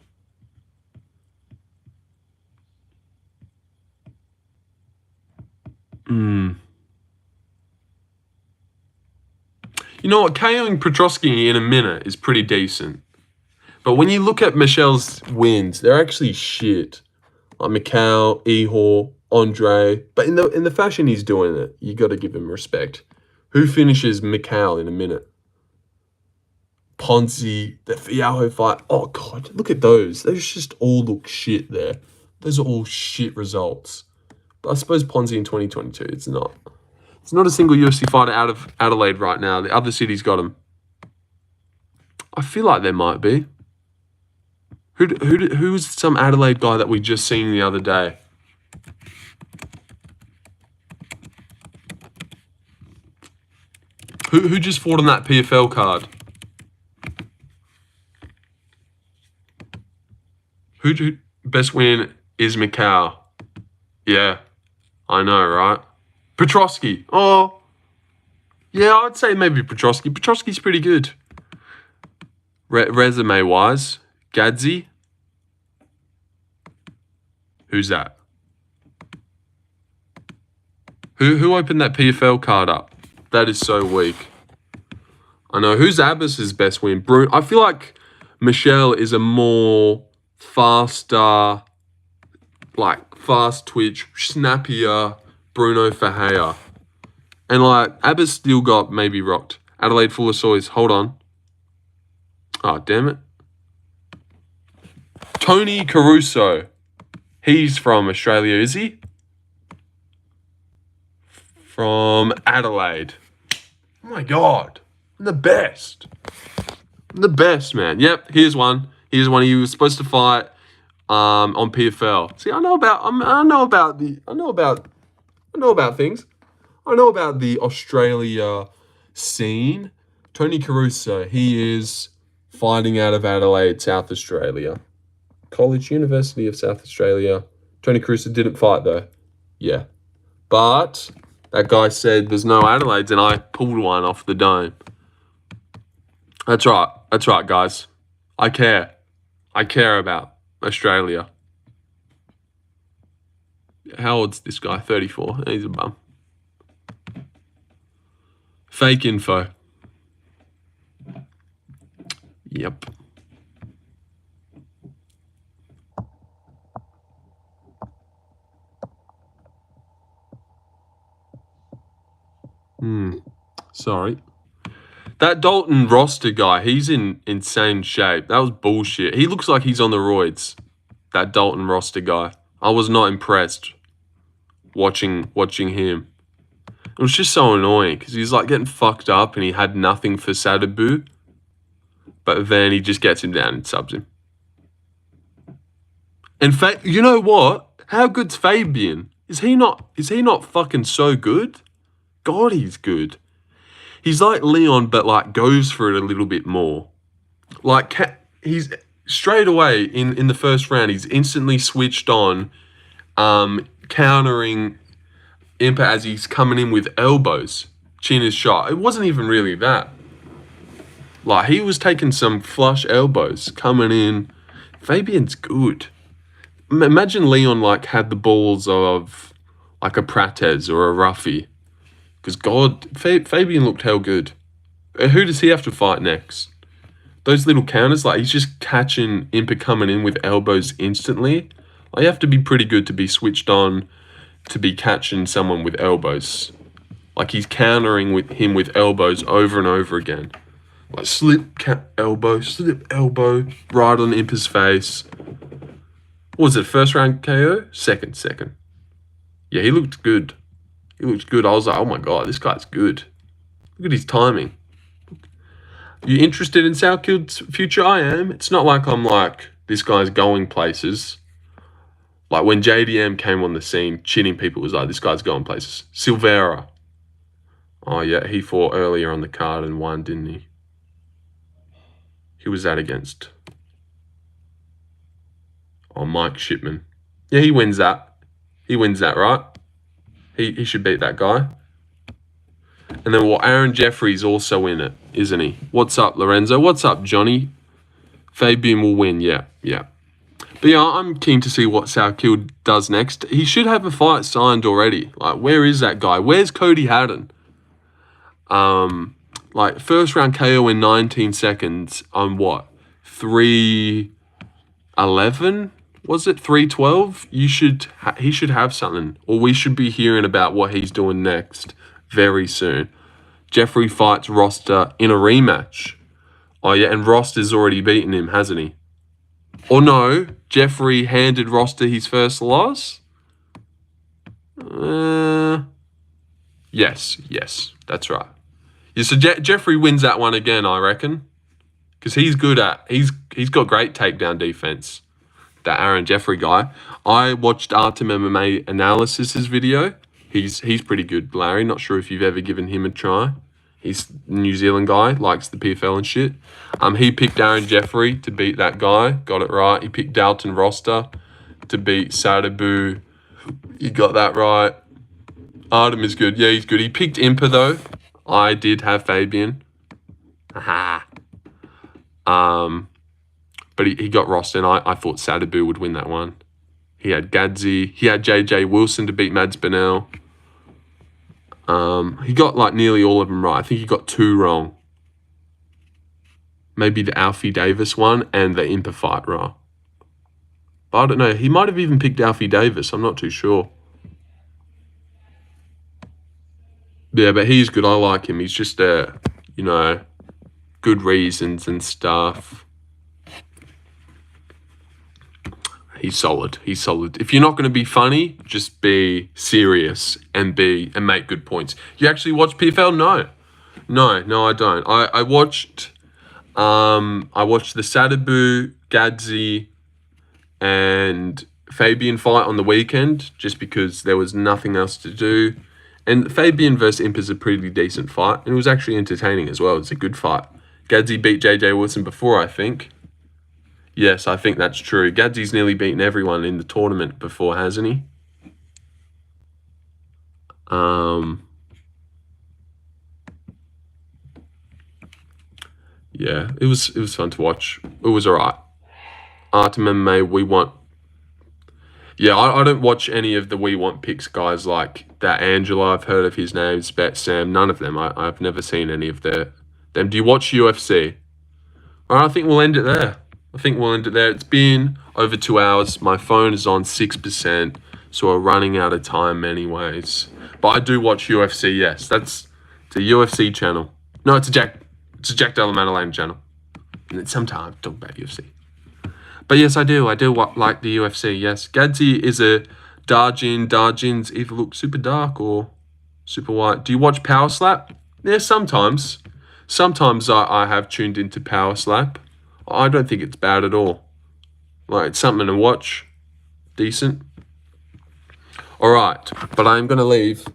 You know what? KOing Prochazka in a minute is pretty decent. But when you look at Michelle's wins, they're actually shit. Like Mikhail, Ihor, Andre. But in the fashion he's doing it, you got to give him respect. Who finishes Mikhail in a minute? Ponzi, the Fialho fight. Oh, God, look at those. Those just all look shit there. Those are all shit results. But I suppose Ponzi in 2022, it's not. It's not a single UFC fighter out of Adelaide right now. The other cities got him. I feel like there might be. Who's some Adelaide guy that we just seen the other day? Who just fought on that PFL card? Who best win is Macau? Yeah, I know, right? Prochazka. Oh, yeah, I'd say maybe Prochazka. Prochazka's pretty good. Resume-wise, Gadzi. Who's that? Who opened that PFL card up? That is so weak. I know. Who's Abbas's best win? I feel like Michelle is a more faster, like fast twitch, snappier Bruno Ferreira. And like Abbas still got maybe rocked. Adelaide full of soys. Hold on. Oh, damn it. Tony Caruso. He's from Australia, is he? From Adelaide. Oh my God. I'm the best. I'm the best, man. Yep, here's one. Here's one. He was supposed to fight on PFL. See, I know about things. I know about the Australia scene. Tony Caruso, he is fighting out of Adelaide, South Australia. University of South Australia. Tony Caruso didn't fight though. Yeah. But that guy said there's no Adelaides and I pulled one off the dome. That's right. That's right, guys. I care. I care about Australia. How old's this guy? 34. He's a bum. Fake info. Yep. Sorry. That Dalton roster guy, he's in insane shape. That was bullshit. He looks like he's on the roids. That Dalton roster guy. I was not impressed watching him. It was just so annoying because he's like getting fucked up and he had nothing for Sadabu, but then he just gets him down and subs him. And you know what? How good's Fabian? Is he not fucking so good? God, he's good. He's like Leon, but like goes for it a little bit more. Like he's straight away in the first round, he's instantly switched on, countering Impa as he's coming in with elbows. Chin is shot. It wasn't even really that. Like, he was taking some flush elbows coming in. Fabian's good. Imagine Leon, like, had the balls of, like, a Prates or a Ruffy. Because, God, Fabian looked hell good. Who does he have to fight next? Those little counters, like, he's just catching Impa coming in with elbows instantly. Like, you have to be pretty good to be switched on to be catching someone with elbows. Like, he's countering him with elbows over and over again. Like, slip elbow, right on Impa's face. What was it, first round KO? Second. Yeah, he looked good. I was like, oh my God, this guy's good. Look at his timing. You interested in Salkild's future? I am. It's not like I'm like, this guy's going places. Like, when JDM came on the scene, chinning people, was like, this guy's going places. Silveira. Oh, yeah, he fought earlier on the card and won, didn't he? Who was that against? Oh, Mike Shipman. Yeah, he wins that. Right? He should beat that guy. And then, Aaron Jeffrey's also in it, isn't he? What's up, Lorenzo? What's up, Johnny? Fabian will win, yeah. But yeah, I'm keen to see what Salkild does next. He should have a fight signed already. Like, where is that guy? Where's Cody Haddon? Like, first round KO in 19 seconds on what? 3:11? Was it 3:12? He should have something. Or we should be hearing about what he's doing next very soon. Jeffrey fights Roster in a rematch. Oh yeah, and Roster's already beaten him, hasn't he? Or no, Jeffrey handed Roster his first loss? Yes, that's right. Yeah, so Jeffrey wins that one again, I reckon. Because he's got great takedown defense. That Aaron Jeffrey guy. I watched Artem MMA Analysis's video. He's pretty good, Larry. Not sure if you've ever given him a try. He's a New Zealand guy, likes the PFL and shit. He picked Aaron Jeffrey to beat that guy. Got it right. He picked Dalton Roster to beat Sadabu. He got that right. Artem is good. Yeah, he's good. He picked Impa, though. I did have Fabian. Aha. But he got Roster, and I thought Sadabu would win that one. He had Gadzi. He had JJ Wilson to beat Mads Bennell. He got like nearly all of them right. I think he got 2 wrong. Maybe the Alfie Davis one and the Impa fight right. But I don't know. He might have even picked Alfie Davis. I'm not too sure. Yeah, but he's good. I like him. He's just good reasons and stuff. He's solid. If you're not going to be funny, just be serious and make good points. You actually watch PFL? No, I don't. I watched the Sadabu, Gadzi, and Fabian fight on the weekend just because there was nothing else to do. And Fabian versus Imp is a pretty decent fight, and it was actually entertaining as well. It's a good fight. Gadzi beat JJ Wilson before, I think. Yes, I think that's true. Gadzi's nearly beaten everyone in the tournament before, hasn't he? Yeah, it was fun to watch. It was alright. Artem MMA, we want. Yeah, I don't watch any of the We Want picks guys like that Angela. I've heard of his names, Bet Sam. None of them. I've never seen any of them. Do you watch UFC? Alright, I think we'll end it there. It's been over 2 hours. My phone is on 6%, so we're running out of time anyways. But I do watch UFC, yes. It's a UFC channel. No, it's a Jack Della Maddalena channel. And then sometimes talk about UFC. But yes, I do like the UFC. Yes, Gadsy is a Darjin. Darjins either look super dark or super white. Do you watch Power Slap? Yeah, sometimes. Sometimes I have tuned into Power Slap. I don't think it's bad at all. Like, it's something to watch. Decent. Alright, but I'm going to leave.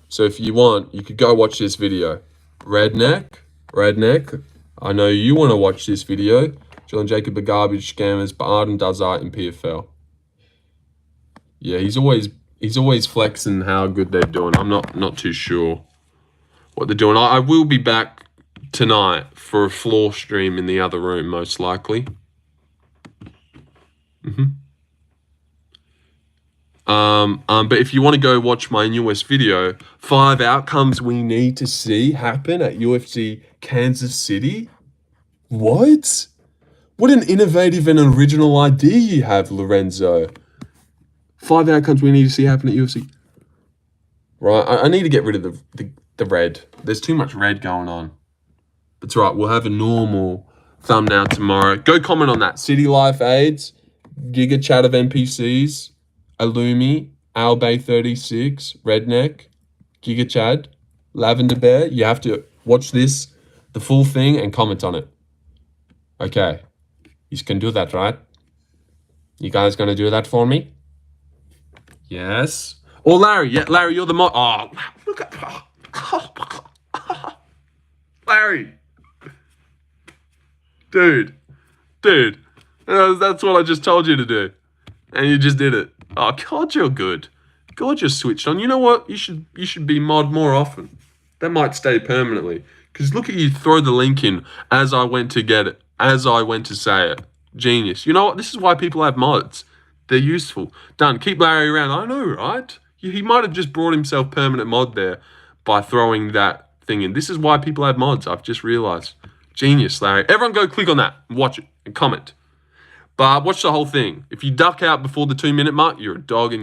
So if you want, you could go watch this video. Redneck. I know you want to watch this video. Jill and Jacob are garbage scammers, but Arden does art in PFL. Yeah, he's always flexing how good they're doing. I'm not too sure what they're doing. I will be back tonight for a floor stream in the other room, most likely. But if you want to go watch my newest video, 5 outcomes we need to see happen at UFC Kansas City. What? What an innovative and original idea you have, Lorenzo. 5 outcomes we need to see happen at UFC. Right, I need to get rid of the red. There's too much red going on. That's right, we'll have a normal thumbnail tomorrow. Go comment on that. City Life AIDS, Giga Chat of NPCs, Illumi, Albay36, Redneck, Giga Chad, Lavender Bear. You have to watch this, the full thing, and comment on it. Okay. You can do that, right? You guys gonna do that for me? Yes. Or Larry. Yeah, Larry, you're the mod. Oh, look at... Larry. Dude. That's what I just told you to do. And you just did it. Oh, God, you're good. God, you're switched on. You know what? You should be mod more often. That might stay permanently. Because look at you throw the link in as I went to get it. As I went to say it. Genius. You know what? This is why people have mods. They're useful. Done. Keep Larry around. I know, right? He might have just brought himself permanent mod there by throwing that thing in. This is why people have mods. I've just realized. Genius, Larry. Everyone go click on that and watch it and comment. But watch the whole thing. If you duck out before the 2-minute mark, you're a dog and